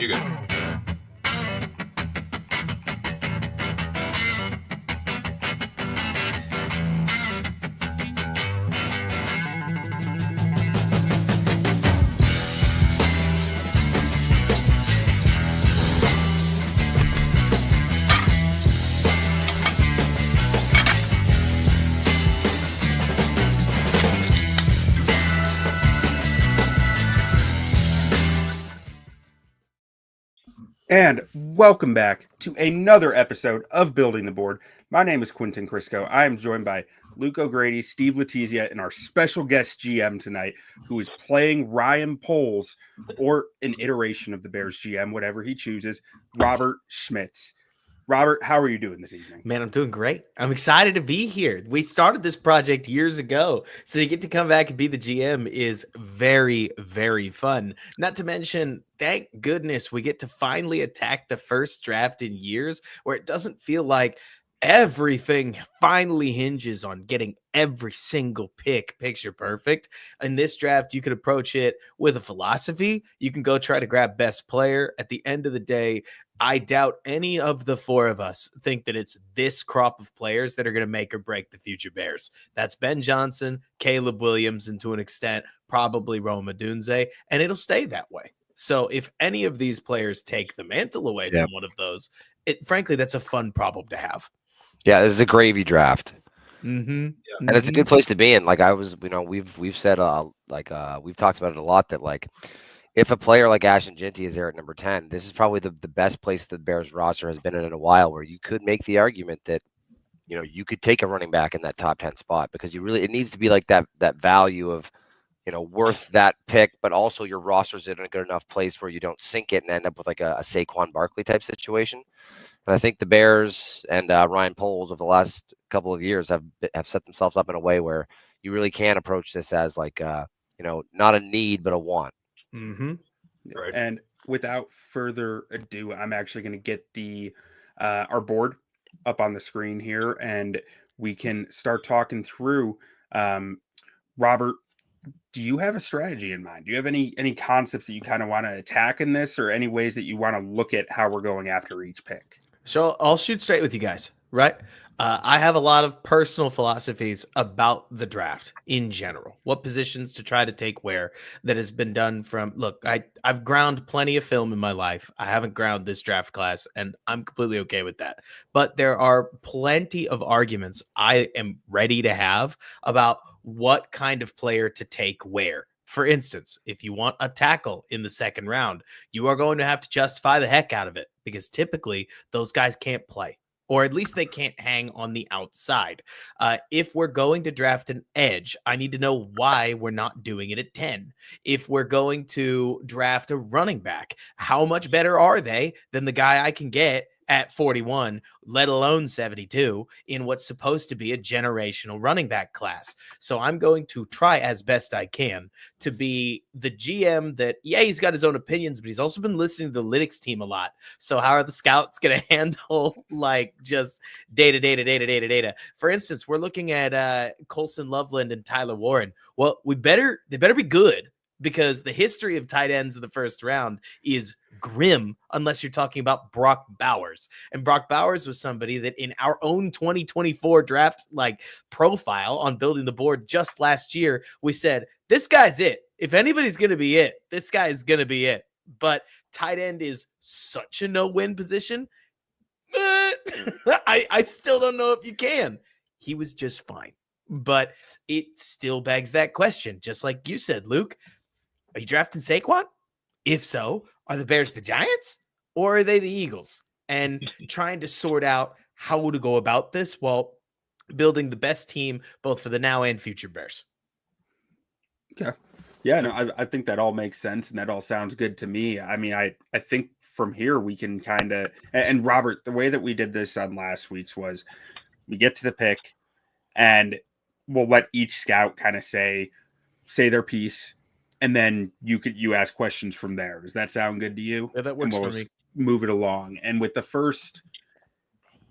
You're good. And welcome back to another episode of Building the Board. My name is Quentin Crisco. I am joined by Luke O'Grady, Steve Letizia, and our special guest GM tonight, who is playing Ryan Poles, or an iteration of the Bears GM, whatever he chooses, Robert Schmitz. Robert, how are you doing this evening? Man, I'm doing great. I'm excited to be here. We started this project years ago, so to get to come back and be the GM is very, very fun. Not to mention, thank goodness we get to finally attack the first draft in years where it doesn't feel like everything finally hinges on getting every single pick picture perfect. In this draft, you can approach it with a philosophy. You can go try to grab best player. At the end of the day, I doubt any of the four of us think that it's this crop of players that are going to make or break the future Bears. That's Ben Johnson, Caleb Williams, and to an extent, probably Roma Dunze, and it'll stay that way. So if any of these players take the mantle away from one of those, frankly, that's a fun problem to have. Yeah, this is a gravy draft. Mm-hmm. And it's a good place to be in. Like we've said, we've talked about it a lot that like, if a player like Ashton Ginty is there at number 10, this is probably the best place the Bears roster has been in a while, where you could make the argument that, you know, you could take a running back in that top 10 spot, because it needs to be like that value of, you know, worth that pick, but also your roster's in a good enough place where you don't sink it and end up with like a Saquon Barkley type situation. And I think the Bears and Ryan Poles over the last couple of years have set themselves up in a way where you really can approach this as like, not a need, but a want. Mm-hmm. Right. And without further ado, I'm actually going to get our board up on the screen here, and we can start talking through. Robert, do you have a strategy in mind? Do you have any concepts that you kind of want to attack in this, or any ways that you want to look at how we're going after each pick? So I'll shoot straight with you guys, right? I have a lot of personal philosophies about the draft in general, what positions to try to take where, that has been done from, look, I've ground plenty of film in my life. I haven't ground this draft class, and I'm completely okay with that. But there are plenty of arguments I am ready to have about what kind of player to take where. For instance, if you want a tackle in the second round, you are going to have to justify the heck out of it, because typically those guys can't play, or at least they can't hang on the outside. If we're going to draft an edge, I need to know why we're not doing it at 10. If we're going to draft a running back, how much better are they than the guy I can get at 41, let alone 72, in what's supposed to be a generational running back class? So I'm going to try as best I can to be the GM that, he's got his own opinions, but he's also been listening to the Lytics team a lot. So how are the scouts going to handle like just data? For instance, we're looking at Colson Loveland and Tyler Warren. Well, they better be good, because the history of tight ends in the first round is grim, unless you're talking about Brock Bowers. And Brock Bowers was somebody that in our own 2024 draft profile on Building the Board just last year, we said, this guy's it. If anybody's going to be it, this guy is going to be it. But tight end is such a no-win position. I still don't know if you can. He was just fine. But it still begs that question, just like you said, Luke. Are you drafting Saquon? If so, are the Bears the Giants, or are they the Eagles? And trying to sort out how to go about this while building the best team both for the now and future Bears. Okay. Yeah, no, I think that all makes sense, and that all sounds good to me. I mean, I think from here we can kind of, and Robert, the way that we did this on last week's was we get to the pick, and we'll let each scout kind of say their piece, and then you ask questions from there. Does that sound good to you? Yeah, that works for me. Move it along. And with the first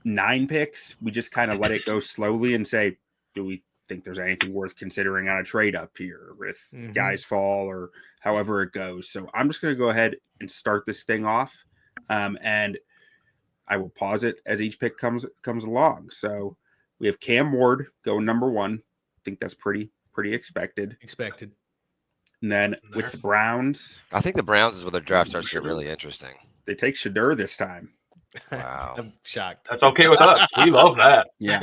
9 picks, we just kind of let it go slowly and say, do we think there's anything worth considering on a trade up here if Mhm. guys fall or however it goes. So I'm just going to go ahead and start this thing off, and I will pause it as each pick comes along. So we have Cam Ward go number 1. I think that's pretty expected. And then with the Browns, I think the Browns is where the draft starts to get really interesting. they take Shedeur this time. Wow. I'm shocked. That's okay with us. We love that. Yeah.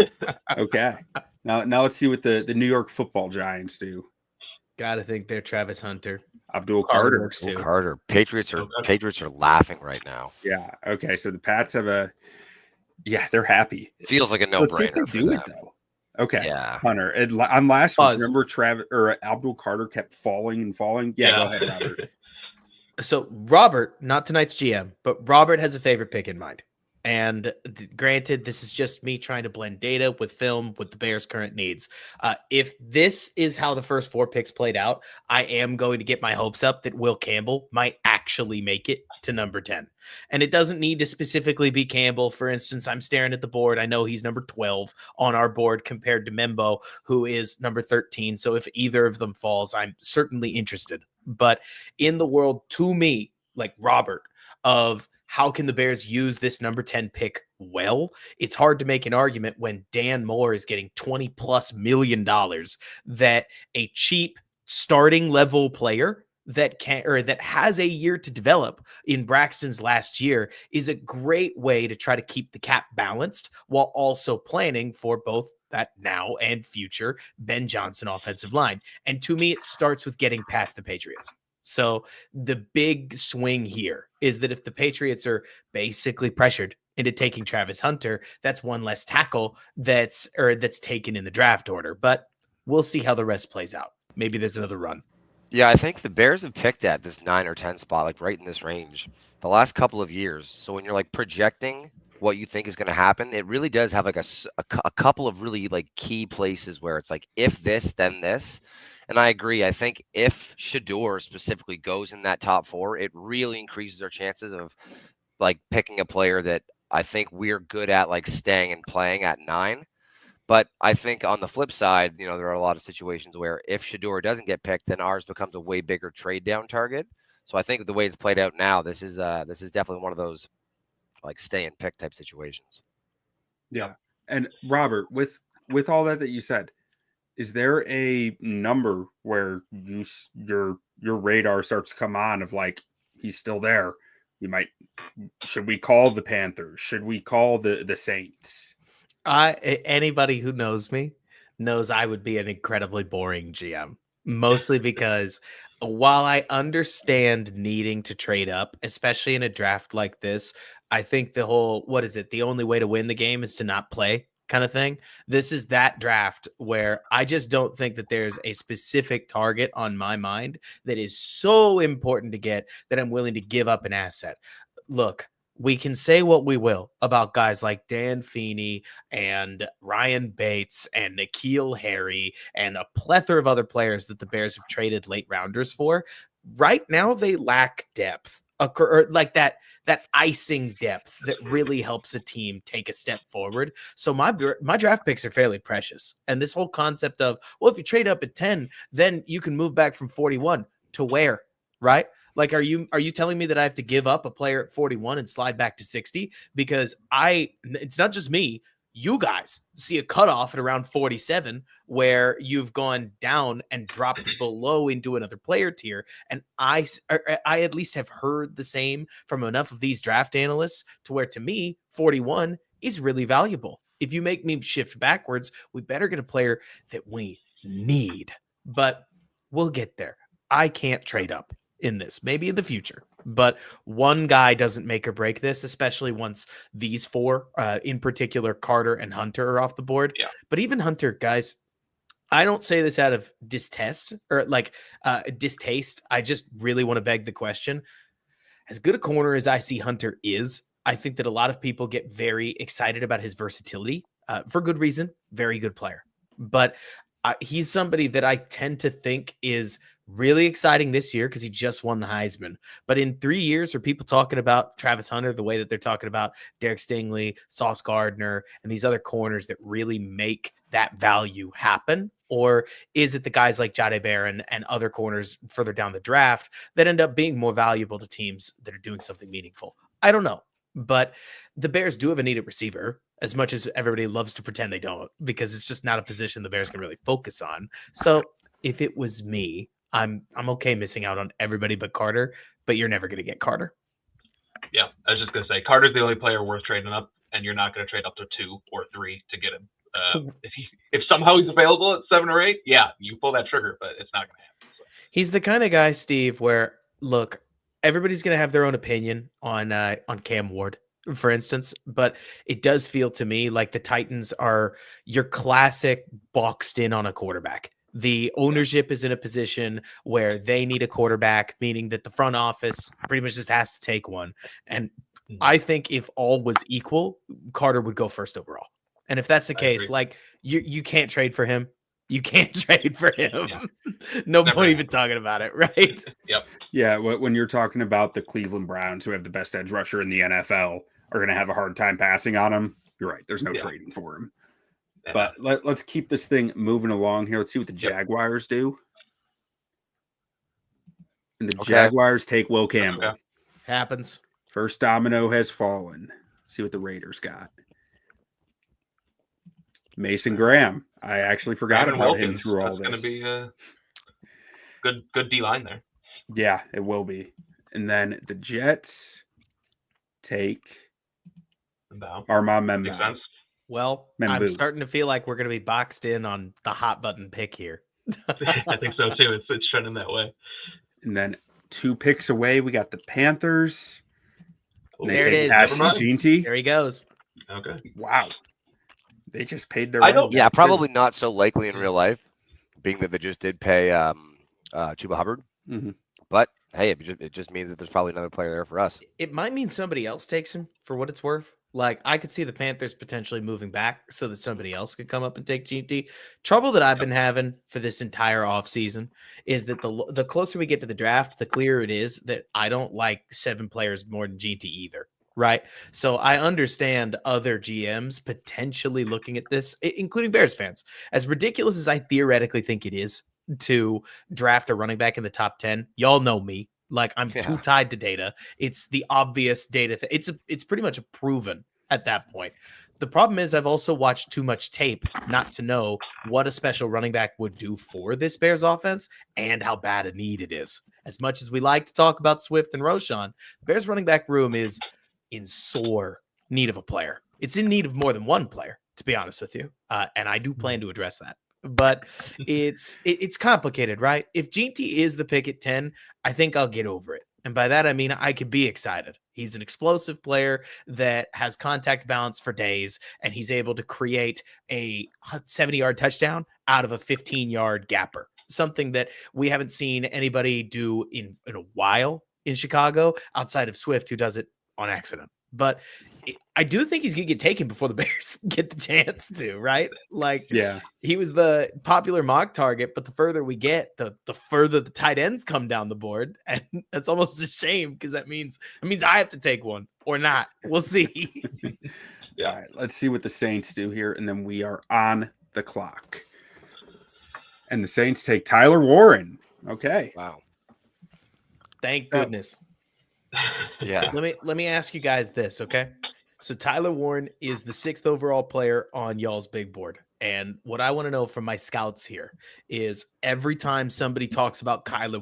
Okay. Now let's see what the New York Football Giants do. Gotta think they're Travis Hunter. Abdul Carter. Works too. Carter. Patriots are laughing right now. Yeah. Okay. So the Pats have they're happy. Feels like a no-brainer. Let's see if they for do them. it though. Okay. Yeah. Hunter. On last week, Pause. remember Travis or Abdul Carter kept falling and falling? Yeah. Go ahead, Robert. So Robert, not tonight's GM, but Robert has a favorite pick in mind. And granted, this is just me trying to blend data with film with the Bears' current needs. If this is how the first 4 picks played out, I am going to get my hopes up that Will Campbell might actually make it to number 10. And it doesn't need to specifically be Campbell. For instance, I'm staring at the board. I know he's number 12 on our board compared to Membo, who is number 13. So if either of them falls, I'm certainly interested. But in the world, to me, like Robert, of how can the Bears use this number 10 pick well? It's hard to make an argument when Dan Moore is getting $20+ million that a cheap starting level player that has a year to develop in Braxton's last year is a great way to try to keep the cap balanced while also planning for both that now and future Ben Johnson offensive line. And to me, it starts with getting past the Patriots. So the big swing here is that if the Patriots are basically pressured into taking Travis Hunter, that's one less tackle that's taken in the draft order. But we'll see how the rest plays out. Maybe there's another run. Yeah, I think the Bears have picked at this 9 or 10 spot, like right in this range, the last couple of years. So when you're like projecting what you think is going to happen, it really does have like a couple of really like key places where it's like, if this, then this. And I agree. I think if Shedeur specifically goes in that top 4, it really increases our chances of like picking a player that I think we're good at, like staying and playing at 9. But I think on the flip side, there are a lot of situations where if Shedeur doesn't get picked, then ours becomes a way bigger trade down target. So I think the way it's played out now, this is definitely one of those like stay and pick type situations. Yeah. And Robert, with all that you said, is there a number where your radar starts to come on of like he's still there? Should we call the Panthers? Should we call the Saints? Anybody who knows me knows I would be an incredibly boring GM, mostly because while I understand needing to trade up, especially in a draft like this, I think the whole, the only way to win the game is to not play kind of thing. This is that draft where I just don't think that there's a specific target on my mind that is so important to get that I'm willing to give up an asset. Look, we can say what we will about guys like Dan Feeney and Ryan Bates and N'Keal Harry and a plethora of other players that the Bears have traded late rounders for. Right now, they lack depth, or like that icing depth that really helps a team take a step forward. So my draft picks are fairly precious. And this whole concept of, well, if you trade up at 10, then you can move back from 41 to where, right? Like, are you telling me that I have to give up a player at 41 and slide back to 60? Because it's not just me. You guys see a cutoff at around 47 where you've gone down and dropped below into another player tier. And I at least have heard the same from enough of these draft analysts to where, to me, 41 is really valuable. If you make me shift backwards, we better get a player that we need. But we'll get there. I can't trade up in this, maybe in the future, but one guy doesn't make or break this, especially once these 4, in particular, Carter and Hunter, are off the board. Yeah. But even Hunter, guys, I don't say this out of distaste or distaste. I just really want to beg the question. As good a corner as I see Hunter is, I think that a lot of people get very excited about his versatility, for good reason. Very good player, but he's somebody that I tend to think is really exciting this year because he just won the Heisman. But in 3 years, are people talking about Travis Hunter the way that they're talking about Derek Stingley, Sauce Gardner, and these other corners that really make that value happen? Or is it the guys like Jade Barron and other corners further down the draft that end up being more valuable to teams that are doing something meaningful? I don't know. But the Bears do have a needed receiver, as much as everybody loves to pretend they don't, because it's just not a position the Bears can really focus on. So if it was me, I'm okay missing out on everybody but Carter, but you're never going to get Carter. Yeah, I was just going to say, Carter's the only player worth trading up, and you're not going to trade up to 2 or 3 to get him. If somehow he's available at 7 or 8, yeah, you pull that trigger, but it's not going to happen. So. He's the kind of guy, Steve, where, look, everybody's going to have their own opinion on Cam Ward, for instance, but it does feel to me like the Titans are your classic boxed in on a quarterback. The ownership is in a position where they need a quarterback, meaning that the front office pretty much just has to take one. And I think if all was equal, Carter would go first overall. And if that's the case, like you can't trade for him. You can't trade for him. Yeah. No point even talking about it, right? Yep. Yeah, when you're talking about the Cleveland Browns, who have the best edge rusher in the NFL, are going to have a hard time passing on him. You're right. There's no trading for him. Yeah. But let's keep this thing moving along here. Let's see what the Jaguars do. And the Jaguars take Will Campbell. Okay. Happens. First domino has fallen. Let's see what the Raiders got. Mason Graham. I actually forgot about him through all this. It's going to be a good D-line there. Yeah, it will be. And then the Jets take Armand Memba. Well, I'm starting to feel like we're going to be boxed in on the hot button pick here. I think so too. It's trending that way. And then 2 picks away, we got the Panthers. There it is. There he goes. Okay. Wow. They just paid their Yeah, probably not so likely in real life, being that they just did pay Chuba Hubbard. Mm-hmm. But hey, it just means that there's probably another player there for us. It might mean somebody else takes him for what it's worth. Like, I could see the Panthers potentially moving back so that somebody else could come up and take GT. Trouble that I've been having for this entire offseason is that the closer we get to the draft, the clearer it is that I don't like 7 players more than GT either. Right. So I understand other GMs potentially looking at this, including Bears fans. As ridiculous as I theoretically think it is to draft a running back in the top 10, y'all know me. Like, I'm too tied to data. It's the obvious data. It's pretty much proven at that point. The problem is I've also watched too much tape not to know what a special running back would do for this Bears offense and how bad a need it is. As much as we like to talk about Swift and Roschon, Bears running back room is in sore need of a player. It's in need of more than one player, to be honest with you. And I do plan to address that. But it's complicated, right? If GT is the pick at 10, I think I'll get over it. And by that, I mean, I could be excited. He's an explosive player that has contact balance for days, and he's able to create a 70-yard touchdown out of a 15-yard gapper, something that we haven't seen anybody do in a while in Chicago outside of Swift, who does it on accident. But I do think he's going to get taken before the Bears get the chance to, right? Like, yeah, he was the popular mock target, but the further we get, the further the tight ends come down the board. And that's almost a shame because that means I have to take one or not. We'll see. Yeah. All right, let's see what the Saints do here. And then we are on the clock. And the Saints take Tyler Warren. Okay. Wow. Thank goodness. Yeah. Let me ask you guys this, okay? So Tyler Warren is the 6th overall player on y'all's big board. And what I want to know from my scouts here is every time somebody talks about Tyler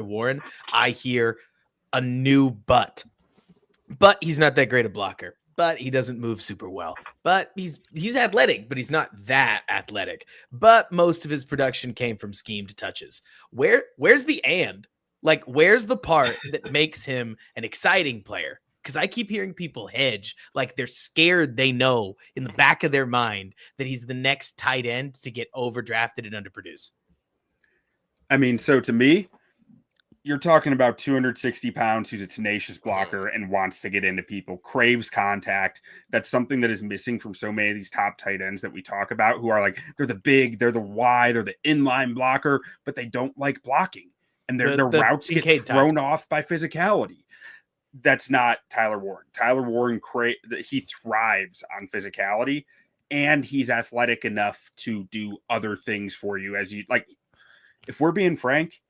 Warren, I hear a new but. But he's not that great a blocker. But he doesn't move super well. But he's athletic, but he's not that athletic. But most of his production came from scheme to touches. Where's the and? Like, where's the part that makes him an exciting player? Because I keep hearing people hedge like they're scared they know in the back of their mind that he's the next tight end to get overdrafted and underproduce. I mean, so to me, you're talking about 260 pounds who's a tenacious blocker and wants to get into people, craves contact. That's something that is missing from so many of these top tight ends that we talk about who are like, they're the big, they're the wide, they're the inline blocker, but they don't like blocking. And their routes get thrown off by physicality. That's not Tyler Warren. Tyler Warren, he thrives on physicality. and he's athletic enough to do other things for you as you like. If we're being frank,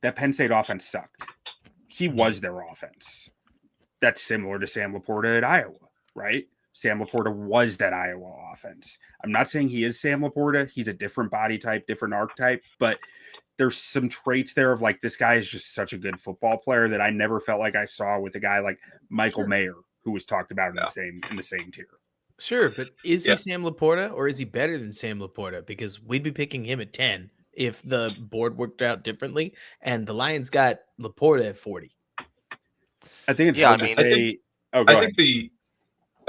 that Penn State offense sucked. He was their offense. That's similar to Sam Laporta at Iowa, right? Sam Laporta was that Iowa offense. I'm not saying he is Sam Laporta. He's a different body type, different archetype, but there's some traits there of like, this guy is just such a good football player that I never felt like I saw with a guy like Michael Mayer, who was talked about in the same tier. Sure, but is he Sam Laporta or is he better than Sam Laporta? Because we'd be picking him at 10 if the board worked out differently, and the Lions got Laporta at 40. I think it's hard to say. I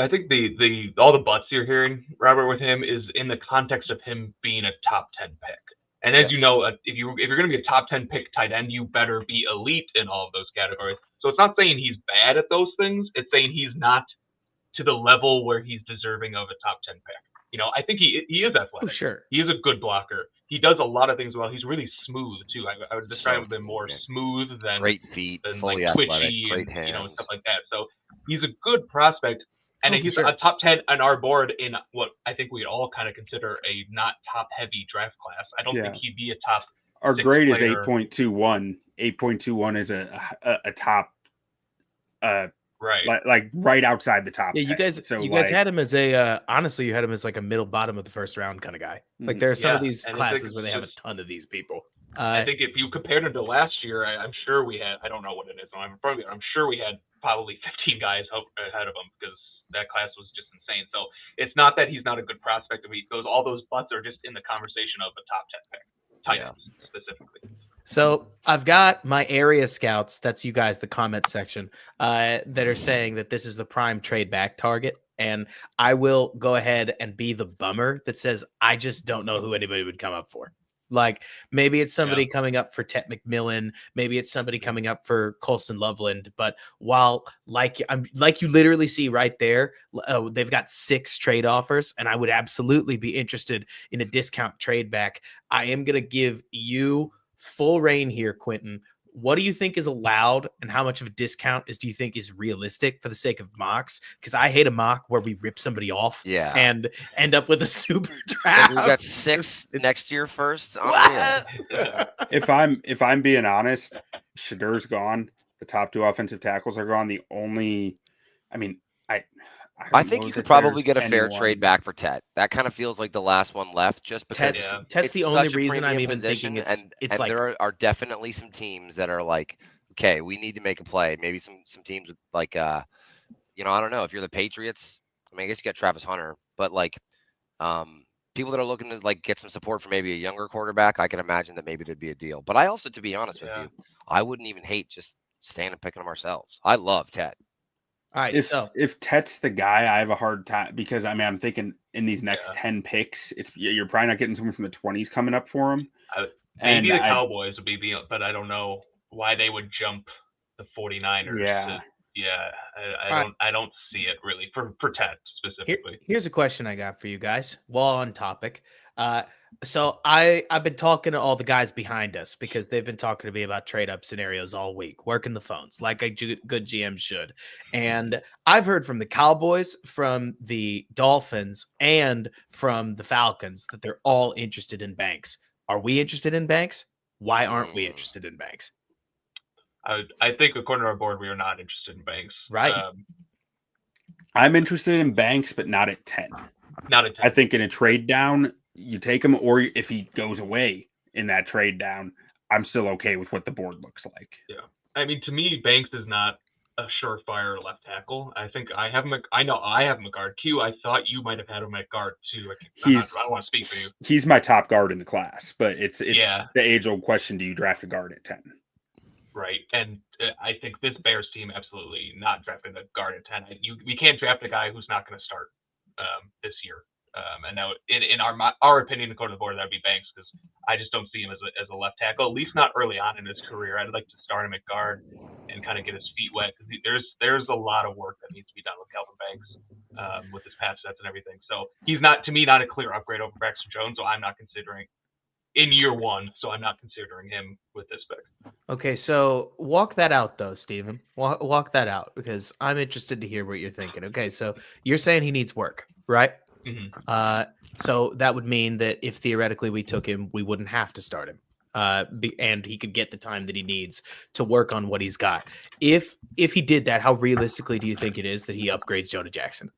think the all the butts you're hearing, Robert, with him is in the context of him being a top 10 pick. And as you know, if you're going to be a top 10 pick tight end, you better be elite in all of those categories. So it's not saying he's bad at those things. It's saying he's not to the level where he's deserving of a top 10 pick. You know, I think he is athletic. Oh, sure. He is a good blocker. He does a lot of things well. He's really smooth too. I would describe him more smooth than great feet, than fully like athletic, twitchy great and hands, and stuff like that. So he's a good prospect, and he's a top 10 on our board in what I think we all kind of consider a not top heavy draft class. I don't think he'd be a top. Our grade is 8.21. 8.21 is a top. Right, like right outside the top. Yeah, 10. You guys had him as a honestly, you had him as like a middle bottom of the first round kind of guy. Like there are some of these classes where they have a ton of these people. I think if you compared him to last year, I'm sure we had. I don't know what it is. I'm sure we had probably 15 guys ahead of him because that class was just insane. So it's not that he's not a good prospect. I mean, all those butts are just in the conversation of a top 10 pick, tight ends specifically. So I've got my area scouts, that's you guys, the comment section, that are saying that this is the prime trade back target. And I will go ahead and be the bummer that says, I just don't know who anybody would come up for. Like maybe it's somebody coming up for Tet McMillan, maybe it's somebody coming up for Colston Loveland. But while like you literally see right there, they've got 6 trade offers, and I would absolutely be interested in a discount trade back. I am going to give you full reign here, Quentin. What do you think is allowed, and how much of a discount do you think is realistic for the sake of mocks? Because I hate a mock where we rip somebody off and end up with a super draft. We got 6 next year first. If I'm being honest, Shedur's gone. The top 2 offensive tackles are gone. The only, I think you could probably get a fair trade back for Tet. That kind of feels like the last one left, just because Tet's the only reason I'm even thinking it's like there are definitely some teams that are like, okay, we need to make a play. Maybe some teams with like, I don't know if you're the Patriots. I guess you got Travis Hunter, but like, people that are looking to like get some support for maybe a younger quarterback, I can imagine that maybe it'd be a deal. But I also, to be honest with you, I wouldn't even hate just staying and picking them ourselves. I love Tet. All right, if Tet's the guy, I have a hard time because I'm thinking in these next 10 picks, you're probably not getting someone from the 20s coming up for him. Maybe the Cowboys would be, but I don't know why they would jump the 49ers. I don't see it really for Tet specifically. Here's a question I got for you guys while on topic. So I've been talking to all the guys behind us because they've been talking to me about trade up scenarios all week, working the phones like a good GM should. And I've heard from the Cowboys, from the Dolphins, and from the Falcons that they're all interested in Banks. Are we interested in Banks? Why aren't we interested in Banks? I think according to our board, we are not interested in Banks. Right. I'm interested in Banks, but not at 10. Not at 10. I think in a trade down, you take him, or if he goes away in that trade down, I'm still okay with what the board looks like. Yeah. I mean, to me, Banks is not a surefire left tackle. I think I have him. I know I have him at guard. Q, I thought you might have had him at guard too. I don't want to speak for you. He's my top guard in the class, but it's the age-old question: do you draft a guard at 10? Right, and I think this Bears team absolutely not drafting the guard at 10. We can't draft a guy who's not going to start this year. And now, in our opinion, according to the board, that would be Banks, because I just don't see him as a left tackle, at least not early on in his career. I'd like to start him at guard and kind of get his feet wet, because there's a lot of work that needs to be done with Calvin Banks with his pass sets and everything. So he's not a clear upgrade over Braxton Jones, so I'm not considering in year 1. So I'm not considering him with this pick. Okay, so walk that out though, Steven. Walk that out, because I'm interested to hear what you're thinking. Okay, so you're saying he needs work, right? So that would mean that if theoretically we took him, we wouldn't have to start him. And he could get the time that he needs to work on what he's got. If he did that, how realistically do you think it is that he upgrades Jonah Jackson?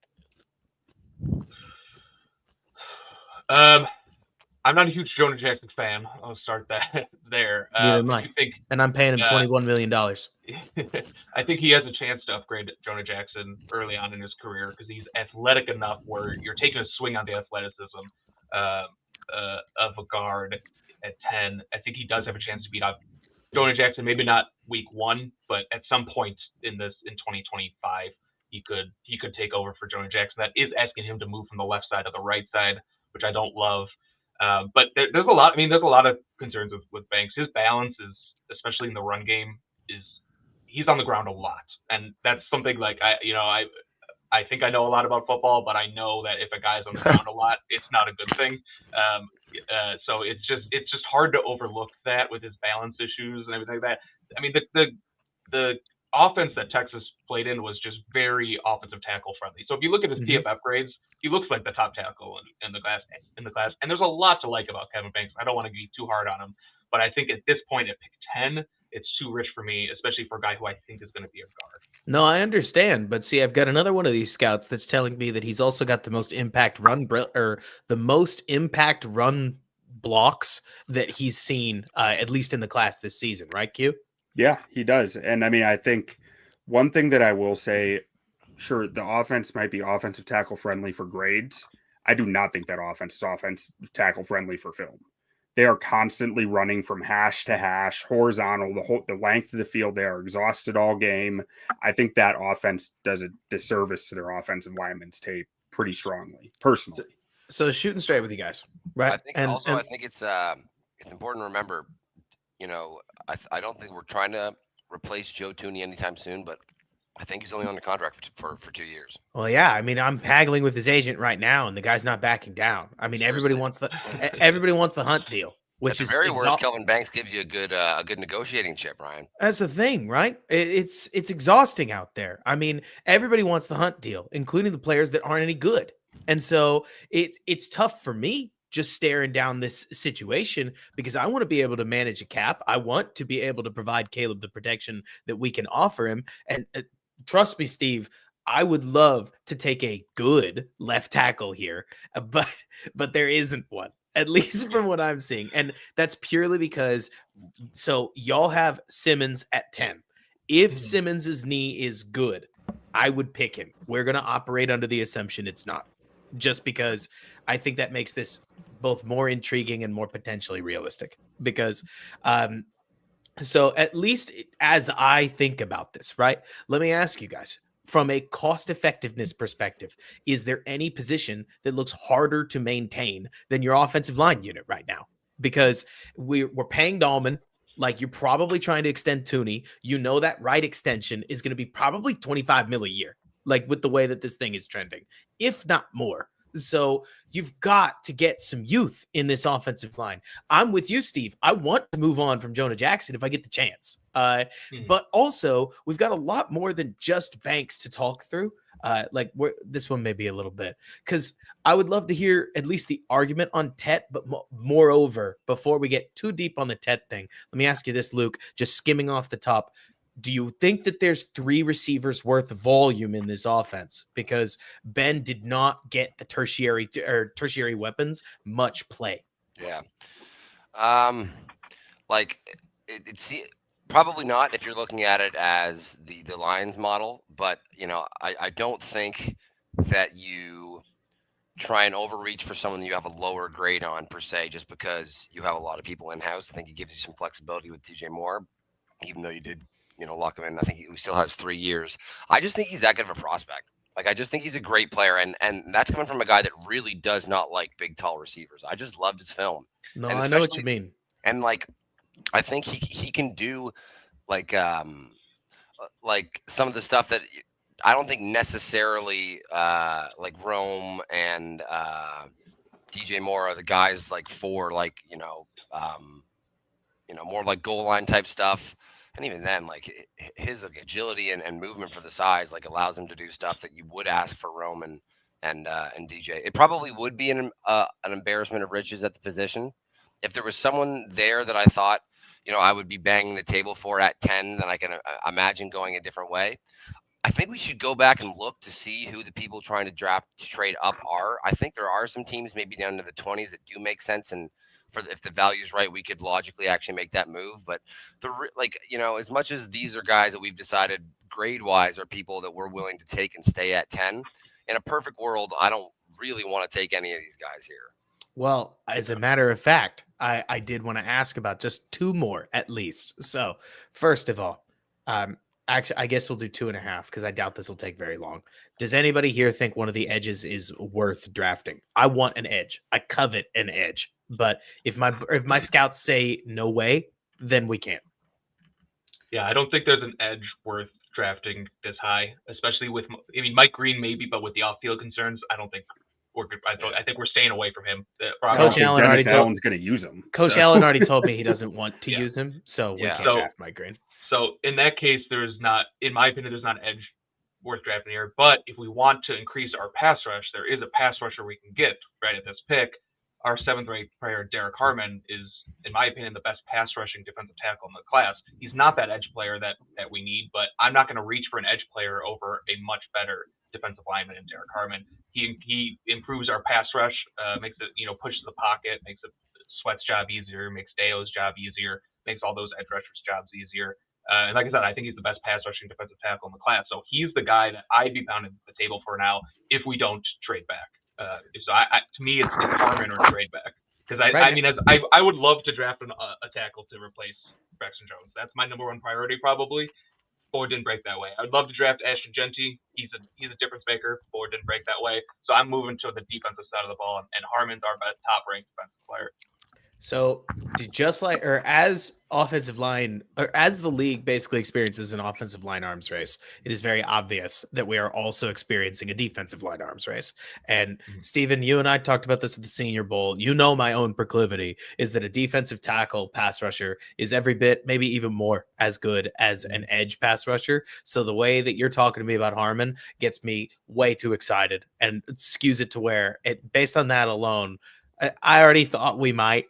I'm not a huge Jonah Jackson fan. I'll start that there. Neither am I. And I'm paying him $21 million. I think he has a chance to upgrade Jonah Jackson early on in his career because he's athletic enough where you're taking a swing on the athleticism of a guard at 10. I think he does have a chance to beat out Jonah Jackson. Maybe not week 1, but at some point in 2025, he could take over for Jonah Jackson. That is asking him to move from the left side to the right side, which I don't love. But there's a lot. I mean, there's a lot of concerns with Banks. His balance is, especially in the run game, he's on the ground a lot, and that's something like I think I know a lot about football, but I know that if a guy's on the ground a lot, it's not a good thing. So it's just hard to overlook that with his balance issues and everything like that. I mean, the offense that Texas played in was just very offensive tackle friendly. So if you look at his PFF grades, he looks like the top tackle in the class. And there's a lot to like about Kevin Banks. I don't want to be too hard on him, but I think at this point at pick 10, it's too rich for me, especially for a guy who I think is going to be a guard. No, I understand, but see, I've got another one of these scouts that's telling me that he's also got the most impact run blocks that he's seen, at least in the class this season, right, Q? Yeah, he does. And I mean, I think one thing that I will say, sure, the offense might be offensive tackle friendly for grades. I do not think that offense is offensive tackle friendly for film. They are constantly running from hash to hash, horizontal, the length of the field. They are exhausted all game. I think that offense does a disservice to their offensive linemen's tape pretty strongly, personally. So shooting straight with you guys, right? I think it's important to remember, I don't think we're trying to replace Joe Thuney anytime soon, but I think he's only on the contract for 2 years. Well, yeah. I mean, I'm haggling with his agent right now, and the guy's not backing down. I mean, everybody wants the Hunt deal, which is very worst. Kelvin Banks gives you a good negotiating chip, Ryan. That's the thing, right? It's exhausting out there. I mean, everybody wants the Hunt deal, including the players that aren't any good, and so it's tough for me just staring down this situation because I want to be able to manage a cap. I want to be able to provide Caleb the protection that we can offer him, and trust me, Steve, I would love to take a good left tackle here, but there isn't one, at least from what I'm seeing. And that's purely because, so y'all have Simmons at 10. If Simmons's knee is good, I would pick him. We're going to operate under the assumption it's not, just because I think that makes this both more intriguing and more potentially realistic because, so at least as I think about this, right? Let me ask you guys, from a cost effectiveness perspective, is there any position that looks harder to maintain than your offensive line unit right now? Because we're paying Dahlman, like you're probably trying to extend Thuney. You know that right extension is going to be probably $25 million a year, like with the way that this thing is trending, if not more. So you've got to get some youth in this offensive line. I'm with you, Steve. I want to move on from Jonah Jackson if I get the chance. But also, we've got a lot more than just Banks to talk through. This one may be a little bit, because I would love to hear at least the argument on Tet. But moreover, before we get too deep on the Tet thing, let me ask you this, Luke, just skimming off the top. Do you think that there's 3 receivers worth of volume in this offense? Because Ben did not get the tertiary weapons much play. Yeah. It's probably not if you're looking at it as the Lions model, but I don't think that you try and overreach for someone that you have a lower grade on per se, just because you have a lot of people in house. I think it gives you some flexibility with DJ Moore, even though you did lock him in. I think he still has 3 years. I just think he's that good of a prospect. I just think he's a great player, and that's coming from a guy that really does not like big, tall receivers. I just loved his film. No, I know what you mean. And I think he can do some of the stuff that I don't think necessarily Rome and DJ Moore are the guys for more like goal line type stuff. And even then, his agility and movement for the size, allows him to do stuff that you would ask for Rome and and DJ. It probably would be an embarrassment of riches at the position. If there was someone there that I thought, I would be banging the table for at 10, then I can imagine going a different way. I think we should go back and look to see who the people trying to trade up are. I think there are some teams maybe down to the 20s that do make sense, and if the value's right, we could logically actually make that move. But as much as these are guys that we've decided grade wise are people that we're willing to take and stay at 10, in a perfect world, I don't really want to take any of these guys here. Well, as a matter of fact, I did want to ask about just 2 more at least. So first of all, actually, I guess we'll do 2.5 because I doubt this will take very long. Does anybody here think one of the edges is worth drafting? I want an edge. I covet an edge. But if my scouts say no way, then we can't. Yeah, I don't think there's an edge worth drafting this high, especially with, Mike Green maybe, but with the off-field concerns, I don't think we're good. I think we're staying away from him. Coach Allen Allen's going to use him. Coach Allen already told me he doesn't want to use him, so we can't draft Mike Green. So in that case, there's not, in my opinion, there's not an edge worth drafting here. But if we want to increase our pass rush, there is a pass rusher we can get right at this pick. Our 7th-ranked player, Derek Harmon, is, in my opinion, the best pass rushing defensive tackle in the class. He's not that edge player that we need, but I'm not going to reach for an edge player over a much better defensive lineman in Derek Harmon. He improves our pass rush, makes it, pushes the pocket, makes it Sweat's job easier, makes Deo's job easier, makes all those edge rushers' jobs easier. And like I said, I think he's the best pass rushing defensive tackle in the class. So he's the guy that I'd be pounding the table for now if we don't trade back. So to me, it's Harmon or trade back. Because I would love to draft a tackle to replace Braxton Jones. That's my number one priority probably. Board didn't break that way. I'd love to draft Ashton Genty. He's a difference maker. Board didn't break that way. So I'm moving to the defensive side of the ball, and Harmon's our best top ranked defensive player. So as offensive line, or as the league basically experiences an offensive line arms race, it is very obvious that we are also experiencing a defensive line arms race. And Steven, you and I talked about this at the Senior Bowl. My own proclivity is that a defensive tackle pass rusher is every bit, maybe even more as good as an edge pass rusher. So the way that you're talking to me about Harmon gets me way too excited and skews it to where based on that alone, I already thought we might,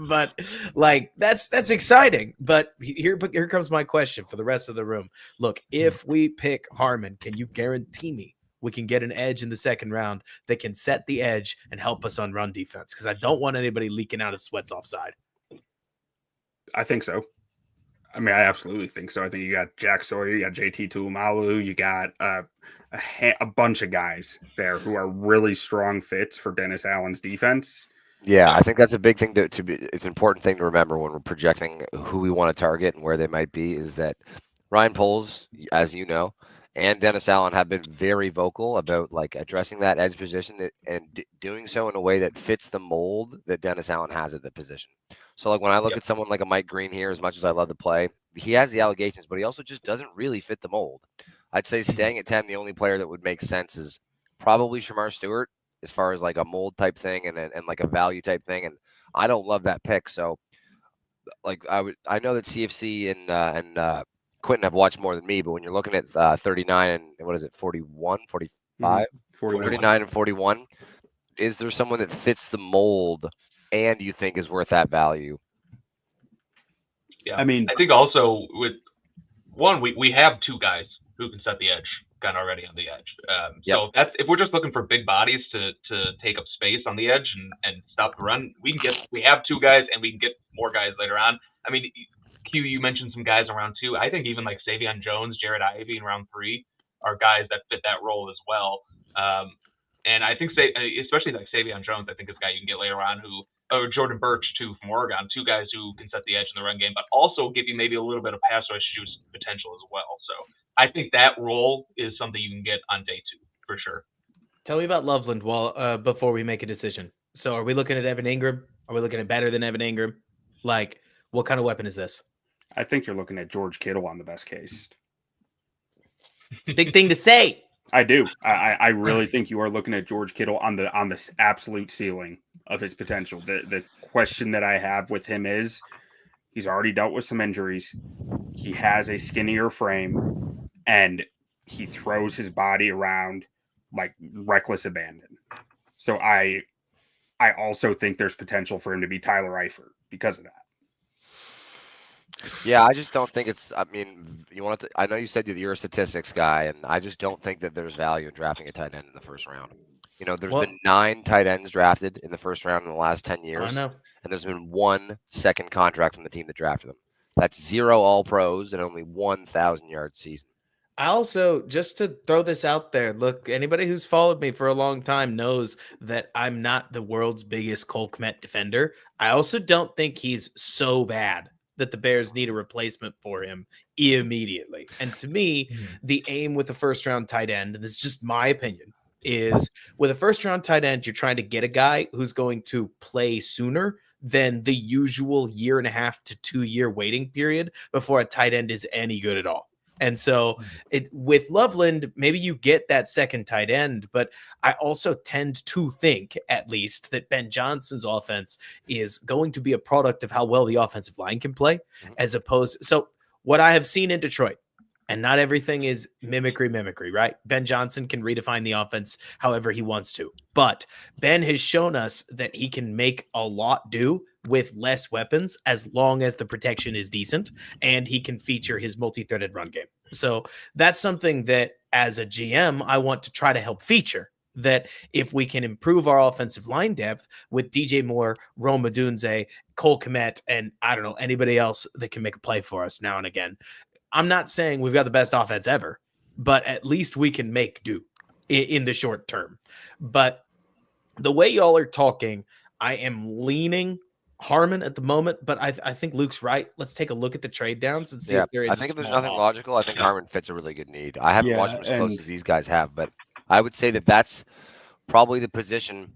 but that's exciting. But here comes my question for the rest of the room. Look, if we pick Harmon, can you guarantee me we can get an edge in the second round that can set the edge and help us on run defense? Because I don't want anybody leaking out of Sweat's offside. I think so. I absolutely think so. I think you got Jack Sawyer, you got JT Tuimalu, you got a bunch of guys there who are really strong fits for Dennis Allen's defense. Yeah, I think that's a big thing to be. It's an important thing to remember when we're projecting who we want to target and where they might be. Is that Ryan Poles, as you know, and Dennis Allen have been very vocal about addressing that edge position and doing so in a way that fits the mold that Dennis Allen has at the position. So when I look at someone like a Mike Green here, as much as I love to play, he has the allegations, but he also just doesn't really fit the mold. I'd say staying at 10, the only player that would make sense is probably Shamar Stewart as far as a mold type thing and a value type thing. And I don't love that pick. So I know that CFC and Quentin have watched more than me, but when you're looking at 39 and what is it, 41, 45, 39 and 41, is there someone that fits the mold and you think is worth that value? Yeah, I think also with one, we have 2 guys who can set the edge kind of already on the edge. So that's, if we're just looking for big bodies to take up space on the edge and stop the run, we have 2 guys and we can get more guys later on. Q, you mentioned some guys in round 2. I think even Savion Jones, Jared Ivey in round 3 are guys that fit that role as well. And I think especially Savion Jones, I think is a guy you can get later on or Jordan Birch too from Oregon, 2 guys who can set the edge in the run game, but also give you maybe a little bit of pass rush juice potential as well. So I think that role is something you can get on day 2 for sure. Tell me about Loveland before we make a decision. So are we looking at Evan Ingram? Are we looking at better than Evan Ingram? What kind of weapon is this? I think you're looking at George Kittle on the best case. It's a big thing to say. I do. I really think you are looking at George Kittle on the absolute ceiling of his potential. The question that I have with him is he's already dealt with some injuries. He has a skinnier frame and he throws his body around like reckless abandon. So I also think there's potential for him to be Tyler Eifert because of that. Yeah, I just don't think it's. I mean, you want to. I know you said you're a statistics guy, and I just don't think that there's value in drafting a tight end in the first round. You know, there's been 9 tight ends drafted in the first round in the last 10 years. I know. And there's been 1 second contract from the team that drafted them. That's 0 all pros and only 1,000-yard season. I also, just to throw this out there, look, anybody who's followed me for a long time knows that I'm not the world's biggest Cole Kmet defender. I also don't think he's so bad that the Bears need a replacement for him immediately. And to me, the aim with a first-round tight end, and this is just my opinion, is with a first-round tight end, you're trying to get a guy who's going to play sooner than the usual 1.5 to 2 year waiting period before a tight end is any good at all. And so with Loveland, maybe you get that second tight end, but I also tend to think, at least, that Ben Johnson's offense is going to be a product of how well the offensive line can play, as opposed. So what I have seen in Detroit, and not everything is mimicry, right? Ben Johnson can redefine the offense however he wants to. But Ben has shown us that he can make a lot do with less weapons as long as the protection is decent and he can feature his multi-threaded run game. So that's something that as a GM, I want to try to help feature. That if we can improve our offensive line depth with DJ Moore, Rome Odunze, Cole Kmet, and I don't know, anybody else that can make a play for us now and again. I'm not saying we've got the best offense ever, but at least we can make do in the short term. But the way y'all are talking, I am leaning Harmon at the moment, but I think Luke's right. Let's take a look at the trade downs and see if there is. I think if there's nothing logical, I think Harmon fits a really good need. I haven't watched him as close as these guys have, but I would say that that's probably the position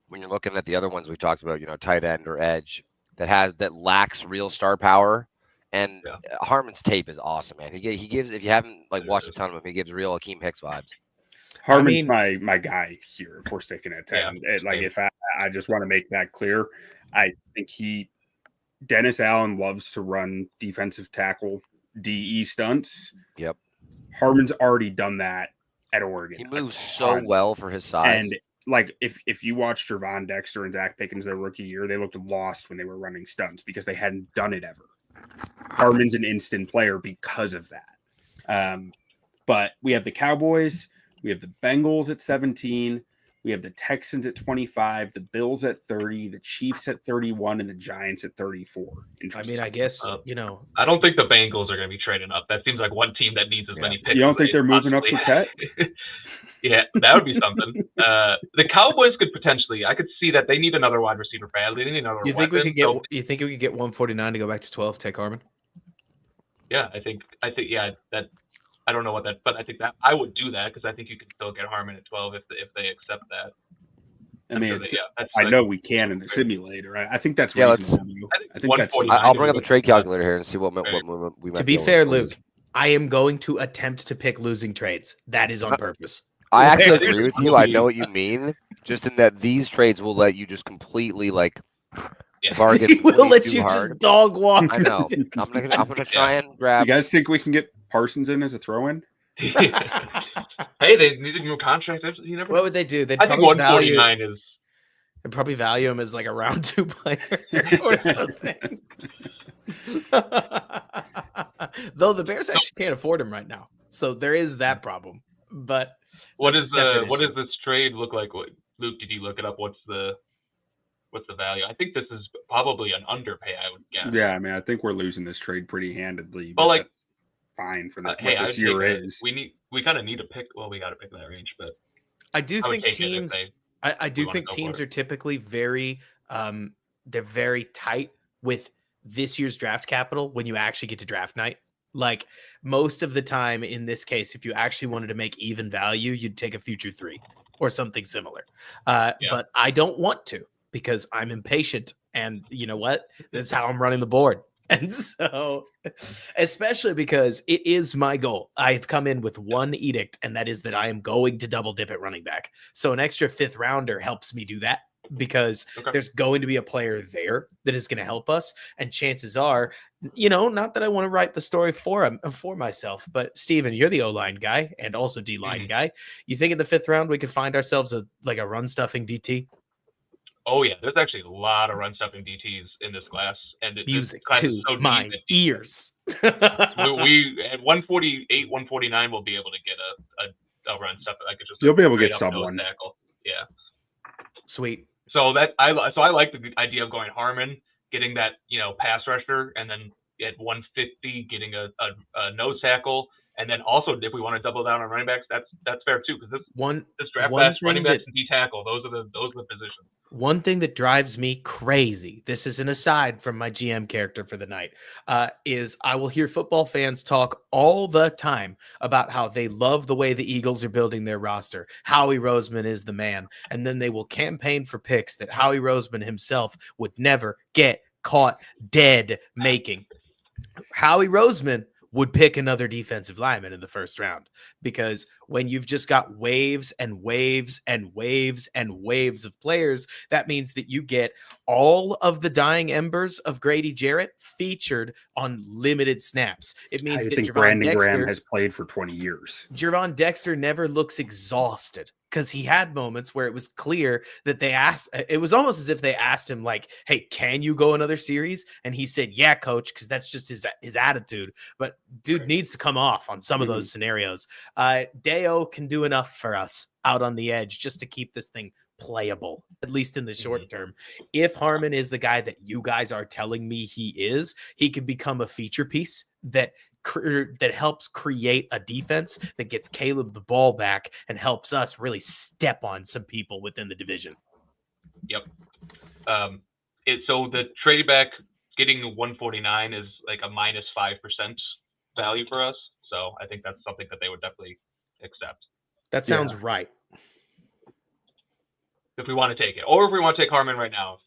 when you're looking at the other ones we talked about, you know, tight end or edge that lacks real star power. And Harmon's tape is awesome, man. He gives, if you haven't watched a ton of him, he gives real Akeem Hicks vibes. Harmon's my guy here if we're sticking at 10. If I just want to make that clear, I think Dennis Allen loves to run defensive tackle DE stunts. Yep. Harmon's already done that at Oregon. He moves so well for his size. And if you watch Jervon Dexter and Zach Pickens their rookie year, they looked lost when they were running stunts because they hadn't done it ever. Harmon's an instant player because of that. But we have the Cowboys, we have the Bengals at 17, we have the Texans at 25, the Bills at 30, the Chiefs at 31, and the Giants at 34. I mean, I guess, I don't think the Bengals are going to be trading up. That seems like one team that needs as many picks. You don't think they're moving up for Tet? Yeah, that would be something. The Cowboys could potentially. I could see that they need another wide receiver badly. They need another. You think we could get? You think we could get 149 to go back to 12? Take Harmon. Yeah, I think. Yeah, that. I don't know what that, but I think that I would do that because I think you can still get Harmon at 12 if they accept that. I mean, I know we can in the simulator. I think that's reasonable. I think that's. I'll bring up the trade calculator here and see what we might. To be fair, Luke, I am going to attempt to pick losing trades. That is on purpose. I actually agree with you. I know what you mean. Just in that these trades will let you just completely bargain. He will let you just dog walk. I know. I'm gonna try and grab. You guys think we can get Parsons in as a throw-in? Hey, they need a new contract. What would they do? I think 149 is. They'd probably value him as like a round 2 player or something. Though the Bears actually can't afford him right now, so there is that problem. But what does this trade look like? Luke, did you look it up? What's the value? I think this is probably an underpay, I would guess. Yeah, I mean, I think we're losing this trade pretty handedly. But that's fine for that. What this year is. We kind of need to pick. Well, we got to pick that range, but I do think teams. I do think teams are typically very they're very tight with this year's draft capital when you actually get to draft night. Like most of the time in this case, if you actually wanted to make even value, you'd take a future 3 or something similar. But I don't want to because I'm impatient. And you know what? That's how I'm running the board. And so, especially because it is my goal. I've come in with one edict, and that is that I am going to double dip at running back. So an extra 5th rounder helps me do that. because there's going to be a player there that is going to help us. And chances are, not that I want to write the story for myself, but Steven, you're the O-line guy and also D-line guy. You think in the 5th round we could find ourselves a run stuffing DT? Oh yeah, there's actually a lot of run stuffing DTs in this class, and music this class to is so my deep ears. we at 148, 149, we'll be able to get a run stuff. Like you'll be able to get someone. Tackle. Yeah, sweet. So I like the idea of going Harmon, getting that pass rusher, and then at 150 getting a nose tackle. And then also, if we want to double down on running backs, that's fair too, because this draft class, running backs and D tackle, those are the positions. One thing that drives me crazy, this is an aside from my GM character for the night, is I will hear football fans talk all the time about how they love the way the Eagles are building their roster. Howie Roseman is the man. And then they will campaign for picks that Howie Roseman himself would never get caught dead making. Howie Roseman would pick another defensive lineman in the 1st round, because when you've just got waves and waves and waves and waves of players, that means that you get all of the dying embers of Grady Jarrett featured on limited snaps. It means that Brandon Graham has played for 20 years. Gervon Dexter never looks exhausted, because he had moments where it was clear that it was almost as if they asked him like, hey, can you go another series? And he said, yeah, coach, because that's just his attitude. But dude needs to come off on some of those scenarios. Deo can do enough for us out on the edge just to keep this thing playable, at least in the short term. If Harmon is the guy that you guys are telling me he is, he could become a feature piece that helps create a defense that gets Caleb the ball back and helps us really step on some people within the division. Yep. So the trading back, getting 149 is like a minus 5% value for us. So I think that's something that they would definitely accept. That sounds right. If we want to take it, or if we want to take Harmon right now.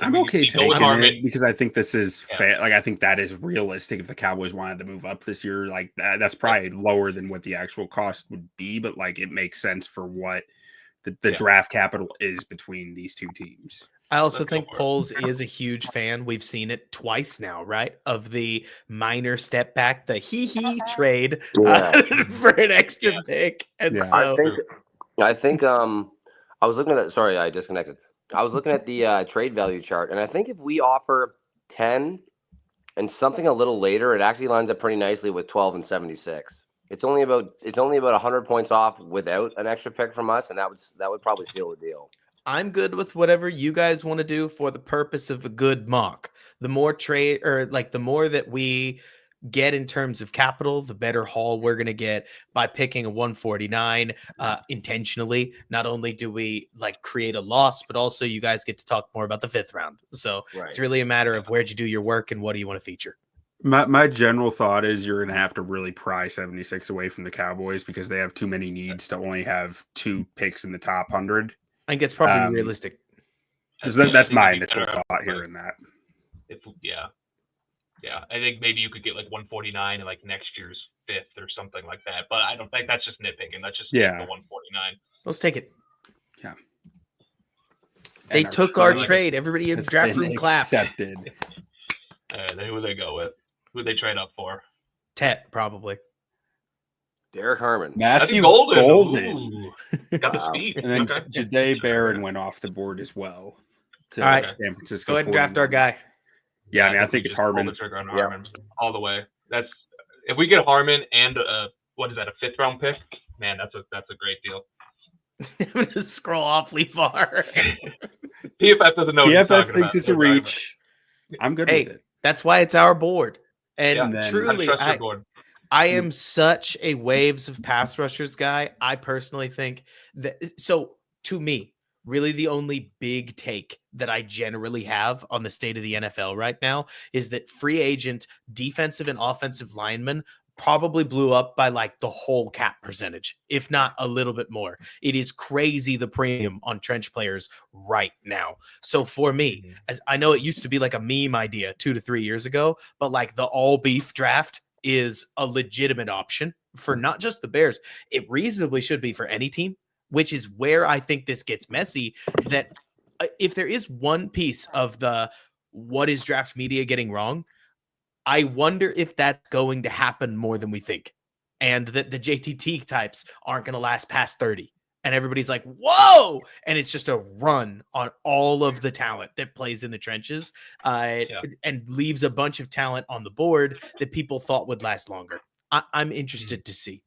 I'm okay taking it, because I think this is fair. Like, I think that is realistic. If the Cowboys wanted to move up this year, like that's probably lower than what the actual cost would be, but like it makes sense for what the draft capital is between these two teams. I also think Poles is a huge fan. We've seen it twice now, right? Of the minor step back, the he trade for an extra pick. And so I think I was looking at sorry, I disconnected. I was looking at the trade value chart, and I think if we offer 10 and something a little later, it actually lines up pretty nicely with 12 and 76. It's only about 100 points off without an extra pick from us, and that would probably seal the deal. I'm good with whatever you guys want to do for the purpose of a good mock. The more the more that we get in terms of capital, the better haul we're going to get by picking a 149 intentionally. Not only do we create a loss, but also you guys get to talk more about the 5th round. So It's really a matter of where'd you do your work and what do you want to feature. My general thought is you're going to have to really pry 76 away from the Cowboys, because they have too many needs to only have 2 picks in the top 100. I think it's probably realistic. That's my initial thought here in that. Yeah, I think maybe you could get 149 in next year's 5th or something like that. But I don't think that's just nitpicking. That's just the 149. Let's take it. Yeah. They took our trade. Everybody in the draft room clapped. Accepted. Who they go with? Who they trade up for? Tet, probably. Derek Harmon. Matthew Golden. Got the speed. And then Jahdae Barron went off the board as well. All right. San Francisco. Go ahead and draft our guy. Yeah, I mean, I think it's Harmon. Pull the trigger on Harmon all the way. That's if we get Harmon and what is that, a 5th round pick? Man, that's a great deal. I'm gonna scroll awfully far. PFF doesn't know. PFF thinks it's a reach. I'm good with it. That's why it's our board. And truly, I am such a waves of pass rushers guy. I personally think that. So to me, really the only big take that I generally have on the state of the NFL right now is that free agent defensive and offensive linemen probably blew up by the whole cap percentage, if not a little bit more. It is crazy the premium on trench players right now. So for me, as I know it used to be a meme idea 2 to 3 years ago, but the all beef draft is a legitimate option for not just the Bears. It reasonably should be for any team. which is where I think this gets messy. That if there is one piece of the what is draft media getting wrong, I wonder if that's going to happen more than we think, and that the JTT types aren't going to last past 30. And everybody's like, whoa! And it's just a run on all of the talent that plays in the trenches and leaves a bunch of talent on the board that people thought would last longer. I'm interested to see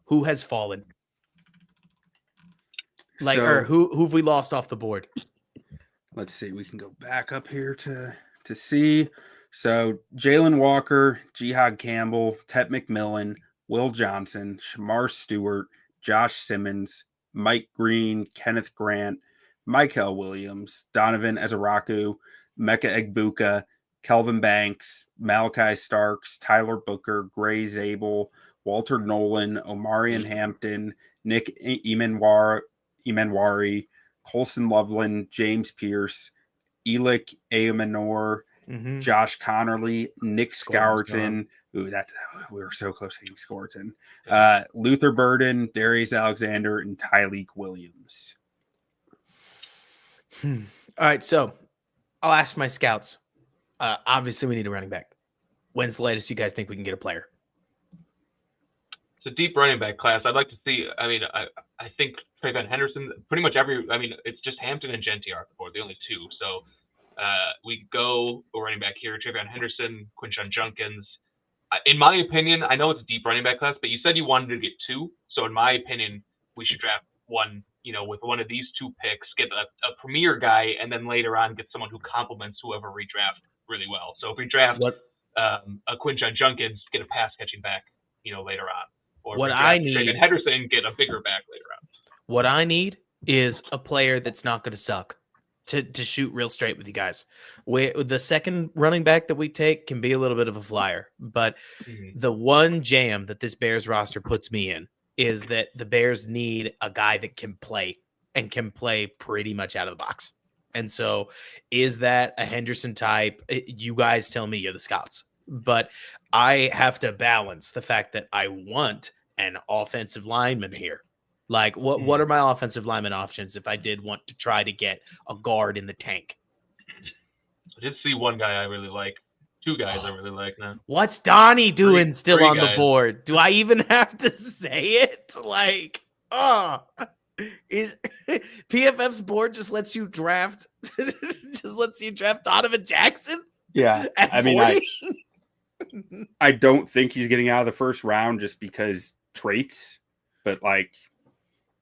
who has fallen. Or who've we lost off the board? Let's see. We can go back up here to see. So Jalen Walker, Jihad Campbell, Tet McMillan, Will Johnson, Shamar Stewart, Josh Simmons, Mike Green, Kenneth Grant, Michael Williams, Donovan Ezaraku, Mecca Egbuka, Kelvin Banks, Malachi Starks, Tyler Booker, Gray Zabel, Walter Nolan, Omarion Hampton, Nick Imenwari, Colson Loveland, James Pierce, Elick Aomanor, Josh Connerly, Nick Scourton. Ooh, we were so close to getting Scourton. Luther Burden, Darius Alexander, and Tyleek Williams. All right, so I'll ask my scouts. Obviously, we need a running back. When's the latest you guys think we can get a player? It's a deep running back class. I'd like to see. I mean, I think Trayvon Henderson. Pretty much it's just Hampton and Gentry are the board, the only two. So we go running back here. Trayvon Henderson, Quinshon Junkins. In my opinion, I know it's a deep running back class, but you said you wanted to get two. So in my opinion, we should draft one, with one of these two picks, get a premier guy, and then later on get someone who complements whoever we draft really well. So if we draft a Quinshon Junkins, get a pass catching back, later on. Or what I need, Henderson, get a bigger back later on. What I need is a player that's not going to suck. To shoot real straight with you guys. The second running back that we take can be a little bit of a flyer, but the one jam that this Bears roster puts me in is that the Bears need a guy that can play and can play pretty much out of the box. And so is that a Henderson type? You guys tell me, you're the scouts, but I have to balance the fact that I want an offensive lineman here. Like, what are my offensive lineman options if I did want to try to get a guard in the tank? I did see one guy I really like. Two guys I really like now. What's Donnie doing still on guys. The board? Do I even have to say it? Is PFF's board just lets you draft Donovan Jackson? Yeah. I don't think he's getting out of the first round just because traits, but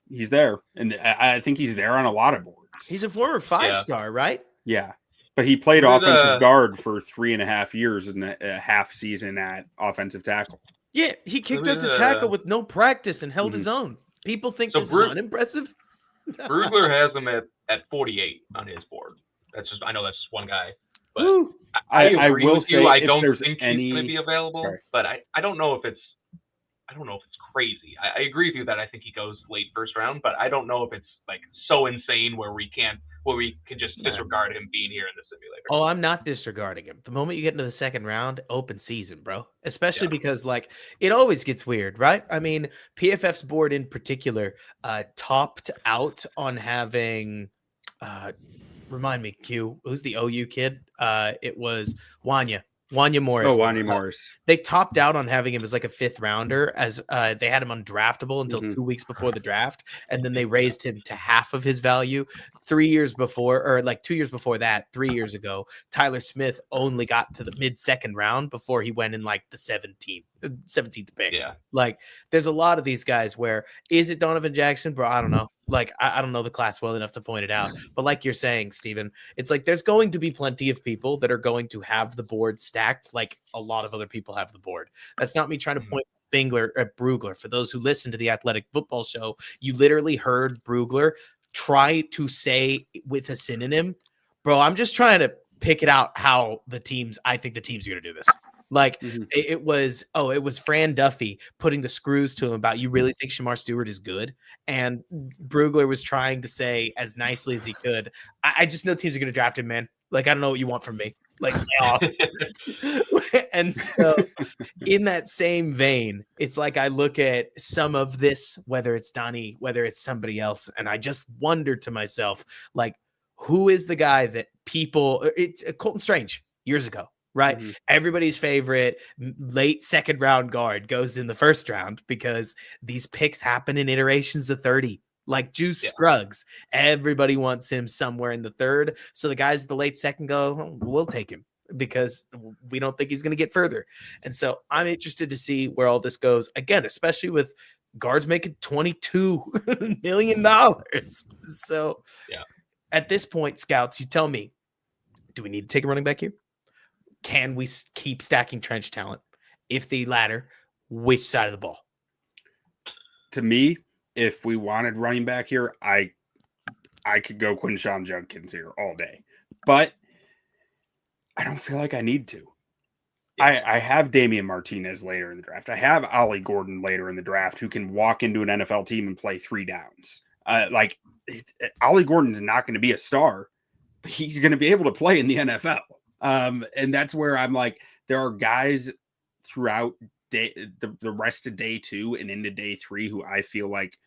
he's there, and I think he's there on a lot of boards. He's a former 5-star, right? Yeah, but he played offensive guard for 3.5 years and a half season at offensive tackle. Yeah, he kicked out to tackle with no practice and held his own. People think this is unimpressive. Brugler has him at 48 on his board. I know that's just one guy. But I will say I don't think he's going to be available. But I don't know if it's crazy. I agree with you that I think he goes late first round, but I don't know if it's so insane where we can just disregard him being here in the simulator. Oh, I'm not disregarding him. The moment you get into the second round, open season, bro. Especially because it always gets weird, right? I mean, PFF's board in particular topped out on having remind me, Q, who's the OU kid? It was Wanya Morris. Oh, Wanya Morris. They topped out on having him as a 5th rounder, as they had him undraftable until 2 weeks before the draft, and then they raised him to half of his value 3 years before, or 2 years before that, 3 years ago. Tyler Smith only got to the mid-second round before he went in the 17th pick. Yeah. There's a lot of these guys where, is it Donovan Jackson? Bro, I don't know. I don't know the class well enough to point it out. But like you're saying, Steven, it's there's going to be plenty of people that are going to have the board stacked like a lot of other people have the board. That's not me trying to point finger at Brugler. For those who listen to the Athletic Football Show, you literally heard Brugler try to say with a synonym, bro, I'm just trying to pick it out how I think the teams are going to do this. It was Fran Duffy putting the screws to him about, you really think Shamar Stewart is good? And Brugler was trying to say as nicely as he could, I just know teams are going to draft him, man. I don't know what you want from me. Like, and so in that same vein, it's like I look at some of this, whether it's Donnie, whether it's somebody else, and I just wonder to myself, like, who is the guy that people? It's Colton Strange years ago, right? Mm-hmm. Everybody's favorite late second round guard goes in the first round because these picks happen in iterations of 30. Like Juice Scruggs, everybody wants him somewhere in the third. So the guys at the late second go, we'll take him because we don't think he's going to get further. And so I'm interested to see where all this goes again, especially with guards making $22 million. So at this point, scouts, you tell me, do we need to take a running back here? Can we keep stacking trench talent? If the latter, which side of the ball? To me, if we wanted running back here, I could go Quinshon Judkins here all day. But I don't feel like I need to. I have Damian Martinez later in the draft. I have Ollie Gordon later in the draft who can walk into an NFL team and play 3 downs. Ollie Gordon's not going to be a star, but he's going to be able to play in the NFL. And that's where I'm like, there are guys throughout the rest of day 2 and into day 3 who I feel like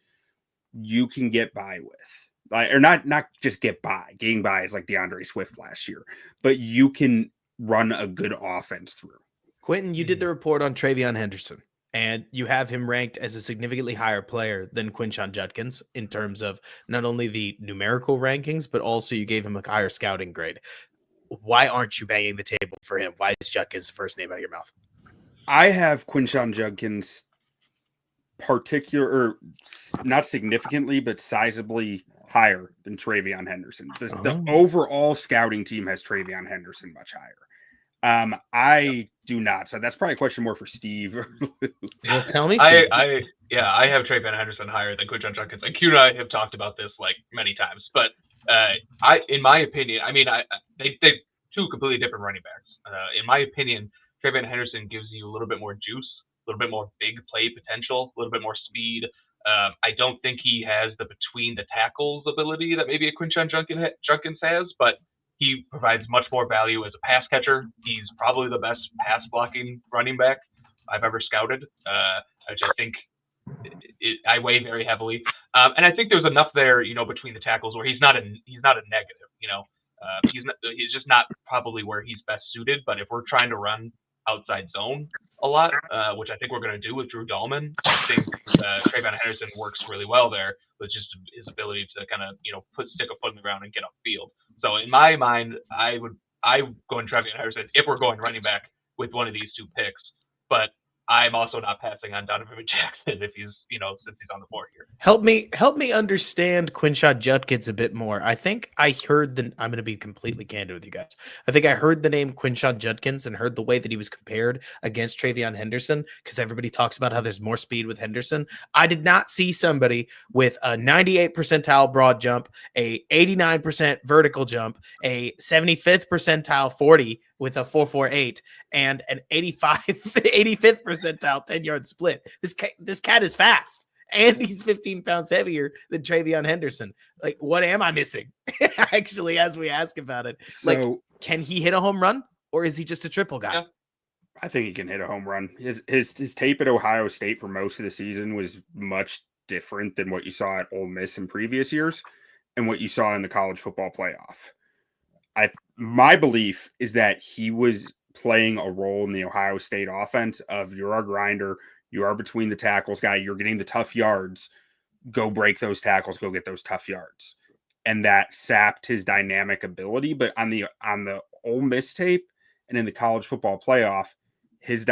you can get by with, or not just get by. Getting by is like DeAndre Swift last year, but you can run a good offense through. Quentin, you did the report on Travion Henderson, and you have him ranked as a significantly higher player than Quinshon Judkins in terms of not only the numerical rankings, but also you gave him a higher scouting grade. Why aren't you banging the table for him? Why is Judkins the first name out of your mouth? I have Quinshon Judkins not significantly, but sizably higher than Travion Henderson. The overall scouting team has Travion Henderson much higher. I do not. So that's probably a question more for Steve. Well, tell me, Steve. I have Travion Henderson higher than Quinshon Judkins. And Q and I have talked about this like many times, but in my opinion, I mean, they two completely different running backs. In my opinion, Travion Henderson gives you a little bit more juice, a little bit more big play potential, a little bit more speed. I don't think he has the between the tackles ability that maybe a Quinshon Judkins has, but he provides much more value as a pass catcher. He's probably the best pass blocking running back I've ever scouted, which I think I weigh very heavily. And I think there's enough there, between the tackles where he's not a negative. He's just not probably where he's best suited. But if we're trying to run outside zone a lot, which I think we're going to do with Drew Dahlman, I think Travion Henderson works really well there with just his ability to kind of stick a foot in the ground and get upfield. So in my mind, I go in Travion Henderson if we're going running back with one of these 2 picks, but I'm also not passing on Donovan Jackson if he's, since he's on the board here. Help me understand Quinshon Judkins a bit more. I think I heard I'm going to be completely candid with you guys. I think I heard the name Quinshon Judkins and heard the way that he was compared against Travion Henderson because everybody talks about how there's more speed with Henderson. I did not see somebody with a 98 percentile broad jump, a 89% vertical jump, a 75th percentile 40 with a 4.48 and an 85th percentile 10-yard split. This cat is fast, and he's 15 pounds heavier than Travion Henderson. Like, what am I missing? Actually, as we ask about it, can he hit a home run, or is he just a triple guy? Yeah. I think he can hit a home run. His tape at Ohio State for most of the season was much different than what you saw at Ole Miss in previous years and what you saw in the college football playoff. My belief is that he was playing a role in the Ohio State offense of you're a grinder, you are between the tackles guy, you're getting the tough yards, go break those tackles, go get those tough yards. And that sapped his dynamic ability. But on the Ole Miss tape and in the college football playoff, his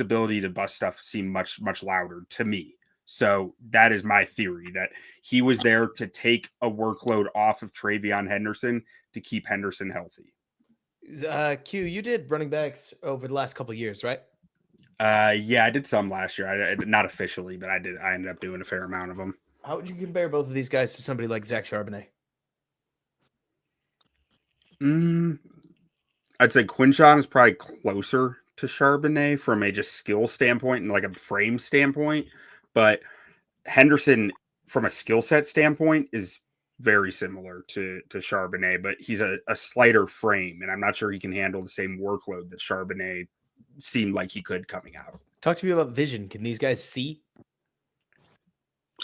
ability to bust stuff seemed much, much louder to me. So that is my theory, that he was there to take a workload off of Travion Henderson to keep Henderson healthy. Q, you did running backs over the last couple of years, right? Yeah, I did some last year. I not officially, but I did. I ended up doing a fair amount of them. How would you compare both of these guys to somebody like Zach Charbonnet? I'd say Quinshon is probably closer to Charbonnet from a just skill standpoint and like a frame standpoint, but Henderson from a skill set standpoint is very similar to Charbonnet, but he's a slighter frame, and I'm not sure he can handle the same workload that Charbonnet seemed like he could coming out. Talk to me about vision. Can these guys see?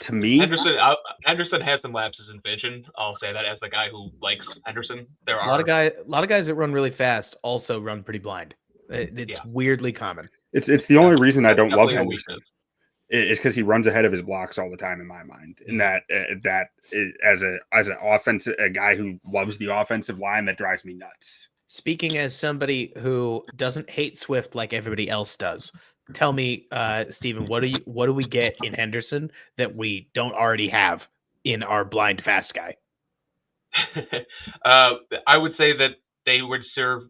To me, Henderson has some lapses in vision. I'll say that as the guy who likes Henderson. There are a lot of guys that run really fast also run pretty blind. It's weirdly common. It's the only reason I don't love Henderson. It's because he runs ahead of his blocks all the time in my mind. And that as an offensive, a guy who loves the offensive line, that drives me nuts. Speaking as somebody who doesn't hate Swift like everybody else does, tell me, Steven, what do we get in Henderson that we don't already have in our blind fast guy? I would say that they would serve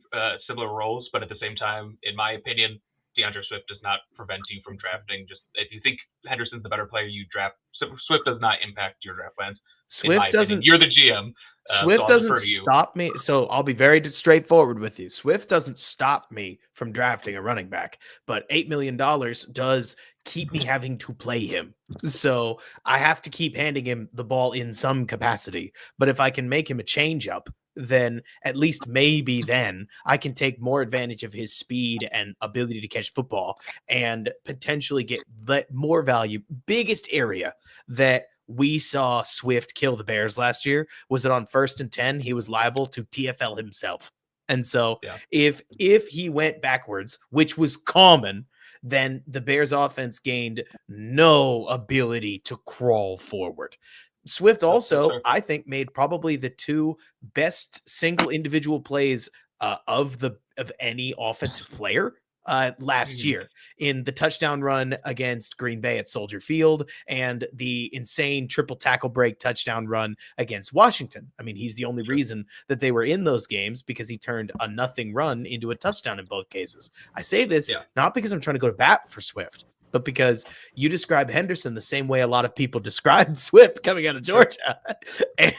similar roles, but at the same time, in my opinion, DeAndre Swift does not prevent you from drafting. Just if you think Henderson's the better player, you draft. Swift does not impact your draft plans. Swift doesn't. You're the GM. Swift doesn't stop me. So I'll be very straightforward with you. Swift doesn't stop me from drafting a running back, but $8 million does keep me having to play him. So I have to keep handing him the ball in some capacity. But if I can make him a changeup, then at least maybe then I can take more advantage of his speed and ability to catch football and potentially get more value. Biggest area that we saw Swift kill the Bears last year was that on 1st and 10, he was liable to TFL himself. And so if he went backwards, which was common, then the Bears offense gained no ability to crawl forward. Swift also, I think, made probably the two best single individual plays of any offensive player last year in the touchdown run against Green Bay at Soldier Field and the insane triple tackle break touchdown run against Washington. I mean, he's the only reason that they were in those games because he turned a nothing run into a touchdown in both cases. I say this not because I'm trying to go to bat for Swift, but because you describe Henderson the same way a lot of people described Swift coming out of Georgia,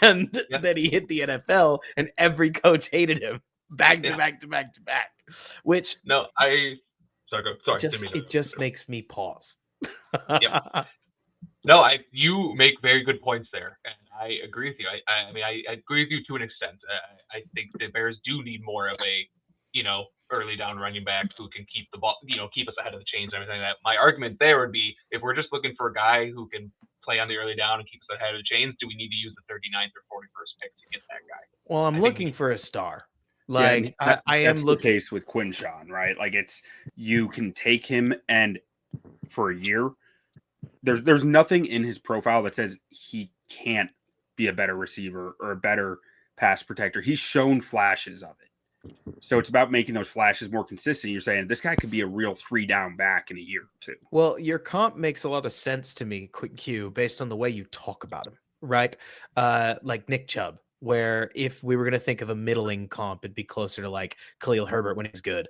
and then he hit the NFL and every coach hated him back to back. Which it just makes me pause. No, you make very good points there, and I agree with you. I mean, I agree with you to an extent. I think the Bears do need more of a early down running back who can keep the ball, keep us ahead of the chains and everything like that. My argument there would be, if we're just looking for a guy who can play on the early down and keep us ahead of the chains, do we need to use the 39th or 41st pick to get that guy? Well, I'm looking for a star. Like I am looking. The case with Quinshawn, right? Like you can take him and for a year, there's nothing in his profile that says he can't be a better receiver or a better pass protector. He's shown flashes of it. So it's about making those flashes more consistent. You're saying this guy could be a real 3-down back in a year or two. Well, your comp makes a lot of sense to me, Quick Q, based on the way you talk about him, right? Like Nick Chubb, where if we were going to think of a middling comp, it'd be closer to like Khalil Herbert when he's good,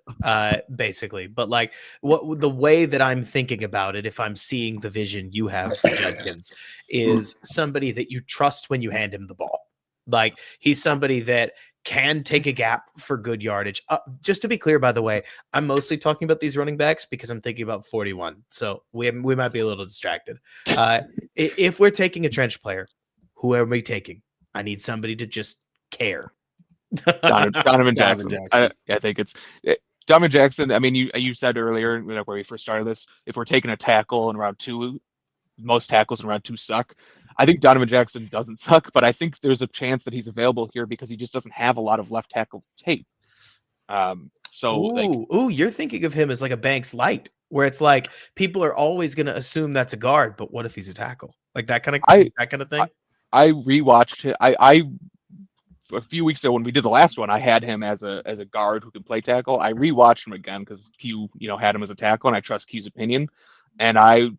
basically. But like the way that I'm thinking about it, if I'm seeing the vision you have for Judkins, is somebody that you trust when you hand him the ball. Like he's somebody that can take a gap for good yardage. Just to be clear, by the way, I'm mostly talking about these running backs because I'm thinking about 41. So we might be a little distracted. If we're taking a trench player, who are we taking? I need somebody to just care. Donovan Jackson. I think it's Donovan Jackson. I mean, you said earlier, where we first started this, if we're taking a tackle in round 2, most tackles in round 2 suck. I think Donovan Jackson doesn't suck, but I think there's a chance that he's available here because he just doesn't have a lot of left tackle tape. You're thinking of him as like a Banks light, where it's like people are always going to assume that's a guard, but what if he's a tackle? Like that kind of thing. I rewatched it. I a few weeks ago when we did the last one, I had him as a guard who can play tackle. I rewatched him again because Q, had him as a tackle, and I trust Q's opinion. And I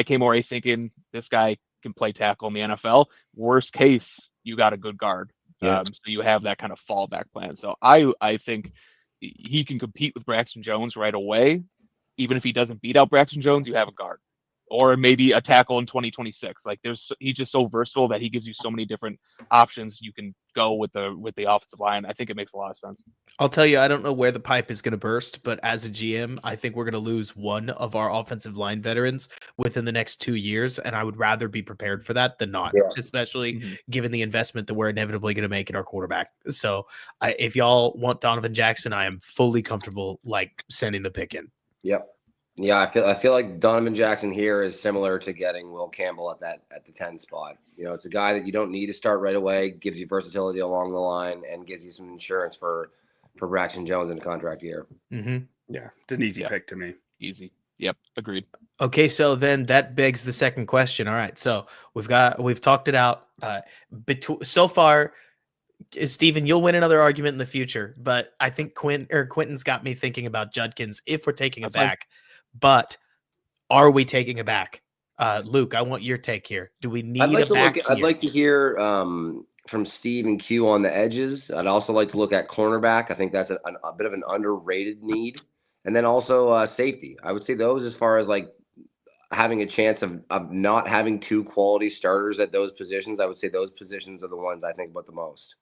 came away thinking this guy can play tackle in the NFL. Worst case, you got a good guard. So you have that kind of fallback plan. So I think he can compete with Braxton Jones right away. Even if he doesn't beat out Braxton Jones, you have a guard. or maybe a tackle in 2026. Like he's just so versatile that he gives you so many different options. You can go with the offensive line. I think it makes a lot of sense. I'll tell you, I don't know where the pipe is going to burst, but as a GM, I think we're going to lose one of our offensive line veterans within the next 2 years, and I would rather be prepared for that than not, especially given the investment that we're inevitably going to make in our quarterback. So if y'all want Donovan Jackson, I am fully comfortable sending the pick in. Yep. Yeah, I feel like Donovan Jackson here is similar to getting Will Campbell at the 10 spot. It's a guy that you don't need to start right away, gives you versatility along the line, and gives you some insurance for Braxton Jones in a contract year. Mm-hmm. Yeah, it's an easy pick to me. Easy. Yep, agreed. Okay, so then that begs the second question. All right, so we've talked it out. So far, Steven, you'll win another argument in the future, but I think Quentin's got me thinking about Judkins if we're taking it back. But are we taking it back? Luke, I want your take here. Do we need a back? I'd like to hear from Steve and Q on the edges. I'd also like to look at cornerback. I think that's a bit of an underrated need. And then also safety. I would say those as far as having a chance of not having two quality starters at those positions. I would say those positions are the ones I think about the most.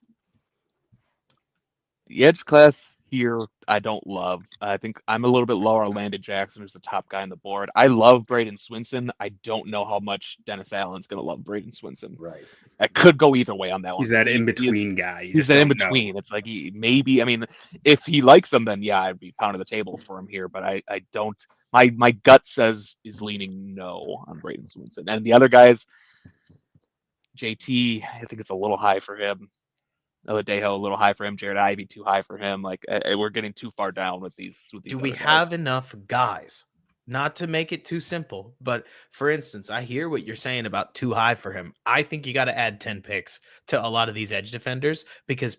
The edge class here, I don't love. I think I'm a little bit lower on Landon Jackson, who's the top guy on the board. I love Braden Swinson. I don't know how much Dennis Allen's going to love Braden Swinson. Right. I could go either way on that one. He's that in-between guy. He's that in-between. It's like maybe, I mean, if he likes him, then yeah, I'd be pounding the table for him here. But I don't. My gut says is leaning no on Braden Swinson. And the other guys, JT, I think it's a little high for him. Oladejo, a little high for him. Jared Ivey, too high for him. We're getting too far down with these. Do we have enough guys? Not to make it too simple, but for instance, I hear what you're saying about too high for him. I think you got to add 10 picks to a lot of these edge defenders because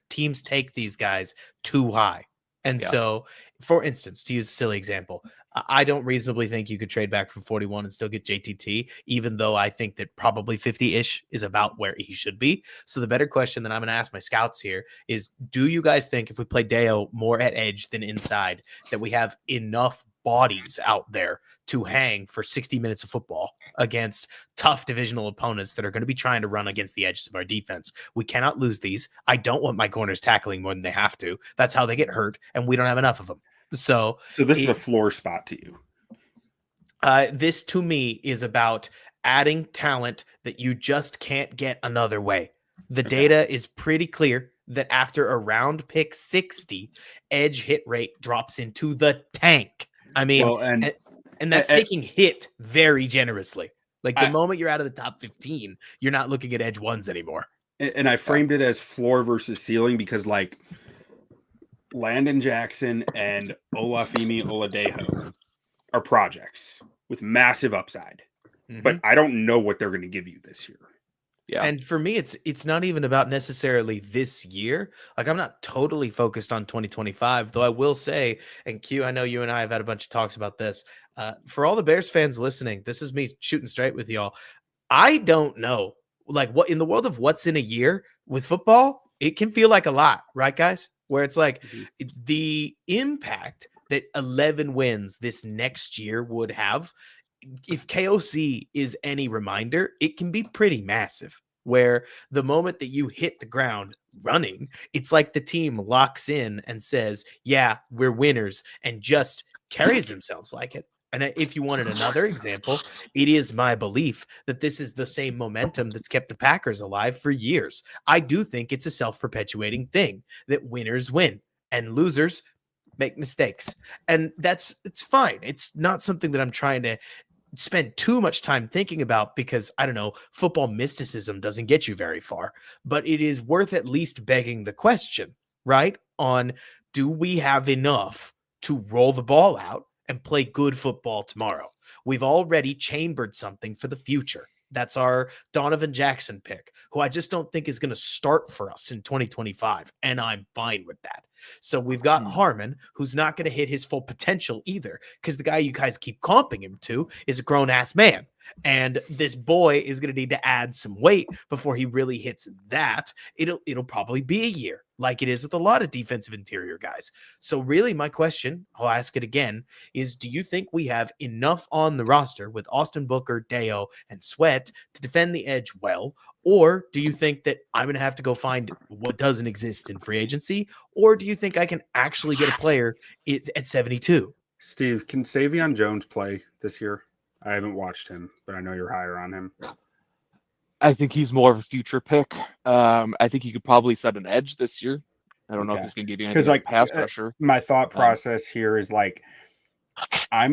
teams take these guys too high. And so, for instance, to use a silly example, I don't reasonably think you could trade back from 41 and still get JTT, even though I think that probably 50-ish is about where he should be. So the better question that I'm going to ask my scouts here is, do you guys think if we play Deo more at edge than inside, that we have enough bodies out there to hang for 60 minutes of football against tough divisional opponents that are going to be trying to run against the edges of our defense? We cannot lose these. I don't want my corners tackling more than they have to. That's how they get hurt, and we don't have enough of them. So this is a floor spot to you. This to me is about adding talent that you just can't get another way. The data is pretty clear that after around pick 60, edge hit rate drops into the tank. I mean, and that's taking hit very generously. The moment you're out of the top 15, you're not looking at edge ones anymore. And I framed it as floor versus ceiling because Landon Jackson and Olafemi Oladejo are projects with massive upside, but I don't know what they're going to give you this year. Yeah. And for me, it's not even about necessarily this year. I'm not totally focused on 2025, though I will say, and Q, I know you and I have had a bunch of talks about this. For all the Bears fans listening, this is me shooting straight with y'all. I don't know, what in the world of what's in a year with football, it can feel like a lot, right, guys? Where it's the impact that 11 wins this next year would have, if KOC is any reminder, it can be pretty massive. Where the moment that you hit the ground running, it's like the team locks in and says, yeah, we're winners, and just carries themselves like it. And if you wanted another example, it is my belief that this is the same momentum that's kept the Packers alive for years. I do think it's a self-perpetuating thing that winners win and losers make mistakes. And it's fine. It's not something that I'm trying to spend too much time thinking about because, I don't know, football mysticism doesn't get you very far. But it is worth at least begging the question, right? On, do we have enough to roll the ball out and play good football tomorrow? We've already chambered something for the future. That's our Donovan Jackson pick, who I just don't think is going to start for us in 2025. And I'm fine with that. So we've got Harmon, who's not going to hit his full potential either, because the guy you guys keep comping him to is a grown-ass man. And this boy is going to need to add some weight before he really hits that. It'll probably be a year, like it is with a lot of defensive interior guys. So really my question, I'll ask it again, is do you think we have enough on the roster with Austin Booker, Deo, and Sweat to defend the edge well? Or do you think that I'm going to have to go find what doesn't exist in free agency? Or do you think I can actually get a player at 72? Steve, can Savion Jones play this year? I haven't watched him, but I know you're higher on him. I think he's more of a future pick. I think he could probably set an edge this year. I don't know if he's going to give you anything like pass pressure. My thought process here is like, I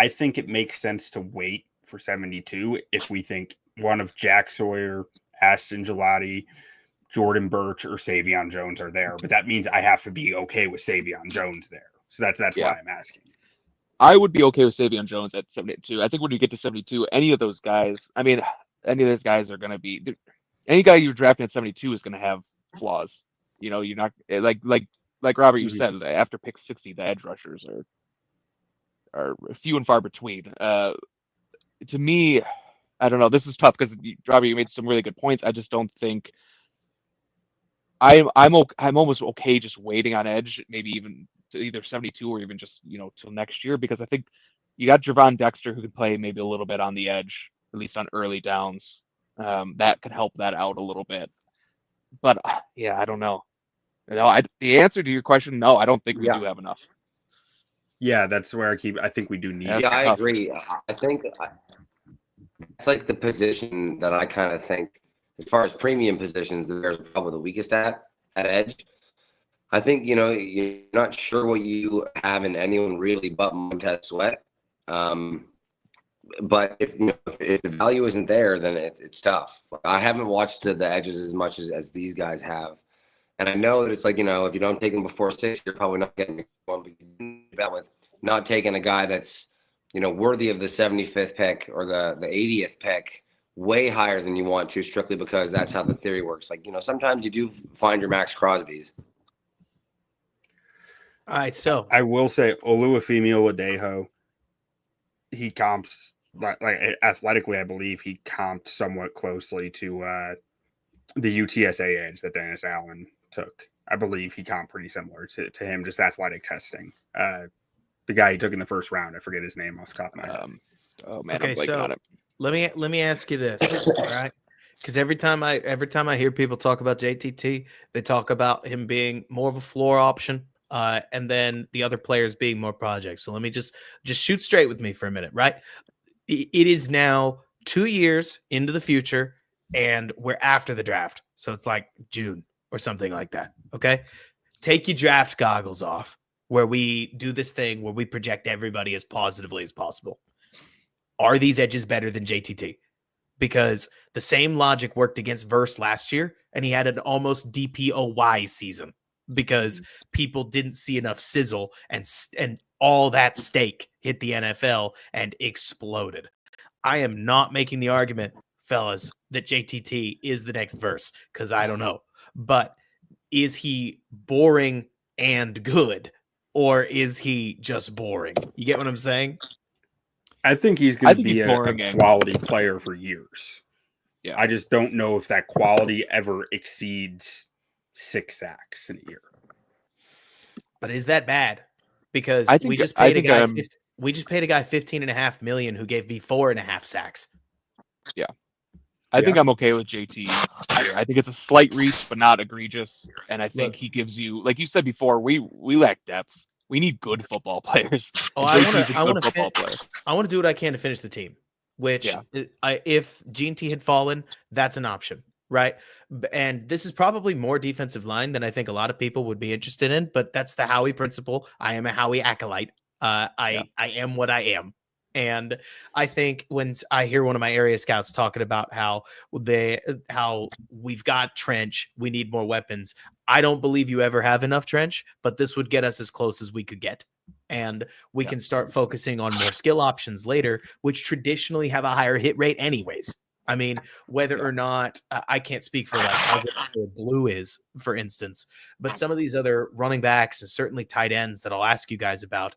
think it makes sense to wait for 72 if we think one of Jack Sawyer, Aston Gelati, Jordan Birch, or Savion Jones are there. But that means I have to be okay with Savion Jones there. So that's why I'm asking. I would be okay with Savion Jones at 72. I think when you get to 72, any of those guys are going to be – any guy you're drafting at 72 is going to have flaws. You know, you're not – like Robert, you said, after pick 60, the edge rushers are few and far between. To me, I don't know. This is tough because, Robert, you made some really good points. I just don't think – I'm almost okay just waiting on edge, maybe even – to either 72 or even just, till next year, because I think you got Javon Dexter who can play maybe a little bit on the edge, at least on early downs. That could help that out a little bit. But I don't know. The answer to your question, no, I don't think we do have enough. Yeah, that's where I think we do need. Yeah, I agree. I think it's like the position that I kind of think, as far as premium positions, the Bears are probably the weakest at edge. I think, you're not sure what you have in anyone really but Montez Sweat. But if the value isn't there, then it's tough. I haven't watched the edges as much as these guys have. And I know that it's like, if you don't take them before 6, you're probably not getting one. But you can do that with not taking a guy that's, worthy of the 75th pick or the 80th pick way higher than you want to, strictly because that's how the theory works. Like, sometimes you do find your Max Crosby's. All right, so I will say Oluwafemi Oladejo, he comps like athletically, I believe he comped somewhat closely to the UTSA edge that Dennis Allen took. I believe he comped pretty similar to him, just athletic testing. The guy he took in the first round, I forget his name off the top of my head. Oh man, okay, I'm blanking on it. Let me ask you this, all right? Because every time I hear people talk about JTT, they talk about him being more of a floor option. And then the other players being more projects. So let me just shoot straight with me for a minute, right? It is now 2 years into the future, and we're after the draft. So it's like June or something like that. Okay. Take your draft goggles off, where we do this thing where we project everybody as positively as possible. Are these edges better than JTT? Because the same logic worked against Verse last year, and he had an almost DPOY season, because people didn't see enough sizzle and all that steak hit the NFL and exploded. I am not making the argument, fellas, that JTT is the next Verse, because I don't know. But is he boring and good, or is he just boring? You get what I'm saying? I think he's going to be a quality player for years. Yeah, I just don't know if that quality ever exceeds 6 sacks in a year. But is that bad? Because we just paid a guy $15.5 million who gave me 4.5 sacks. Yeah. I think I'm okay with JT. I think it's a slight reach, but not egregious. And I think he gives you, like you said before, we lack depth. We need good football players. I want to do what I can to finish the team, which if G&T had fallen, that's an option, right? And this is probably more defensive line than I think a lot of people would be interested in, but that's the Howie principle. I am a Howie acolyte. I am what I am. And I think when I hear one of my area scouts talking about how we've got trench, we need more weapons. I don't believe you ever have enough trench, but this would get us as close as we could get. And we can start focusing on more skill options later, which traditionally have a higher hit rate anyways. I mean, whether or not I can't speak for like how good Blue is, for instance, but some of these other running backs and certainly tight ends that I'll ask you guys about,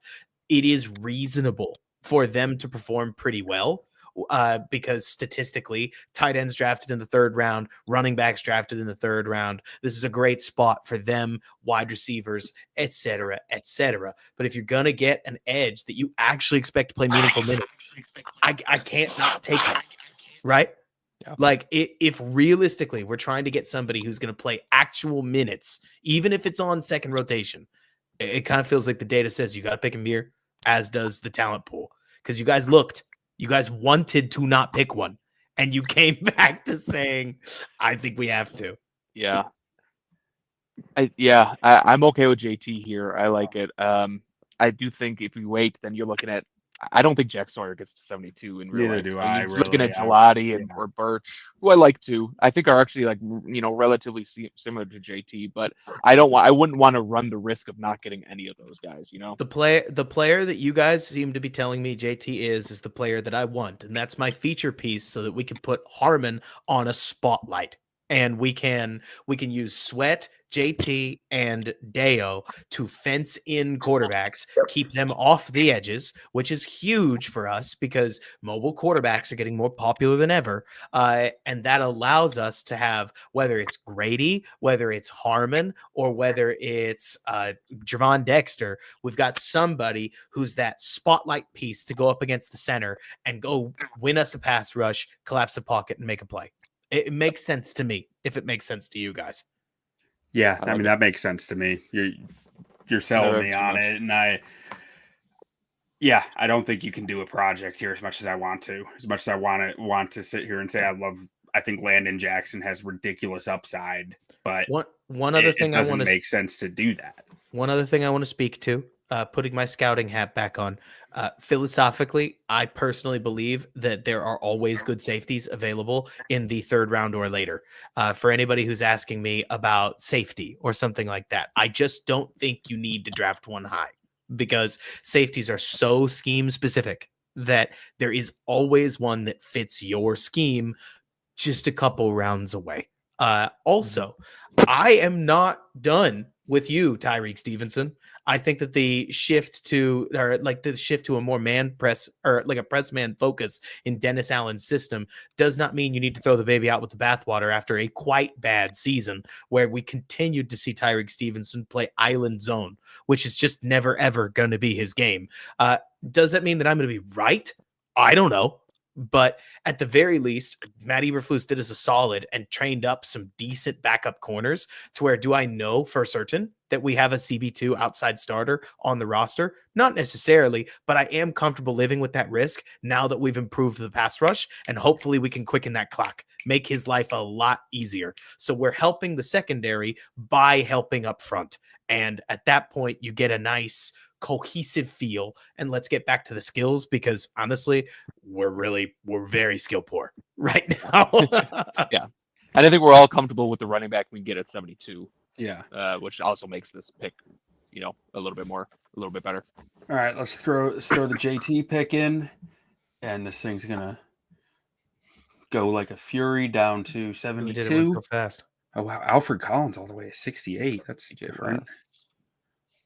it is reasonable for them to perform pretty well. Because statistically, tight ends drafted in the 3rd round, running backs drafted in the 3rd round. This is a great spot for them, wide receivers, etc., etc. But if you're gonna get an edge that you actually expect to play meaningful minutes, I can't not take it, right? Yeah. Like if realistically we're trying to get somebody who's going to play actual minutes, even if it's on second rotation, it kind of feels like the data says you got to pick him here, as does the talent pool. Because you guys wanted to not pick one, and you came back to saying, I think we have to. Yeah. I'm okay with JT here. I like it. I do think if we wait, then you're looking at. I don't think Jack Sawyer gets to 72 in real Neither life. do So I, you're looking really. at Gelati or Birch, who I like too. I think are actually like relatively similar to JT, but I wouldn't want to run the risk of not getting any of those guys. The player that you guys seem to be telling me JT is the player that I want, and that's my feature piece so that we can put Harmon on a spotlight. And we can use Sweat, JT, and Deo to fence in quarterbacks, keep them off the edges, which is huge for us because mobile quarterbacks are getting more popular than ever. And that allows us to have, whether it's Grady, whether it's Harmon, or whether it's Javon Dexter, we've got somebody who's that spotlight piece to go up against the center and go win us a pass rush, collapse the pocket, and make a play. It makes sense to me, if it makes sense to you guys. Yeah, I mean, that makes sense to me. You're selling me on it, and I don't think you can do a project here as much as I want to. As much as I want to sit here and say I think Landon Jackson has ridiculous upside, but one other thing I want to make sense to do that. One other thing I want to speak to, putting my scouting hat back on. Philosophically, I personally believe that there are always good safeties available in the 3rd round or later. For anybody who's asking me about safety or something like that, I just don't think you need to draft one high because safeties are so scheme specific that there is always one that fits your scheme just a couple rounds away. Also, I am not done with you, Tyreek Stevenson. I think that the shift to a more man press or like a press man focus in Dennis Allen's system does not mean you need to throw the baby out with the bathwater after a quite bad season where we continued to see Tyreek Stevenson play island zone, which is just never, ever going to be his game. Does that mean that I'm going to be right? I don't know. But at the very least, Matt Eberflus did us a solid and trained up some decent backup corners to where do I know for certain that we have a CB2 outside starter on the roster? Not necessarily, but I am comfortable living with that risk now that we've improved the pass rush, and hopefully we can quicken that clock, make his life a lot easier. So we're helping the secondary by helping up front. And at that point, you get a nice cohesive feel. And let's get back to the skills because honestly, we're very skill poor right now. Yeah. And I think we're all comfortable with the running back we can get at 72. Yeah. Which also makes this pick, a little bit better. All right, let's throw the JT pick in, and this thing's gonna go like a fury down to 72. We did it so fast. Oh wow, Alfred Collins all the way to 68. That's different.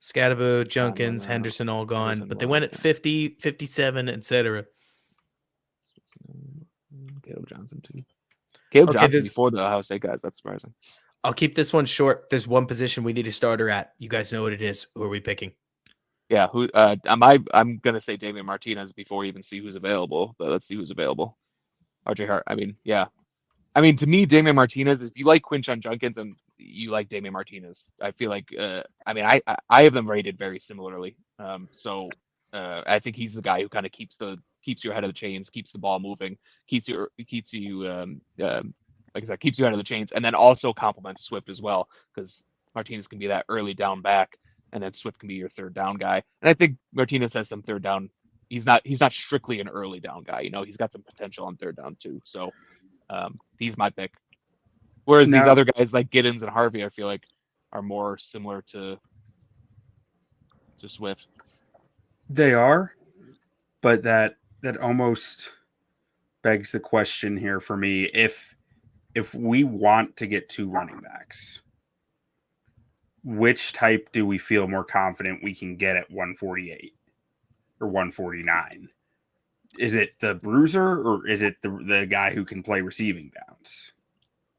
Scatterbo, Junkins, Henderson all gone, but they went at 50, 57, etc. Caleb Johnson too. Johnson before the Ohio State guys. That's surprising. I'll keep this one short. There's one position we need a starter at. You guys know what it is. Who are we picking? Yeah, who? I'm gonna say Damian Martinez before we even see who's available. But let's see who's available. RJ Hart. To me, Damian Martinez. If you like Quinshon Junkins and you like Damian Martinez, I feel like. I have them rated very similarly. I think he's the guy who kind of keeps you ahead of the chains, keeps the ball moving, keeps you like I said, keeps you out of the chains, and then also complements Swift as well, because Martinez can be that early down back, and then Swift can be your 3rd down guy. And I think Martinez has some 3rd down. He's not strictly an early down guy. He's got some potential on 3rd down too. So he's my pick. Whereas these other guys like Giddens and Harvey, I feel like are more similar to Swift. They are, but that almost begs the question here for me. If we want to get 2 running backs, which type do we feel more confident we can get at 148 or 149? Is it the bruiser or is it the guy who can play receiving downs?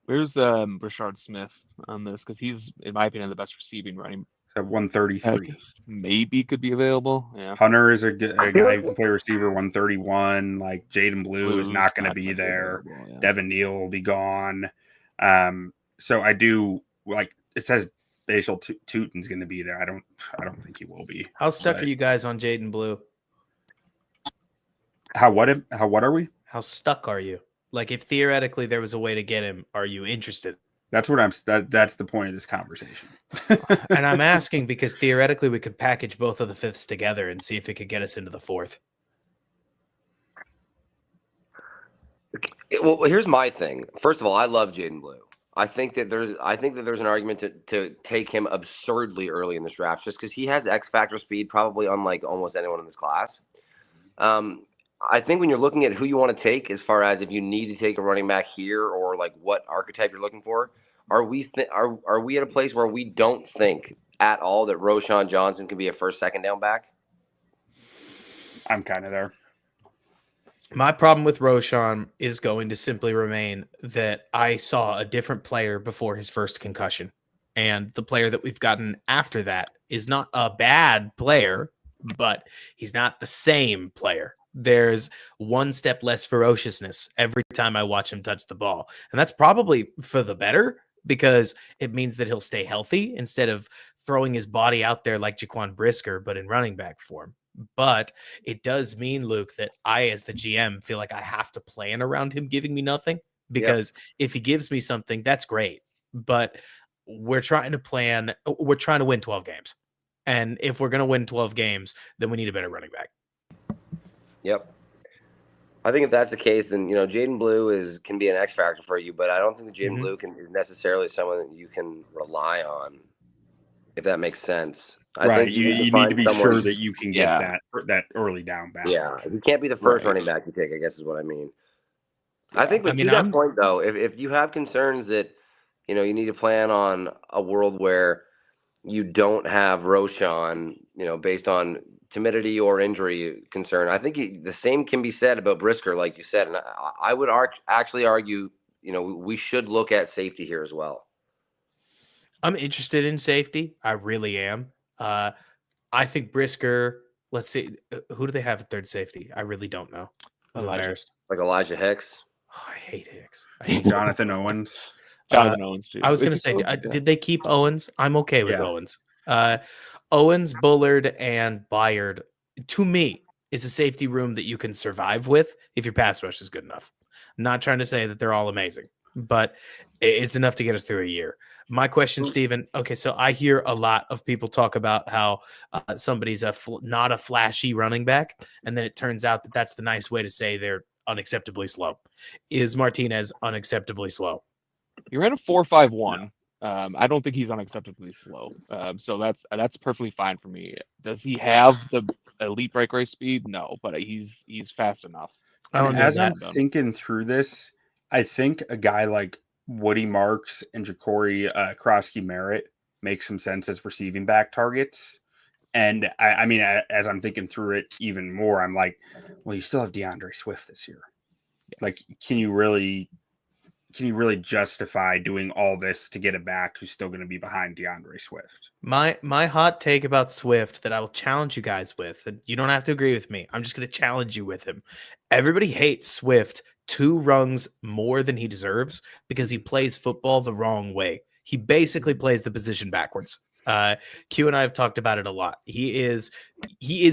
Where's Rashard Smith on this? Because he's, in my opinion, the best receiving running. So 133. Maybe could be available. Yeah. Hunter is a guy who can play receiver. 131. Like Jaden Blue is not going to be there. Yeah. Devin Neal will be gone. So I do like it says Basil Tootin's going to be there. I don't think he will be. How stuck are you guys on Jaden Blue? How what are we? How stuck are you? Like, if theoretically there was a way to get him, are you interested? That's what that's the point of this conversation. And I'm asking because theoretically we could package both of the fifths together and see if it could get us into the fourth. Well, here's my thing. First of all, I love Jaden Blue. I think that there's an argument to take him absurdly early in this draft just because he has X factor speed, probably unlike almost anyone in this class. I think when you're looking at who you want to take, as far as if you need to take a running back here or like what archetype you're looking for, are we at a place where we don't think at all that Roschon Johnson can be a first, second down back? I'm kind of there. My problem with Roschon is going to simply remain that I saw a different player before his first concussion. And the player that we've gotten after that is not a bad player, but he's not the same player. There's one step less ferociousness every time I watch him touch the ball. And that's probably for the better because it means that he'll stay healthy instead of throwing his body out there like Jaquan Brisker, but in running back form. But it does mean, Luke, that I, as the GM, feel like I have to plan around him giving me nothing because if he gives me something, that's great. But we're trying to win 12 games. And if we're going to win 12 games, then we need a better running back. Yep. I think if that's the case, then Jaden Blue can be an X factor for you, but I don't think that Jaden Blue is necessarily someone that you can rely on, if that makes sense. I think you need to be sure that you can get that early down back. Yeah, he can't be the first running back you take, I guess is what I mean. I think, but to that point though, if you have concerns that you need to plan on a world where you don't have Roschon, based on timidity or injury concern, I think the same can be said about Brisker, like you said, and I would actually argue, we should look at safety here as well. I'm interested in safety. I really am. I think Brisker. Let's see, who do they have at third safety? I really don't know. Elijah Hicks. Oh, I hate Hicks. Jonathan Owens. Jonathan Owens too. I was going to say, did they keep Owens? I'm okay with Owens. Owens, Bullard, and Byard, to me, is a safety room that you can survive with if your pass rush is good enough. I'm not trying to say that they're all amazing, but it's enough to get us through a year. My question, Steven, okay, so I hear a lot of people talk about how somebody's not a flashy running back, and then it turns out that that's the nice way to say they're unacceptably slow. Is Martinez unacceptably slow? He ran a 4.51. I don't think he's unacceptably slow. So that's perfectly fine for me. Does he have the elite break race speed? No, but he's fast enough. As I'm thinking through this, I think a guy like Woody Marks and Ja'Cory Krosky-Merritt makes some sense as receiving back targets. And I mean, as I'm thinking through it even more, I'm like, well, you still have DeAndre Swift this year. Yeah. Like, can you really justify doing all this to get a back who's still going to be behind DeAndre Swift? My hot take about Swift that I will challenge you guys with, and you don't have to agree with me. I'm just going to challenge you with him. Everybody hates Swift 2 rungs more than he deserves because he plays football the wrong way. He basically plays the position backwards. Q and I have talked about it a lot. He is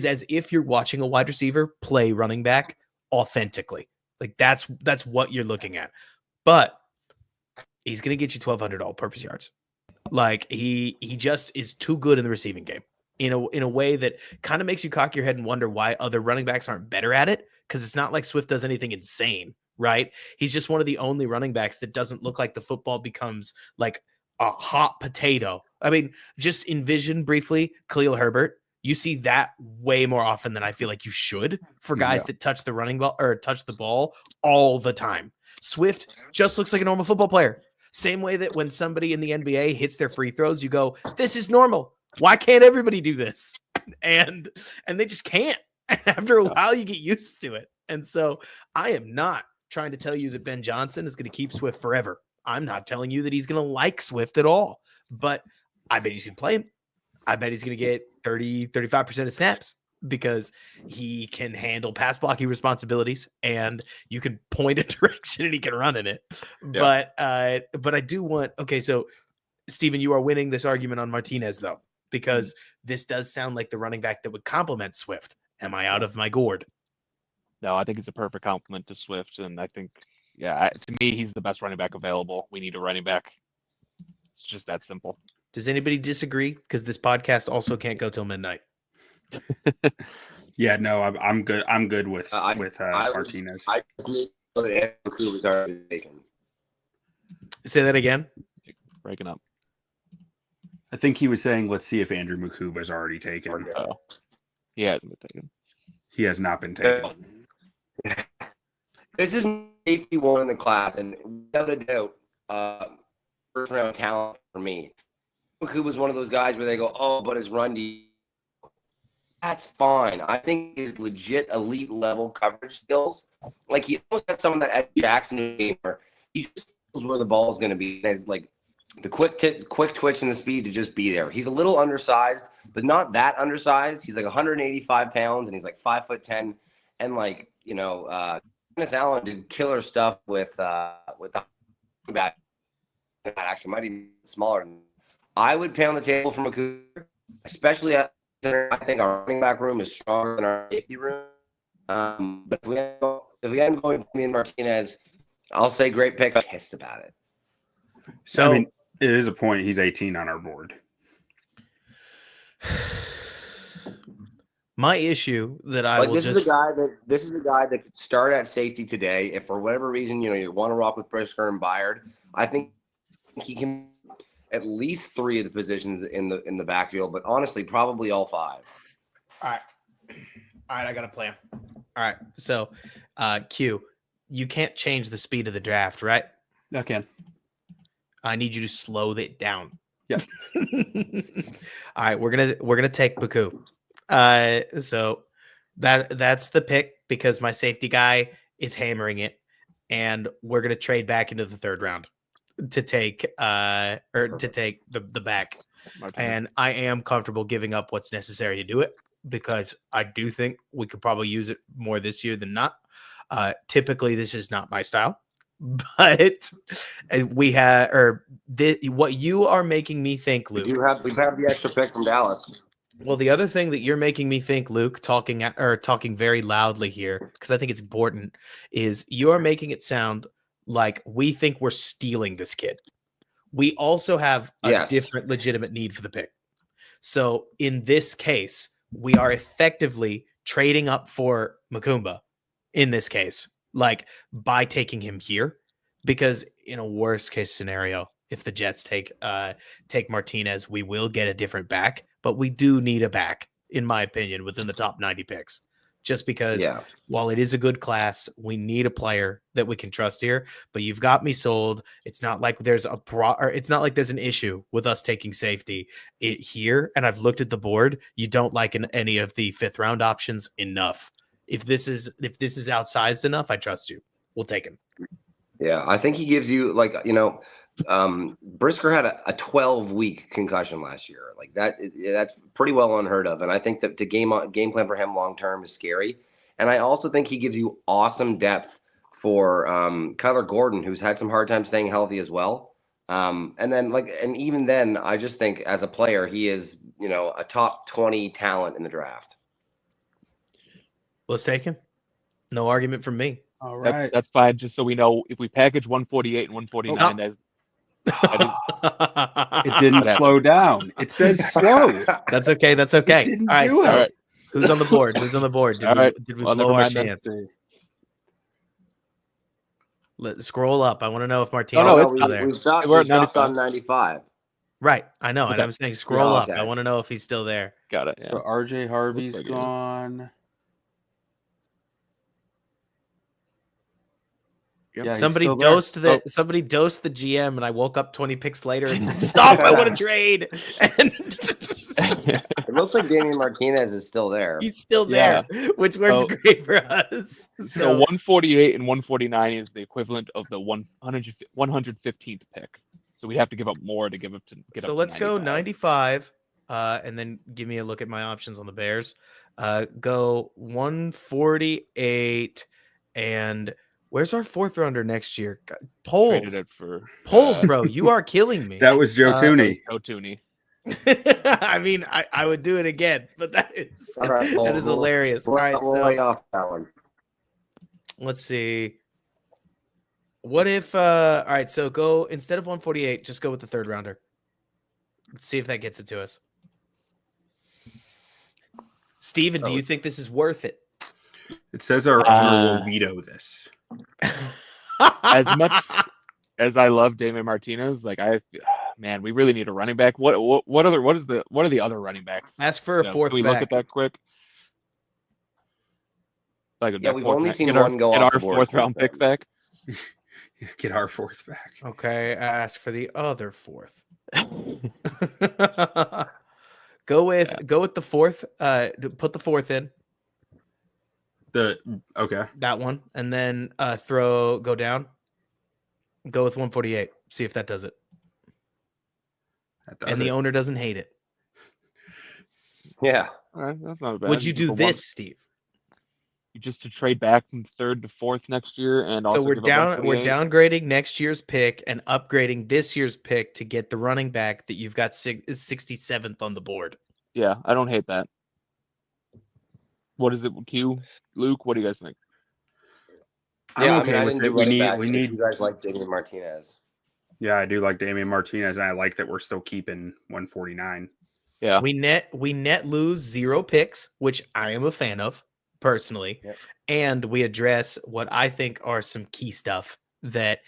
as if you're watching a wide receiver play running back authentically. Like that's what you're looking at. But he's going to get you 1,200 all-purpose yards. Like he just is too good in the receiving game in a way that kind of makes you cock your head and wonder why other running backs aren't better at it. Because it's not like Swift does anything insane, right? He's just one of the only running backs that doesn't look like the football becomes like a hot potato. I mean, just envision briefly Khalil Herbert You see that way more often than I feel like you should for guys that touch the running ball or touch the ball all the time. Swift just looks like a normal football player. Same way that when somebody in the NBA hits their free throws, you go, this is normal. Why can't everybody do this? And they just can't. After a while, you get used to it. And so I am not trying to tell you that Ben Johnson is going to keep Swift forever. I'm not telling you that he's going to like Swift at all, but I bet he's going to play him. I bet he's going to get 30, 35% of snaps because he can handle pass blocking responsibilities and you can point a direction and he can run in it. Yeah. But I do want, okay, so Steven, you are winning this argument on Martinez though, because this does sound like the running back that would complement Swift. Am I out of my gourd? No, I think it's a perfect complement to Swift. And I think, to me, he's the best running back available. We need a running back. It's just that simple. Does anybody disagree? Because this podcast also can't go till midnight. Yeah, no, I'm good. I'm good with Martinez. I just need to know that Andrew was already taken. Say that again. Breaking up. I think he was saying, let's see if Andrew Mukuba is already taken. He hasn't been taken. He has not been taken. This is safety one in the class, and without a doubt, first round talent for me. Mukuba was one of those guys where they go, oh, but his run D. That's fine. I think his legit elite level coverage skills, like he almost has some of that at Jackson game where he just knows where the ball is going to be. It's like the quick twitch and the speed to just be there. He's a little undersized, but not that undersized. He's like 185 pounds and he's like 5'10", and like Dennis Allen did killer stuff with the back. Actually, might even be smaller. I would pay on the table for Mukuba, especially at center. I think our running back room is stronger than our safety room. But if we end going with me and Martinez, I'll say great pick. I'm pissed about it. So I mean, it is a point. He's 18 on our board. My issue that I will this is a guy that could start at safety today. If for whatever reason you want to rock with Brisker and Byard, I think he can at least 3 of the positions in the backfield, but honestly, probably all 5. All right, I got a plan. All right, so Q, you can't change the speed of the draft, right? I can. I need you to slow it down. Yeah. All right, we're gonna take Baku. So that's the pick because my safety guy is hammering it, and we're gonna trade back into the 3rd round to take the back. And I am comfortable giving up what's necessary to do it because I do think we could probably use it more this year than not. Typically, this is not my style. But we have, what you are making me think, Luke. We have the extra pick from Dallas. Well, the other thing that you're making me think, Luke, talking very loudly here, because I think it's important, is you are making it sound like we think we're stealing this kid. We also have a different legitimate need for the pick. So in this case, we are effectively trading up for Mukuba in this case. Like by taking him here, because in a worst case scenario, if the Jets take Martinez, we will get a different back, but we do need a back, in my opinion, within the top 90 picks. Just because while it is a good class, we need a player that we can trust here. But you've got me sold. It's not like there's it's not like there's an issue with us taking safety here. And I've looked at the board. You don't like any of the 5th round options enough. If this is outsized enough, I trust you. We'll take him. Yeah, I think he gives you Brisker had a 12-week concussion last year. Like that's pretty well unheard of. And I think that the game plan for him long term is scary. And I also think he gives you awesome depth for Kyler Gordon, who's had some hard time staying healthy as well. And even then, I just think as a player, he is a top 20 talent in the draft. Let's take him. No argument from me. All right. That's fine. Just so we know, if we package 148 and 149 as it didn't slow down. It says slow. That's okay. That's okay. It didn't all right. do So it. Who's on the board? Did we blow our chance? Let's scroll up. I want to know if Martinez is still there. We're at 95. 95. Right. I know. Okay. And I'm saying scroll up. I want to know if he's still there. Got it. Yeah. So RJ Harvey's like it. gone. Yep. Yeah, he's Somebody still there. somebody dosed the GM, and I woke up 20 picks later and said, "Stop! I want to trade." And It looks like Damian Martinez is still there. he's still there, which works great for us. So 148 and 149 is the equivalent of the 115th pick. So we have to give up more to get up to let's go 95, and then give me a look at my options on the Bears. Go 148, and where's our 4th rounder next year? Traded Polls, it for bro. You are killing me. That was Joe Tooney. Joe Tooney. I mean, I would do it again, but that is hilarious. All right, we'll lay off that one. Let's see. What if all right, so go instead of 148, just go with the 3rd rounder. Let's see if that gets it to us. Steven, do you think this is worth it? It says our owner will veto this. As much as I love Damian Martinez, like man, we really need a running back. What are the other running backs? Ask for a 4th Can we back. look at that quick? Like we've only seen one go get off our the board 4th round pick back. Get our 4th back. Okay, ask for the other 4th. Go with the 4th. Put the 4th in. Okay. That one, and then go down. Go with 148. See if that does it. The owner doesn't hate it. Yeah. All right, that's not bad. Would you do this, Steve? Just to trade back from 3rd to 4th next year, and also so we're downgrading next year's pick and upgrading this year's pick to get the running back that you've got 67th on the board. Yeah, I don't hate that. What is it, Q? Luke, what do you guys think? I'm okay with it. We need. You guys like Damian Martinez? Yeah, I do like Damian Martinez, and I like that we're still keeping 149. Yeah, we net lose 0 picks, which I am a fan of personally. Yep. And we address what I think are some key stuff that,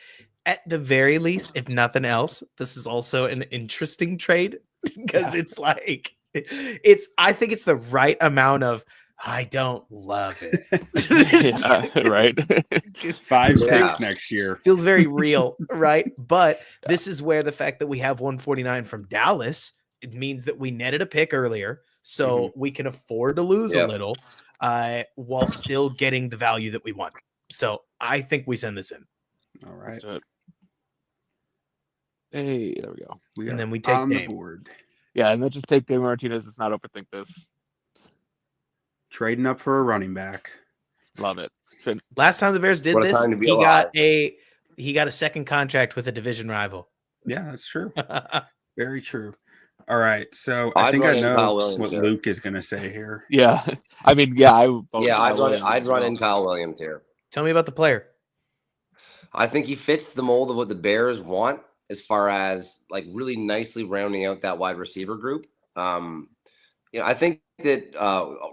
at the very least, if nothing else, this is also an interesting trade because it's like I think it's the right amount of I don't love it. Right. 5 picks next year feels very real, right? But this is where the fact that we have 149 from Dallas, it means that we netted a pick earlier, so we can afford to lose a little. While still getting the value that we want. So I think we send this in. All right. Hey, there we go. And then we take on Dame. The board. Yeah, and then just take Damian Martinez. Let's not overthink this. Trading up for a running back. Love it. Last time the Bears did this, he got a second contract with a division rival. Yeah, that's true. Very true. All right, so I think I know what Luke is going to say here. Yeah, I mean, I'd run in Kyle Williams here. Tell me about the player. I think he fits the mold of what the Bears want as far as like really nicely rounding out that wide receiver group. I think that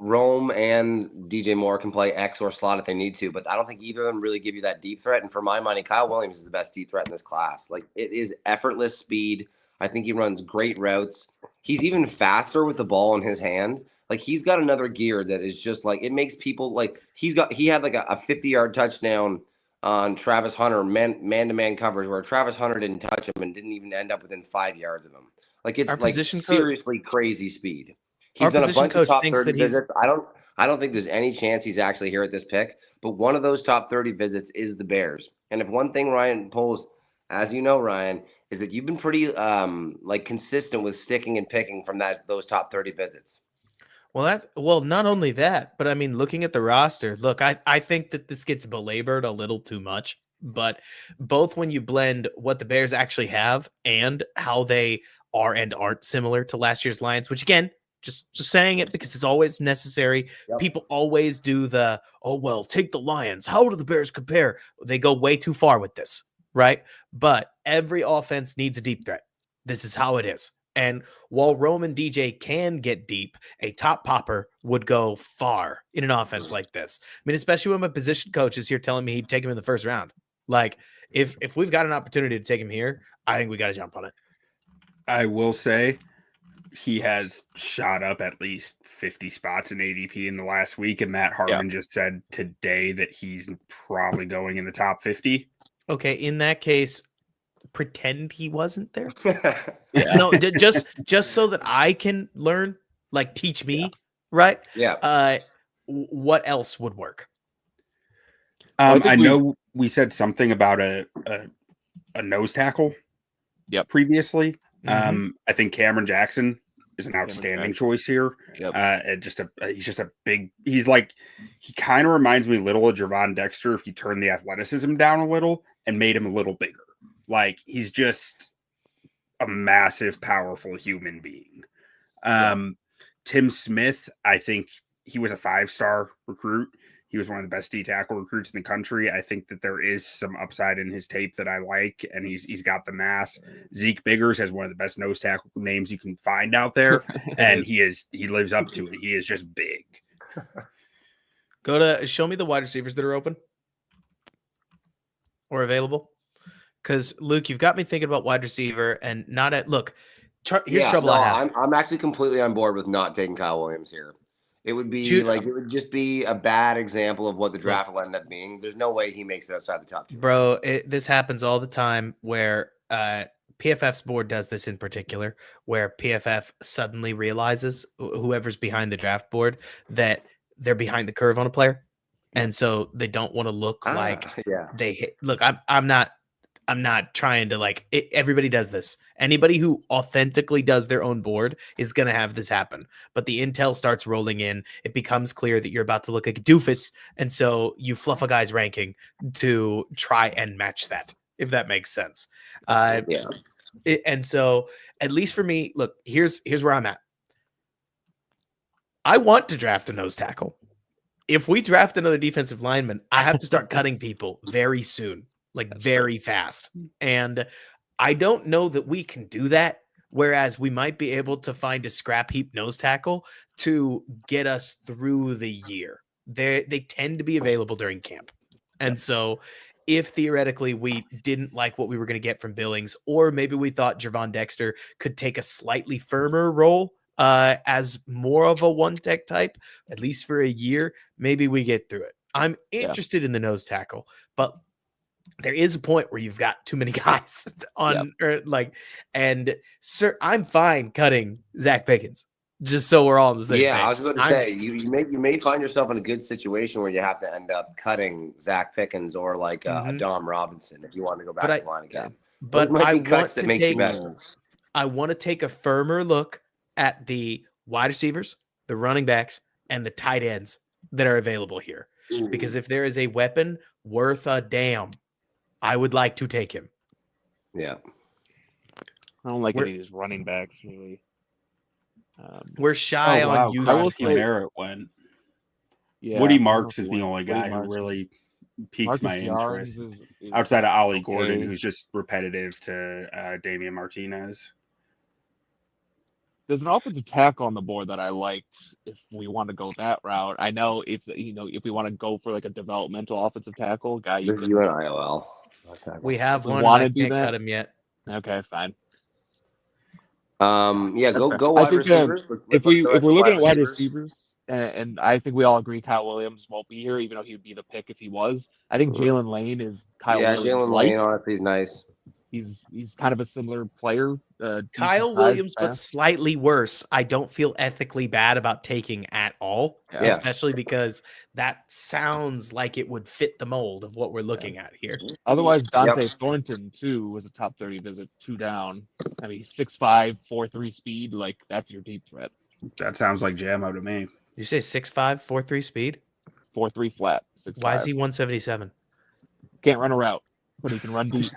Rome and DJ Moore can play X or slot if they need to, but I don't think either of them really give you that deep threat. And for my money, Kyle Williams is the best deep threat in this class. Like, it is effortless speed. I think he runs great routes. He's even faster with the ball in his hand. Like, he's got another gear that is just like, it makes people like, he had like a 50-yard touchdown on Travis Hunter man-to-man coverage where Travis Hunter didn't touch him and didn't even end up within 5 yards of him. Like, it's like seriously crazy speed. He's done a bunch of top 30 visits. I don't think there's any chance he's actually here at this pick, but one of those top 30 visits is the Bears. And if one thing Ryan pulls, as you know, Ryan, is that you've been pretty consistent with sticking and picking from those top 30 visits. Well, not only that, but I mean, looking at the roster, look, I think that this gets belabored a little too much, but both when you blend what the Bears actually have and how they are and aren't similar to last year's Lions, which again, just saying it because it's always necessary. Yep. People always do take the Lions. How do the Bears compare? They go way too far with this, right? But every offense needs a deep threat. This is how it is. And while Rome and DJ can get deep, a top popper would go far in an offense like this. I mean, especially when my position coach is here telling me he'd take him in the first round. Like, if we've got an opportunity to take him here, I think we got to jump on it. I will say, he has shot up at least 50 spots in ADP in the last week, and Matt Harmon just said today that he's probably going in the top 50. Okay, in that case, pretend he wasn't there. Yeah. No, just so that I can learn, like teach me, right? Yeah. What else would work? I know we said something about a nose tackle. Yep. Previously, Mhm. I think Cameron Jackson is an outstanding choice here. Yep. He's just a big. He kind of reminds me a little of Javon Dexter if you turn the athleticism down a little and made him a little bigger. Like he's just a massive, powerful human being. Tim Smith, I think he was a 5-star recruit. He was one of the best D tackle recruits in the country. I think that there is some upside in his tape that I like, and he's got the mass. Zeke Biggers has one of the best nose tackle names you can find out there, and he lives up to it. He is just big. Show me the wide receivers that are open or available. Because Luke, you've got me thinking about wide receiver and not at look. Here's trouble I have. I'm actually completely on board with not taking Kyle Williams here. It would be it would just be a bad example of what the draft will end up being. There's no way he makes it outside the top 2. Bro, this happens all the time where PFF's board does this in particular, where PFF suddenly realizes whoever's behind the draft board that they're behind the curve on a player. And so they don't want to look like they hit. Look, I'm not trying to everybody does this. Anybody who authentically does their own board is going to have this happen. But the intel starts rolling in. It becomes clear that you're about to look like a doofus. And so you fluff a guy's ranking to try and match that, if that makes sense. And so at least for me, look, here's where I'm at. I want to draft a nose tackle. If we draft another defensive lineman, I have to start cutting people very soon. Very fast. And I don't know that we can do that. Whereas we might be able to find a scrap heap nose tackle to get us through the year. They tend to be available during camp. And so if theoretically we didn't like what we were going to get from Billings, or maybe we thought Javon Dexter could take a slightly firmer role as more of a one-tech type, at least for a year, maybe we get through it. I'm interested in the nose tackle, but there is a point where you've got too many guys on and sir, I'm fine cutting Zach Pickens just so we're all on the same page. I was going to say you may find yourself in a good situation where you have to end up cutting Zach Pickens or Dom Robinson if you want to go back to the line again. But I want to take a firmer look at the wide receivers, the running backs, and the tight ends that are available here. Because if there is a weapon worth a damn, I would like to take him. Yeah. I don't like any of these running backs, really. We're shy on use. Merritt went. Yeah, Woody Marks is the only guy who really piques my interest. Outside of Ollie Gordon, who's just repetitive to Damian Martinez. There's an offensive tackle on the board that I liked if we want to go that route. I know it's, if we want to go for a developmental offensive tackle guy. You an IOL. We have one. I can't cut him yet. Okay, fine. Go wide receivers. If we're looking at wide receivers, and I think we all agree Kyle Williams won't be here, even though he would be the pick if he was. I think Jalen Lane is Kyle Williams. Yeah, Jalen Lane, honestly, is nice. He's kind of a similar player. Kyle Williams, but slightly worse. I don't feel ethically bad about taking at all, especially because that sounds like it would fit the mold of what we're looking at here. Otherwise, Dante Thornton, too, was a top 30 visit, 2 down. I mean, 6'5", 4.3 speed. That's your deep threat. That sounds like Jamo to me. You say 6'5", 4.3 speed? 4.3 flat. 6'5". Why is he 177? Can't run a route, but he can run deep.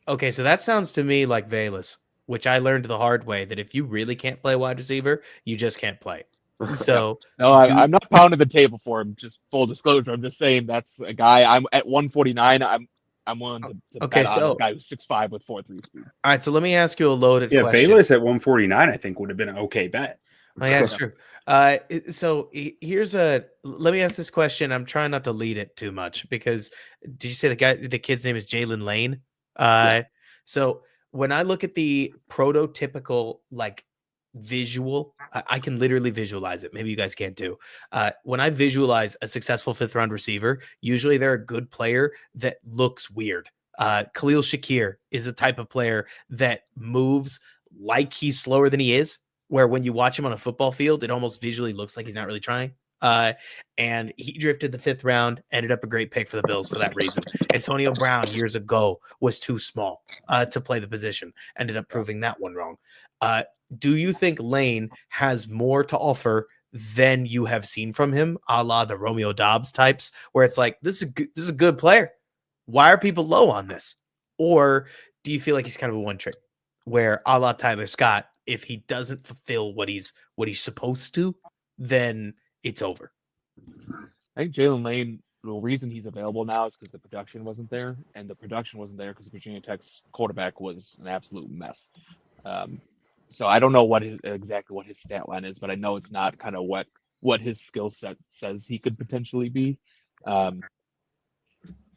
Okay, so that sounds to me like Velus, which I learned the hard way that if you really can't play wide receiver, you just can't play. So no, I'm not pounding the table for him. Just full disclosure, I'm just saying that's a guy. I'm at 149. I'm willing to bet on a guy who's 6'5" with 4.3 speed. All right, so let me ask you a loaded question. Velus at 149, I think would have been an okay bet. Oh, yeah, that's true. So let me ask this question. I'm trying not to lead it too much because did you say the kid's name is Jalen Lane? So when I look at the prototypical visual, I can literally visualize it. Maybe you guys can't do. When I visualize a successful 5th round receiver, usually they're a good player that looks weird. Khalil Shakir is a type of player that moves like he's slower than he is, where when you watch him on a football field, it almost visually looks like he's not really trying. And he drifted the 5th round, ended up a great pick for the Bills for that reason. Antonio Brown years ago was too small to play the position, ended up proving that one wrong. Do you think Lane has more to offer than you have seen from him, a la the Romeo Dobbs types, where it's like, this is a good player. Why are people low on this? Or do you feel like he's kind of a one trick where a la Tyler Scott, if he doesn't fulfill what he's supposed to, then it's over? I think Jalen Lane, the reason he's available now is because the production wasn't there, and the production wasn't there because Virginia Tech's quarterback was an absolute mess. So I don't know exactly what his stat line is, but I know it's not kind of what his skill set says he could potentially be.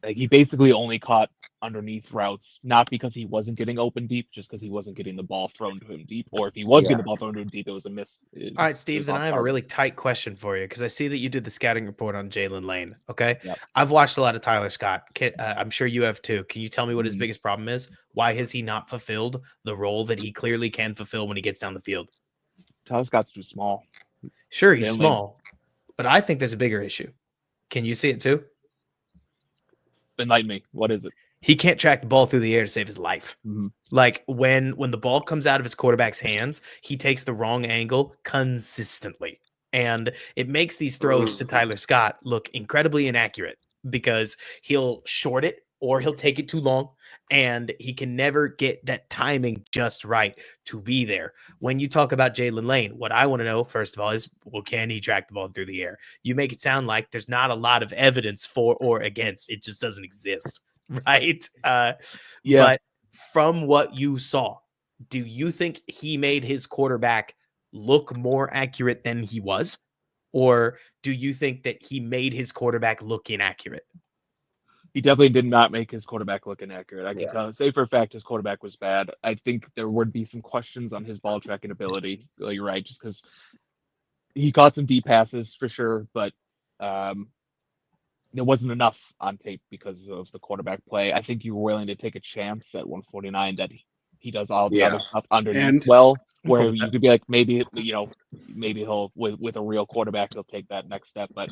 Like he basically only caught underneath routes, not because he wasn't getting open deep, just because he wasn't getting the ball thrown to him deep. Or if he was getting the ball thrown to him deep, it was a miss. All right, Steve, then I have a really tight question for you because I see that you did the scouting report on Jalen Lane. Okay. Yep. I've watched a lot of Tyler Scott. I'm sure you have too. Can you tell me what his biggest problem is? Why has he not fulfilled the role that he clearly can fulfill when he gets down the field? Tyler Scott's too small. Sure, he's small, but I think there's a bigger issue. Can you see it too? Enlighten me. What is it? He can't track the ball through the air to save his life. Mm-hmm. Like when the ball comes out of his quarterback's hands, he takes the wrong angle consistently. And it makes these throws to Tyler Scott look incredibly inaccurate because he'll short it or he'll take it too long, and he can never get that timing just right to be there. When you talk about Jalen Lane, what I want to know, first of all, is, well, can he track the ball through the air? You make it sound like there's not a lot of evidence for or against. It just doesn't exist, right? But from what you saw, do you think he made his quarterback look more accurate than he was? Or do you think that he made his quarterback look inaccurate? He definitely did not make his quarterback look inaccurate. I can say for a fact his quarterback was bad. I think there would be some questions on his ball tracking ability. You're right, just because he caught some deep passes for sure, but there wasn't enough on tape because of the quarterback play. I think you were willing to take a chance at 149 that he does all the other stuff underneath where you could be like, maybe he'll with a real quarterback he'll take that next step. But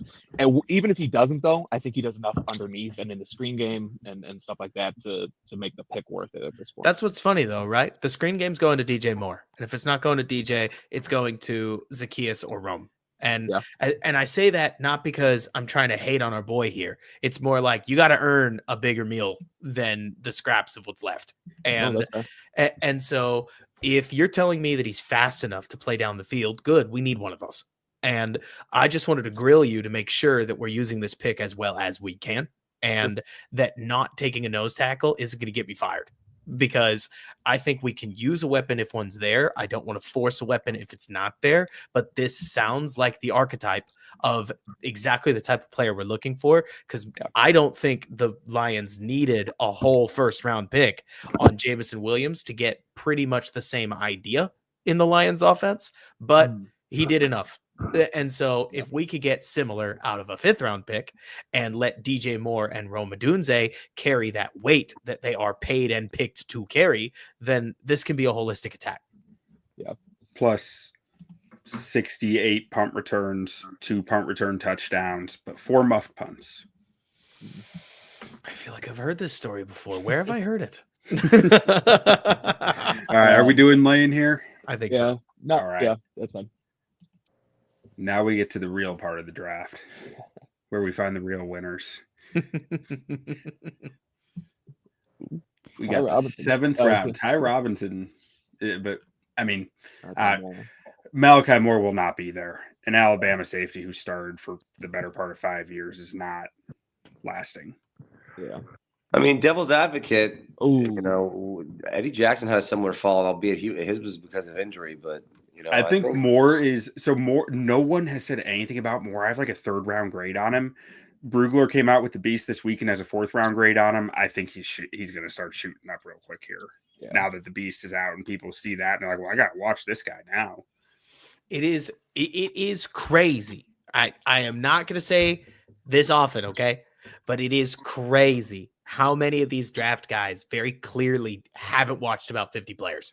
even if he doesn't, though, I think he does enough underneath and in the screen game and stuff like that to make the pick worth it at this point. That's what's funny though, right? The screen game's going to DJ Moore, and if it's not going to DJ, it's going to Zacchaeus or Rome. And I say that not because I'm trying to hate on our boy here. It's more like you got to earn a bigger meal than the scraps of what's left. And so if you're telling me that he's fast enough to play down the field, good, we need one of those. And I just wanted to grill you to make sure that we're using this pick as well as we can, and that not taking a nose tackle isn't going to get me fired. Because I think we can use a weapon if one's there. I don't want to force a weapon if it's not there, but this sounds like the archetype of exactly the type of player we're looking for, because I don't think the Lions needed a whole first round pick on Jameson Williams to get pretty much the same idea in the Lions offense, but he did enough. And so if we could get similar out of a 5th round pick and let DJ Moore and Rome Odunze carry that weight that they are paid and picked to carry, then this can be a holistic attack. Yeah. Plus 68 punt returns, 2 punt return touchdowns, but 4 muff punts. I feel like I've heard this story before. Where have I heard it? All right. Are we doing Lane here? I think so. No, all right. Yeah, that's fine. Now we get to the real part of the draft where we find the real winners. We got the 7th round. Ty Robinson. But, I mean, Malachi Moore will not be there. An Alabama safety who started for the better part of 5 years is not lasting. Yeah. I mean, devil's advocate, Eddie Jackson had a similar fall, albeit his was because of injury, but I think Moore is Moore. No one has said anything about Moore. I have like a 3rd round grade on him. Brugler came out with the beast this week and has a 4th round grade on him. I think he's going to start shooting up real quick here now that the beast is out and people see that and they're like, well, I got to watch this guy now. It is crazy. I am not going to say this often, okay? But it is crazy how many of these draft guys very clearly haven't watched about 50 players.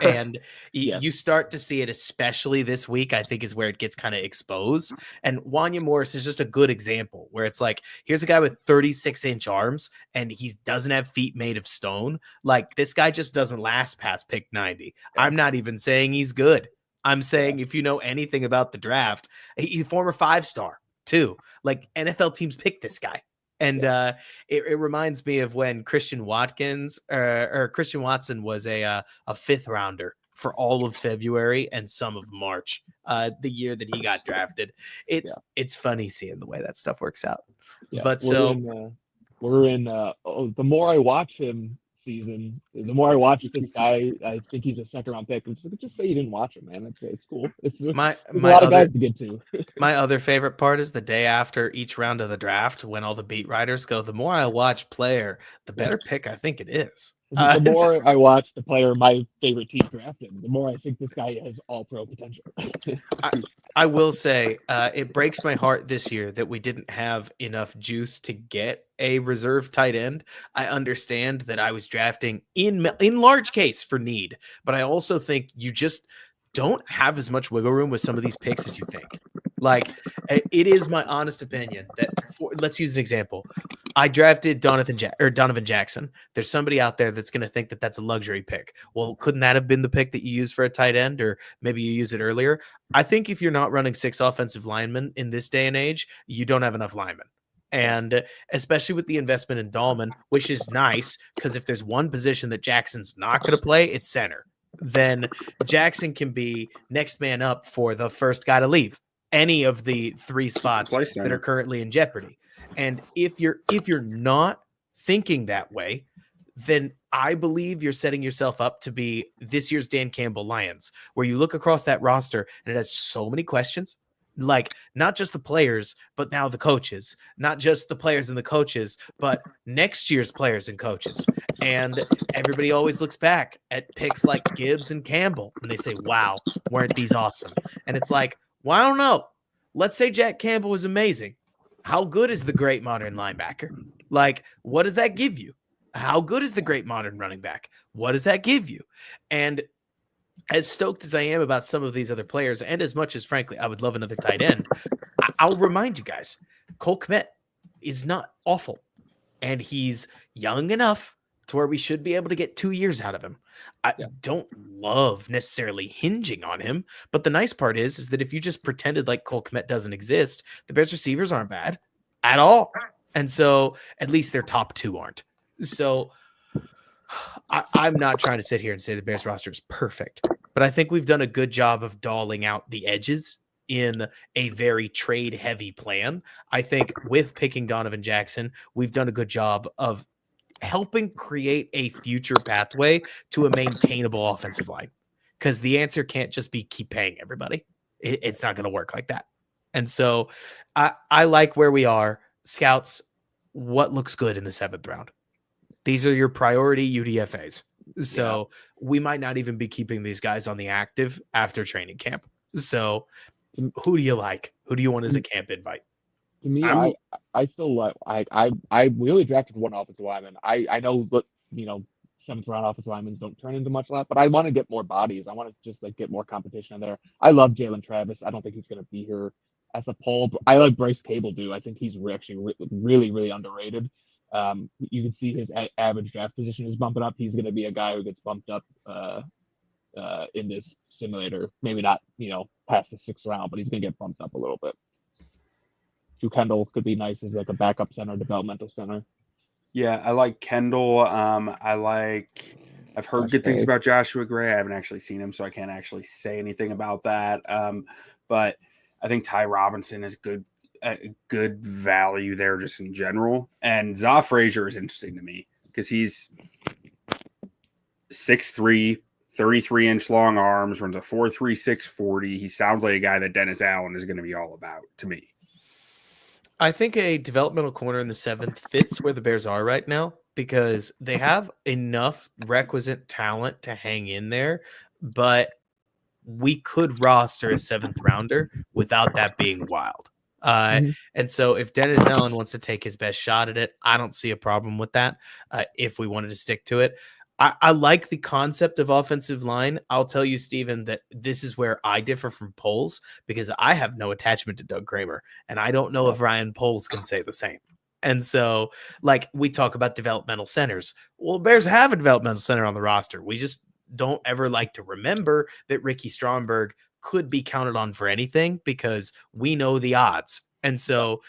And Yes. you start to see it, especially this week, I think is where it gets kind of exposed. And Wanya Morris is just a good example where it's like, here's a guy with 36-inch arms and he doesn't have feet made of stone. Like, this guy just doesn't last past pick 90. Yeah. I'm not even saying he's good. I'm saying if you know anything about the draft, he's a former 5-star too. Like, NFL teams pick this guy. And it reminds me of when Christian Watson was a 5th rounder for all of February and some of March, the year that he got drafted. It's funny seeing the way that stuff works out. Yeah. But we're in the more I watch him season, the more I watch this guy, I think he's a 2nd-round pick. Just say you didn't watch him, man. It's cool. There's a lot of guys to get to. My other favorite part is the day after each round of the draft, when all the beat writers go, the more I watch player, the better pick I think it is. The more I watch the player my favorite team drafted, the more I think this guy has all-pro potential. I will say it breaks my heart this year that we didn't have enough juice to get a reserve tight end. I understand that I was drafting in large case for need, but I also think you just don't have as much wiggle room with some of these picks as you think. Like, it is my honest opinion that let's use an example. I drafted Donovan Jackson. There's somebody out there that's going to think that that's a luxury pick. Well, couldn't that have been the pick that you used for a tight end, or maybe you use it earlier? I think if you're not running 6 offensive linemen in this day and age, you don't have enough linemen. And especially with the investment in Dahlman, which is nice, because if there's one position that Jackson's not going to play, it's center. Then Jackson can be next man up for the first guy to leave any of the 3 spots that are currently in jeopardy. And if you're not thinking that way, then I believe you're setting yourself up to be this year's Dan Campbell Lions, where you look across that roster and it has so many questions, like not just the players, but now the coaches, not just the players and the coaches, but next year's players and coaches. And everybody always looks back at picks like Gibbs and Campbell and they say, wow, weren't these awesome? And it's like, well, I don't know. Let's say Jack Campbell was amazing. How good is the great modern linebacker? Like, what does that give you? How good is the great modern running back? What does that give you? And as stoked as I am about some of these other players, and as much as, frankly, I would love another tight end, I'll remind you guys, Cole Kmet is not awful. And he's young enough to where we should be able to get 2 years out of him. I don't love necessarily hinging on him, but the nice part is that if you just pretended like Cole Kmet doesn't exist, the Bears receivers aren't bad at all. And so at least their top 2 aren't. So I'm not trying to sit here and say the Bears roster is perfect, but I think we've done a good job of dolling out the edges in a very trade heavy plan. I think with picking Donovan Jackson, we've done a good job of helping create a future pathway to a maintainable offensive line, because the answer can't just be keep paying everybody. It's not going to work like that. And so I like where we are. Scouts, what looks good in the 7th round? These are your priority UDFAs. So we might not even be keeping these guys on the active after training camp. So who do you like? Who do you want as a camp invite? To me, I still like I really drafted one offensive lineman. I know that 7th round offensive linemen don't turn into much left, but I want to get more bodies. I want to just get more competition in there. I love Jalen Travis. I don't think he's going to be here as a poll. I like Bryce Cable do. I think he's actually really, really underrated. You can see his average draft position is bumping up. He's going to be a guy who gets bumped up in this simulator. Maybe not past the 6th round, but he's going to get bumped up a little bit. Drew Kendall could be nice as like a backup center, developmental center. Yeah, I like Kendall. I've heard good things about Joshua Gray. I haven't actually seen him, so I can't actually say anything about that. But I think Ty Robinson is good value there just in general. And Za Frazier is interesting to me because he's 6'3", 33-inch long arms, runs a 4.36 40. He sounds like a guy that Dennis Allen is going to be all about to me. I think a developmental corner in the 7th fits where the Bears are right now because they have enough requisite talent to hang in there, but we could roster a 7th rounder without that being wild. And so if Dennis Allen wants to take his best shot at it, I don't see a problem with that. If we wanted to stick to it, I like the concept of offensive line. I'll tell you, Steven, that this is where I differ from Poles, because I have no attachment to Doug Kramer, and I don't know if Ryan Poles can say the same. And so, like, we talk about developmental centers. Well, Bears have a developmental center on the roster. We just don't ever like to remember that Ricky Stromberg could be counted on for anything, because we know the odds. And so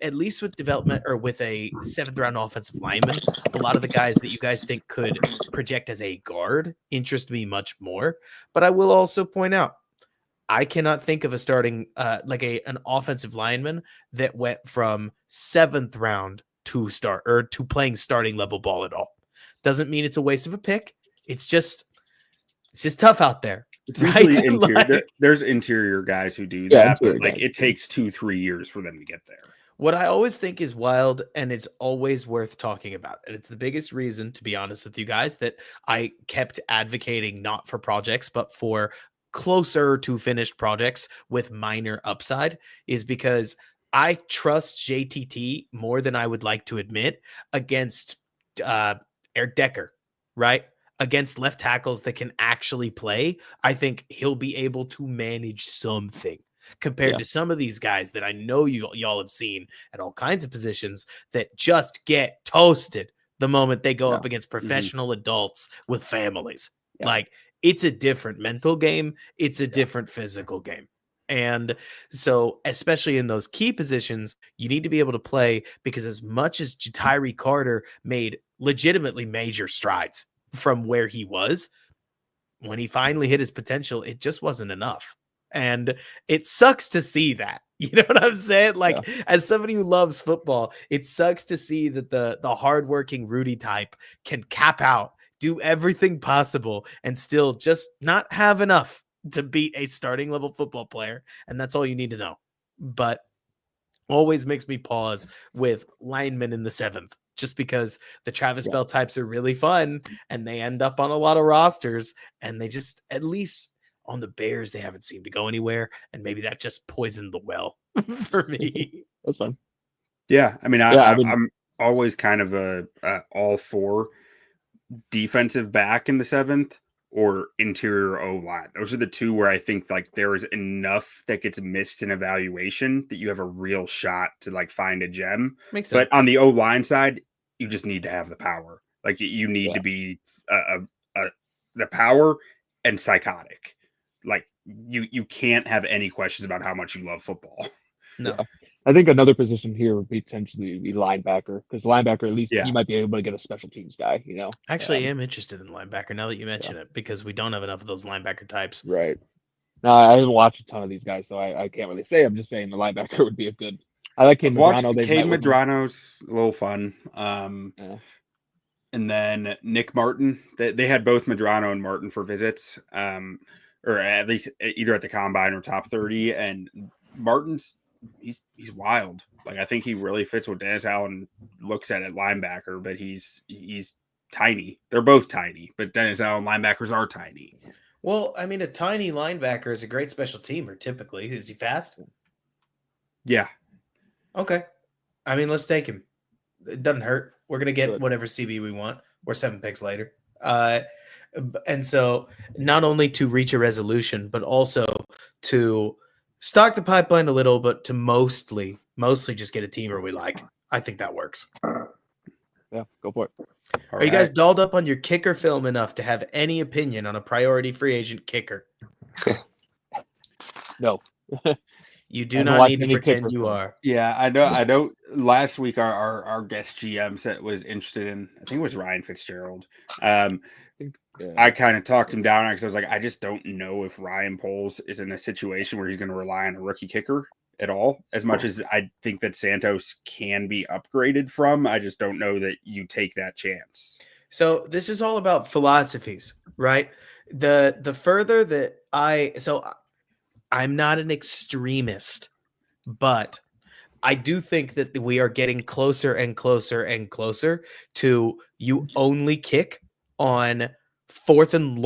at least with development, or with a 7th round offensive lineman, a lot of the guys that you guys think could project as a guard interest me much more. But I will also point out, I cannot think of a starting an offensive lineman that went from 7th round to playing starting level ball at all. Doesn't mean it's a waste of a pick. It's just tough out there. It's usually interior. There's interior guys who do that, but like it takes 2-3 years for them to get there. What I always think is wild, and it's always worth talking about, and it's the biggest reason, to be honest with you guys, that I kept advocating not for projects, but for closer to finished projects with minor upside, is because I trust JTT more than I would like to admit against Eric Decker, right? Against left tackles that can actually play. I think he'll be able to manage something compared to some of these guys that I know y'all have seen at all kinds of positions that just get toasted the moment they go up against professional adults with families. Like, it's a different mental game. It's a different physical game. And so, especially in those key positions, you need to be able to play, because as much as Tyree Carter made legitimately major strides from where he was, when he finally hit his potential, it just wasn't enough. And it sucks to see that. You know what I'm saying? Like, as somebody who loves football, it sucks to see that the hardworking Rudy type can cap out, do everything possible, and still just not have enough to beat a starting level football player. And that's all you need to know. But always makes me pause with linemen in the 7th, just because the Travis Bell types are really fun and they end up on a lot of rosters, and they just, at least on the Bears, they haven't seemed to go anywhere. And maybe that just poisoned the well for me. That's fine. Yeah. I mean, I'm always kind of a all for defensive back in the 7th or interior O-line. Those are the two where I think like there is enough that gets missed in evaluation that you have a real shot to like find a gem. Makes sense. But on the O-line side, you just need to have the power. Like, you need to be the power and psychotic. Like, you can't have any questions about how much you love football. No. I think another position here would be potentially be linebacker, because linebacker, at least you might be able to get a special teams guy, you know? Actually, I am interested in linebacker now that you mention it, because we don't have enough of those linebacker types. Right. No, I haven't watched a ton of these guys, so I can't really say. I'm just saying the linebacker would be a good. I like Cade Medrano. Cade Medrano's a little fun. And then Nick Martin. They had both Medrano and Martin for visits, or at least either at the combine or top 30. And Martin's he's wild. Like, I think he really fits what Dennis Allen looks at linebacker, but he's tiny. They're both tiny, but Dennis Allen linebackers are tiny. Well, I mean, a tiny linebacker is a great special teamer. Typically, is he fast? Yeah. Okay. I mean, let's take him. It doesn't hurt. We're gonna get whatever CB we want. We're 7 picks later. And so, not only to reach a resolution, but also to stock the pipeline a little, but to mostly just get a teamer we like. I think that works. Yeah, go for it. Are you guys dolled up on your kicker film enough to have any opinion on a priority free agent kicker? No. You do not need to pretend you are. Yeah, I know. Last week, our guest GM was interested in, I think it was Ryan Fitzgerald. I kind of talked him down because I was like, I just don't know if Ryan Poles is in a situation where he's going to rely on a rookie kicker at all. As much as I think that Santos can be upgraded from, I just don't know that you take that chance. So this is all about philosophies, right? The further that I'm not an extremist, but I do think that we are getting closer and closer and closer to you only kick on fourth and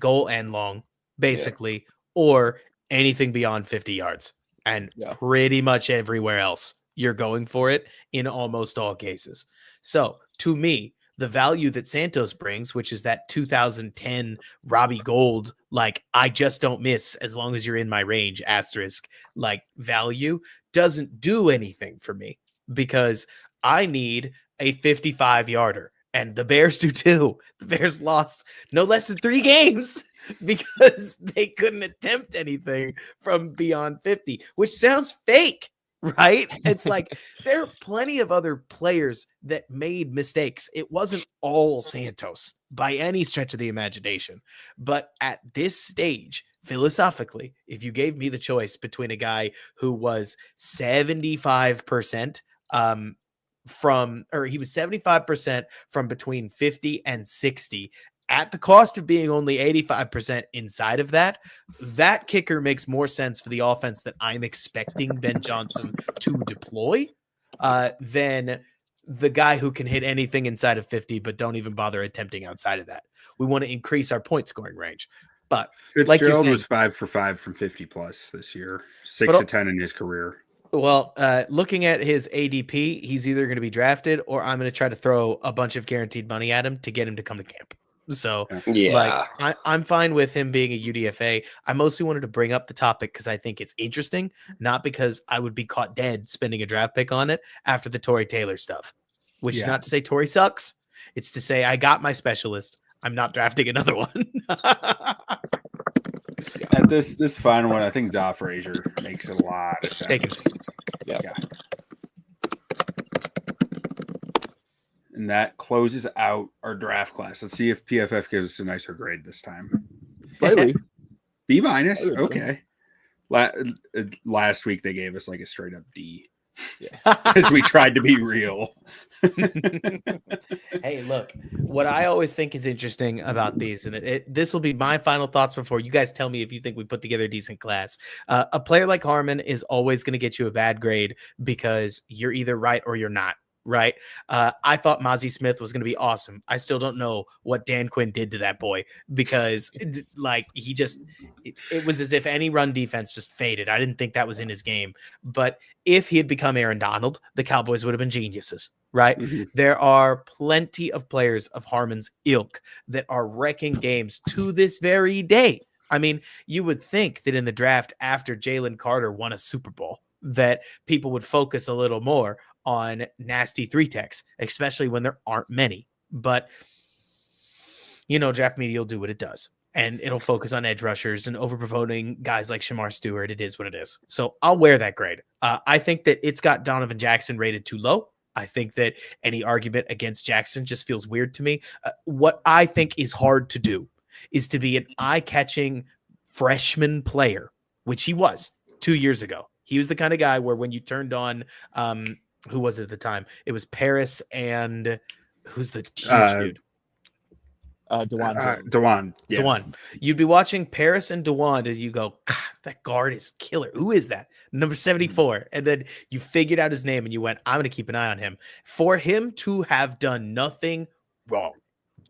goal and long basically, or anything beyond 50 yards. And pretty much everywhere else, you're going for it in almost all cases. So to me, the value that Santos brings, which is that 2010 Robbie Gold, like I just don't miss as long as you're in my range, asterisk, like value, doesn't do anything for me because I need a 55 yarder. And the Bears do too. The Bears lost no less than 3 games because they couldn't attempt anything from beyond 50, which sounds fake, right? It's like there are plenty of other players that made mistakes. It wasn't all Santos by any stretch of the imagination. But at this stage, philosophically, if you gave me the choice between a guy who was 75% he was 75% from between 50 and 60 at the cost of being only 85% inside of that, that kicker makes more sense for the offense that I'm expecting Ben Johnson to deploy than the guy who can hit anything inside of 50, but don't even bother attempting outside of that. We want to increase our point scoring range. But Fitzgerald was 5 for 5 from 50 plus this year, 6 of 10 in his career. Well, looking at his ADP, he's either going to be drafted or I'm going to try to throw a bunch of guaranteed money at him to get him to come to camp. So, I'm fine with him being a UDFA. I mostly wanted to bring up the topic because I think it's interesting, not because I would be caught dead spending a draft pick on it after the Torrey Taylor stuff, which is not to say Torrey sucks. It's to say I got my specialist. I'm not drafting another one. At this final one, I think Za Frazier makes a lot of sense. Yeah. And that closes out our draft class. Let's see if PFF gives us a nicer grade this time. Slightly. B-. Okay. Last week they gave us like a straight up D. Because we tried to be real. Hey, look, what I always think is interesting about these, and this will be my final thoughts before you guys tell me if you think we put together a decent class. A player like Harmon is always going to get you a bad grade because you're either right or you're not. Right. I thought Mozzie Smith was going to be awesome. I still don't know what Dan Quinn did to that boy because it was as if any run defense just faded. I didn't think that was in his game. But if he had become Aaron Donald, the Cowboys would have been geniuses. Right. Mm-hmm. There are plenty of players of Harmon's ilk that are wrecking games to this very day. I mean, you would think that in the draft after Jalen Carter won a Super Bowl, that people would focus a little more on nasty 3-techs, especially when there aren't many. But, draft media will do what it does. And it'll focus on edge rushers and overperforming guys like Shamar Stewart. It is what it is. So I'll wear that grade. I think that it's got Donovan Jackson rated too low. I think that any argument against Jackson just feels weird to me. What I think is hard to do is to be an eye-catching freshman player, which he was 2 years ago. He was the kind of guy where when you turned on, who was it at the time? It was Paris and who's the huge dude? Dewan. Yeah. Dewan. You'd be watching Paris and Dewan and you go, God, that guard is killer. Who is that? Number 74. And then you figured out his name and you went, I'm going to keep an eye on him. For him to have done nothing wrong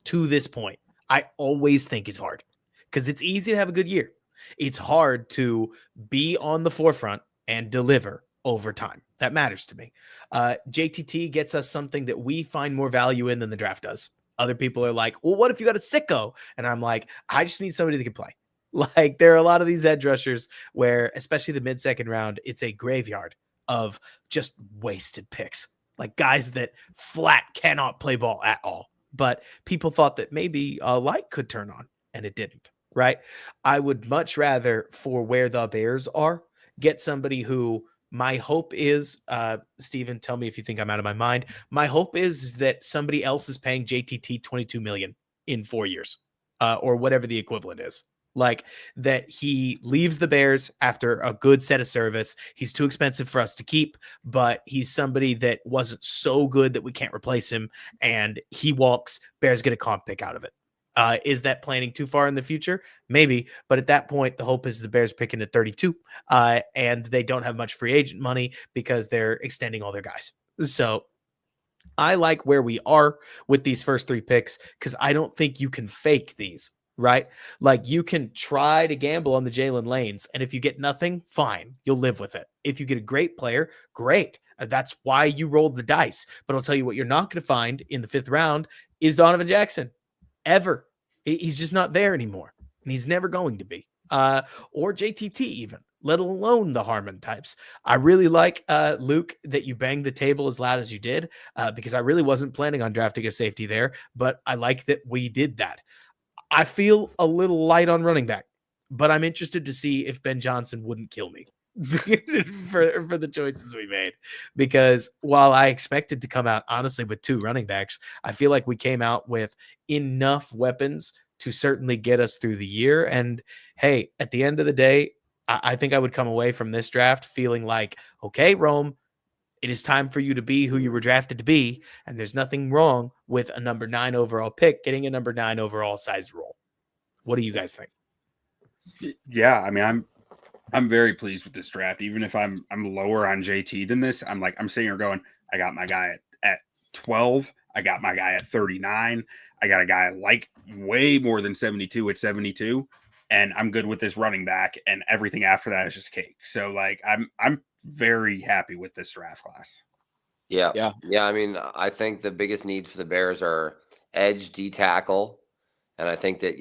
to this point, I always think is hard because it's easy to have a good year. It's hard to be on the forefront and deliver over time. That matters to me. JTT gets us something that we find more value in than the draft does. Other people are like, well, what if you got a sicko? And I'm like, I just need somebody that can play. Like there are a lot of these edge rushers where, especially the mid-second round, it's a graveyard of just wasted picks. Like guys that flat cannot play ball at all. But people thought that maybe a light could turn on and it didn't, right? I would much rather, for where the Bears are, get somebody who my hope is, Steven, tell me if you think I'm out of my mind. My hope is that somebody else is paying JTT $22 million in 4 years, or whatever the equivalent is. Like that he leaves the Bears after a good set of service. He's too expensive for us to keep, but he's somebody that wasn't so good that we can't replace him. And he walks, Bears get a comp pick out of it. Is that planning too far in the future? Maybe. But at that point, the hope is the Bears picking at 32 and they don't have much free agent money because they're extending all their guys. So I like where we are with these first 3 picks because I don't think you can fake these. right? Like you can try to gamble on the Jalen Lanes, and if you get nothing, fine, you'll live with it. If you get a great player, great. That's why you rolled the dice. But I'll tell you what you're not going to find in the 5th round is Donovan Jackson, ever. He's just not there anymore, and he's never going to be. Or JTT even, let alone the Harmon types. I really like, Luke, that you banged the table as loud as you did, because I really wasn't planning on drafting a safety there, but I like that we did that. I feel a little light on running back, but I'm interested to see if Ben Johnson wouldn't kill me for the choices we made. Because while I expected to come out, honestly, with 2 running backs, I feel like we came out with enough weapons to certainly get us through the year. And hey, at the end of the day, I think I would come away from this draft feeling like, okay, Rome, it is time for you to be who you were drafted to be. And there's nothing wrong with a number 9 overall pick, getting a number 9 overall size role. What do you guys think? Yeah, I mean, I'm very pleased with this draft. Even if I'm lower on JT than this, I'm sitting here going, I got my guy at 12. I got my guy at 39. I got a guy like way more than 72 at 72. And I'm good with this running back, and everything after that is just cake. So like I'm very happy with this draft class. Yeah. I mean, I think the biggest needs for the Bears are edge, D tackle, and I think that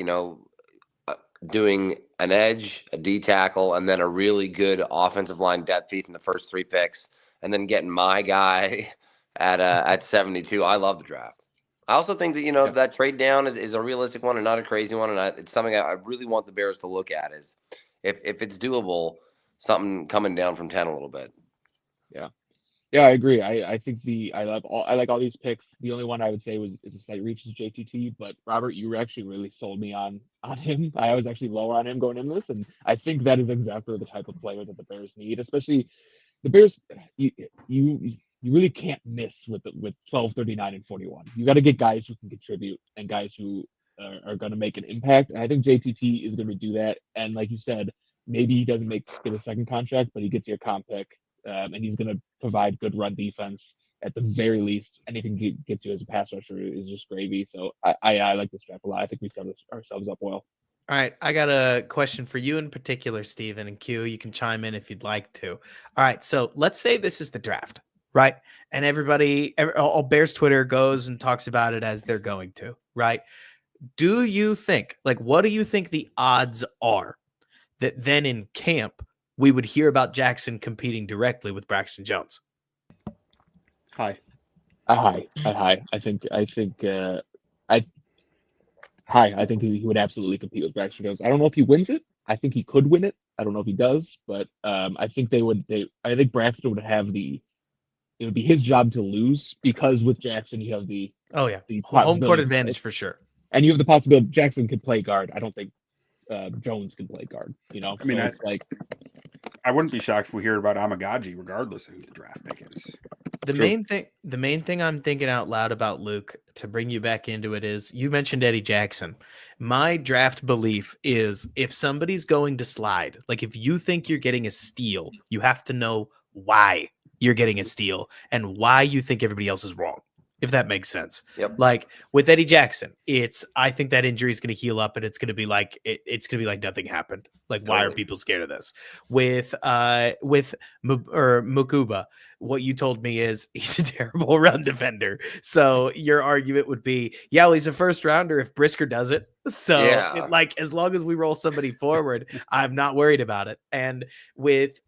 doing an edge, a D tackle, and then a really good offensive line depth piece in the first 3 picks, and then getting my guy at 72. I love the draft. I also think that that trade down is a realistic one and not a crazy one, and it's something I really want the Bears to look at is if it's doable, something coming down from 10 a little bit. Yeah, I agree. I think I like all these picks. The only one I would say is a slight reach is JTT, but Robert, you actually really sold me on him. I was actually lower on him going into this, and I think that is exactly the type of player that the Bears need, especially the Bears. You really can't miss with 12, 39, and 41. You got to get guys who can contribute and guys who are going to make an impact. And I think JTT is going to do that. And like you said, maybe he doesn't get a second contract, but he gets your comp pick, and he's going to provide good run defense at the very least. Anything he gets you as a pass rusher is just gravy. So I like this draft a lot. I think we set ourselves up well. All right, I got a question for you in particular, Steven, and Q. You can chime in if you'd like to. All right, so let's say this is the draft. Right. And all Bears Twitter goes and talks about it as they're going to. Right. Do you think, what do you think the odds are that then in camp we would hear about Jackson competing directly with Braxton Jones? High. I think he would absolutely compete with Braxton Jones. I don't know if he wins it. I think he could win it. I don't know if he does, but I think I think Braxton would have it would be his job to lose, because with Jackson you have the home court advantage for sure, and you have the possibility Jackson could play guard. I don't think Jones can play guard. I mean, it's I wouldn't be shocked if we hear about Amagaji, regardless of who the draft pick is. The main thing I'm thinking out loud about, Luke, to bring you back into it, is you mentioned Eddie Jackson. My draft belief is if somebody's going to slide, like if you think you're getting a steal, you have to know why you're getting a steal and why you think everybody else is wrong, if that makes sense. Yep. Like with Eddie Jackson, I think that injury is going to heal up and it's going to be like, it's going to be like nothing happened. Like, why are people scared of this? With Mukuba, what you told me is he's a terrible run defender. So your argument would be, well, he's a first rounder if Brisker does it. So as long as we roll somebody forward, I'm not worried about it. And with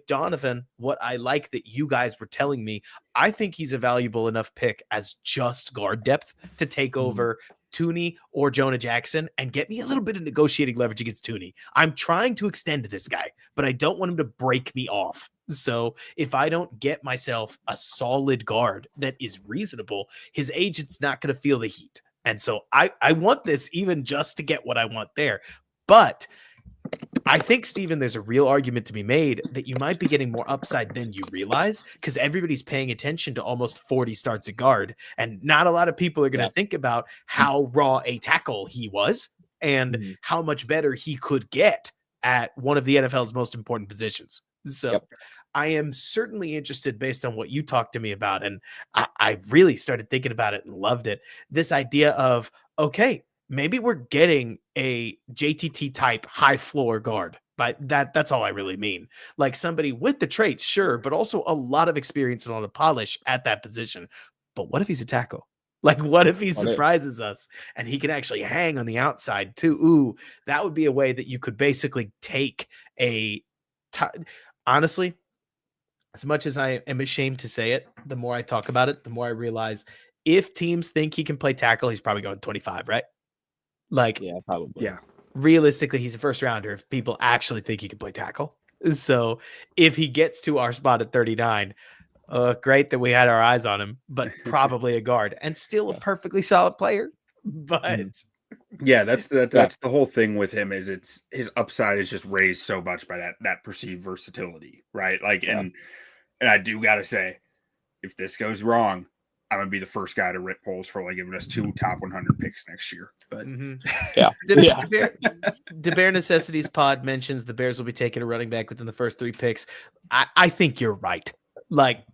Donovan, what I like that you guys were telling me, I think he's a valuable enough pick as just guard depth to take over Tooney or Jonah Jackson and get me a little bit of negotiating leverage against Tooney. I'm trying to extend this guy, but I don't want him to break me off. So if I don't get myself a solid guard that is reasonable, his agent's not going to feel the heat. And so I want this even just to get what I want there. But I think, Steven, there's a real argument to be made that you might be getting more upside than you realize, because everybody's paying attention to almost 40 starts at guard. And not a lot of people are going to think about how raw a tackle he was and how much better he could get at one of the NFL's most important positions. So I am certainly interested, based on what you talked to me about. And I really started thinking about it and loved it. This idea of, okay, maybe we're getting a JTT type high floor guard. But that's all I really mean. Like somebody with the traits, sure, but also a lot of experience and a lot of polish at that position. But what if he's a tackle? Like, what if he surprises us and he can actually hang on the outside too? Ooh, that would be a way that you could basically take honestly, as much as I am ashamed to say it, the more I talk about it, the more I realize if teams think he can play tackle, he's probably going 25, right? Like, yeah, probably. Yeah. Realistically, he's a first rounder if people actually think he can play tackle. So if he gets to our spot at 39, great that we had our eyes on him, but probably a guard and still a perfectly solid player. But yeah, that's the whole thing with him is his upside is just raised so much by that perceived versatility, right? Like, and I do gotta say, if this goes wrong, I'm gonna be the first guy to rip polls for like giving us 2 top 100 picks next year. But The Bear Necessities Pod mentions the Bears will be taking a running back within the first 3 picks. I think you're right. Like,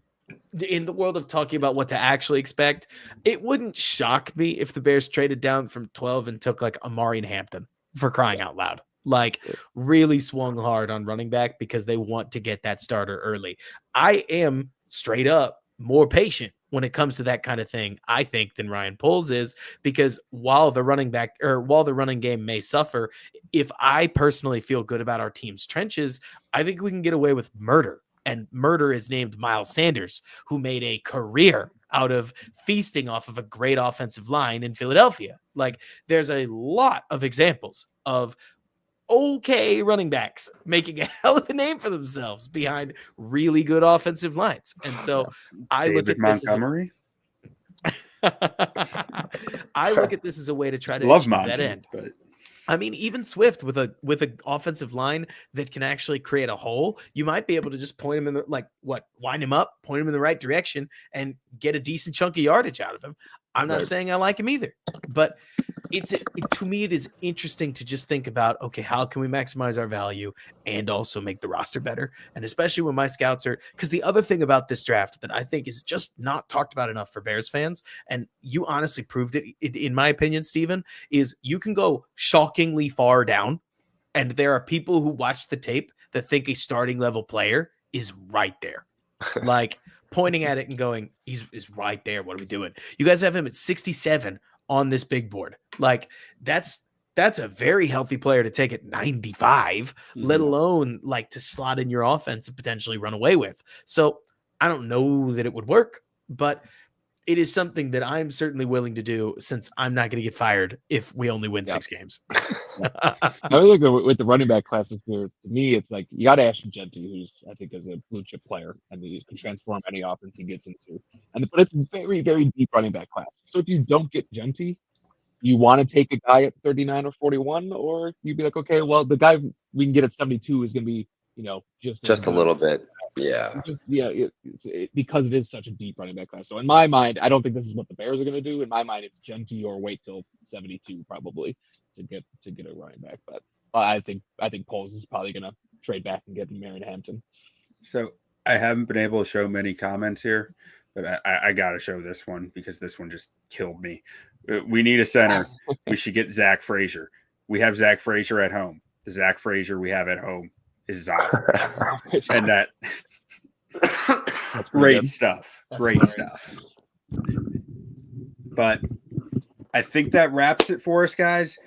in the world of talking about what to actually expect, it wouldn't shock me if the Bears traded down from 12 and took like Amari and Hampton, for crying out loud. Like, really swung hard on running back because they want to get that starter early. I am straight up more patient when it comes to that kind of thing, I think, than Ryan Poles is, because while the running game may suffer, if I personally feel good about our team's trenches, I think we can get away with murder. And murder is named Miles Sanders, who made a career out of feasting off of a great offensive line in Philadelphia. Like, there's a lot of examples of okay running backs making a hell of a name for themselves behind really good offensive lines. And so I look at this Montgomery. I look at this as a way to try to love achieve Monty, that end. But I mean, even Swift with a offensive line that can actually create a hole, you might be able to just point him in the wind him up, point him in the right direction, and get a decent chunk of yardage out of him. I'm not saying I like him either, but to me, it is interesting to just think about, okay, how can we maximize our value and also make the roster better? And especially when my scouts are, because the other thing about this draft that I think is just not talked about enough for Bears fans, and you honestly proved it, in my opinion, Steven, is you can go shockingly far down, and there are people who watch the tape that think a starting level player is right there. Like, pointing at it and going, he's right there. What are we doing? You guys have him at 67 on this big board. Like, that's a very healthy player to take at 95, let alone like to slot in your offense and potentially run away with. So I don't know that it would work, but it is something that I'm certainly willing to do, since I'm not going to get fired if we only win 6 games. I think with the running back classes here, to me, it's like you got Ashton Genty, who's I think is a blue chip player, and he can transform any offense he gets into. But it's very, very deep running back class. So if you don't get Genty, you want to take a guy at 39 or 41, or you'd be like, okay, well, the guy we can get at 72 is going to be, just a little bit. Yeah. Because it is such a deep running back class. So in my mind, I don't think this is what the Bears are going to do. In my mind, it's Genty or wait till 72 probably to get a running back. But I think Poles is probably going to trade back and get Marion Hampton. So I haven't been able to show many comments here, but I got to show this one because this one just killed me. We need a center. We should get Zach Frazier. We have Zach Frazier at home. The Zach Frazier we have at home is Zach Frazier. And that's great stuff. Great stuff. But I think that wraps it for us, guys.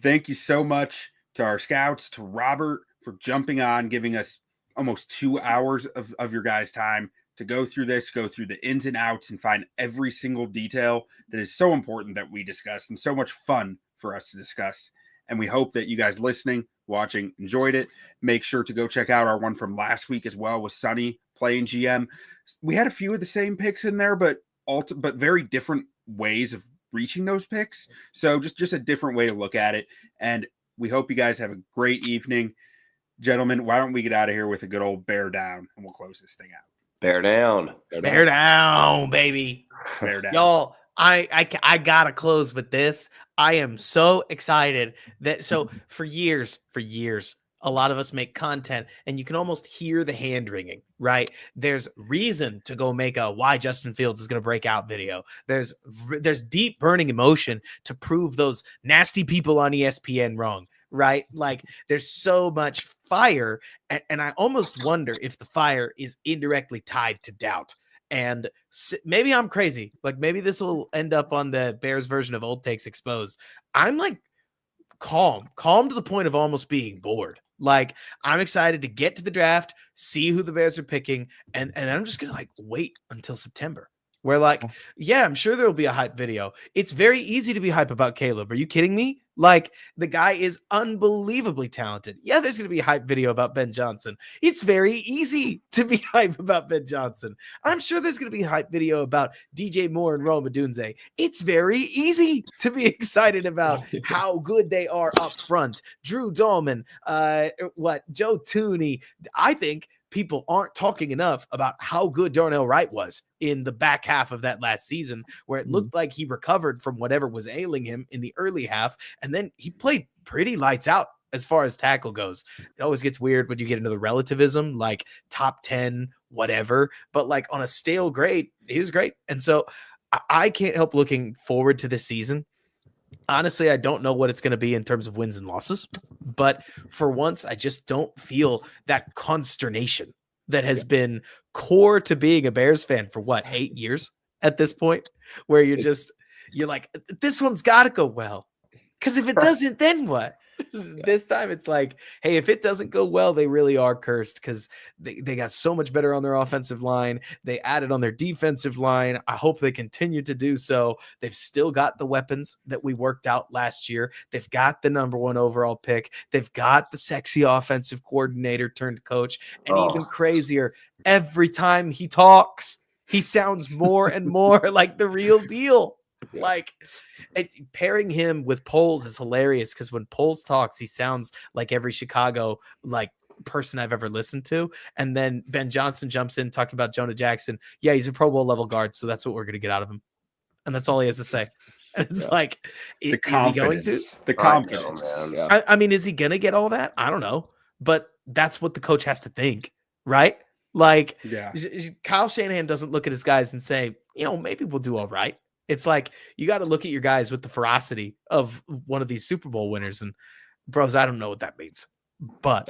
Thank you so much to our scouts, to Robert for jumping on, giving us almost 2 hours of your guys' time to go through this, go through the ins and outs, and find every single detail that is so important that we discuss and so much fun for us to discuss. And we hope that you guys listening, watching, enjoyed it. Make sure to go check out our one from last week as well with Sonny playing GM. We had a few of the same picks in there, but very different ways of reaching those picks. So just a different way to look at it. And we hope you guys have a great evening. Gentlemen, why don't we get out of here with a good old bear down, and we'll close this thing out. Bear down. Bear down, baby. Bear down. Y'all, I gotta close with this. I am so excited that for years, a lot of us make content and you can almost hear the hand wringing, right? There's reason to go make a why Justin Fields is going to break out video. There's deep burning emotion to prove those nasty people on ESPN wrong, right? Like there's so much fire. And I almost wonder if the fire is indirectly tied to doubt. And maybe I'm crazy. Like maybe this will end up on the Bears version of Old Takes Exposed. I'm like calm to the point of almost being bored. Like I'm excited to get to the draft, see who the Bears are picking, and I'm just gonna like wait until September. Where like, yeah, I'm sure there'll be a hype video. It's very easy to be hype about Caleb. Are you kidding me? Like the guy is unbelievably talented. Yeah, there's going to be a hype video about Ben Johnson. It's very easy to be hype about Ben Johnson. I'm sure there's going to be a hype video about DJ Moore and Rome Odunze. It's very easy to be excited about how good they are up front. Drew Dahlman, Joe Tooney. I think people aren't talking enough about how good Darnell Wright was in the back half of that last season, where it looked like he recovered from whatever was ailing him in the early half. And then he played pretty lights out as far as tackle goes. It always gets weird when you get into the relativism, like top 10, whatever, but like on a stale grade, he was great. And so I can't help looking forward to this season. Honestly, I don't know what it's going to be in terms of wins and losses, but for once, I just don't feel that consternation that has been core to being a Bears fan for 8 years at this point, where you're like, this one's got to go well. Because if it doesn't, then what? This time it's like, hey, if it doesn't go well, they really are cursed because they got so much better on their offensive line. They added on their defensive line. I hope they continue to do so. They've still got the weapons that we worked out last year. They've got the number 1 overall pick. They've got the sexy offensive coordinator turned coach. And even crazier, every time he talks, he sounds more and more like the real deal. Like pairing him with Poles is hilarious because when Poles talks, he sounds like every Chicago like person I've ever listened to. And then Ben Johnson jumps in talking about Jonah Jackson. Yeah, he's a Pro Bowl level guard, so that's what we're gonna get out of him. And that's all he has to say. And it's like, is he going to? The confidence. Yeah. I mean, is he gonna get all that? I don't know, but that's what the coach has to think, right? Like, Kyle Shanahan doesn't look at his guys and say, maybe we'll do all right. It's like you got to look at your guys with the ferocity of one of these Super Bowl winners. And bros, I don't know what that means, but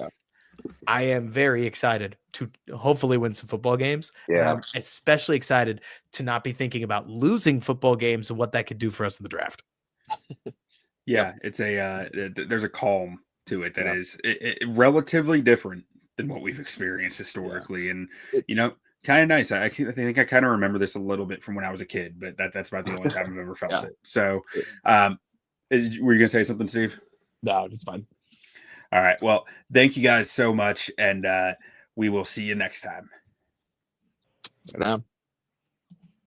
I am very excited to hopefully win some football games. Yeah. And I'm especially excited to not be thinking about losing football games and what that could do for us in the draft. Yeah, it's there's a calm to it that is relatively different than what we've experienced historically. And, kind of nice. I think I kind of remember this a little bit from when I was a kid, but that's about the only time I've ever felt it. So, were you going to say something, Steve? No, it's fine. All right. Well, thank you guys so much. And we will see you next time. Good night.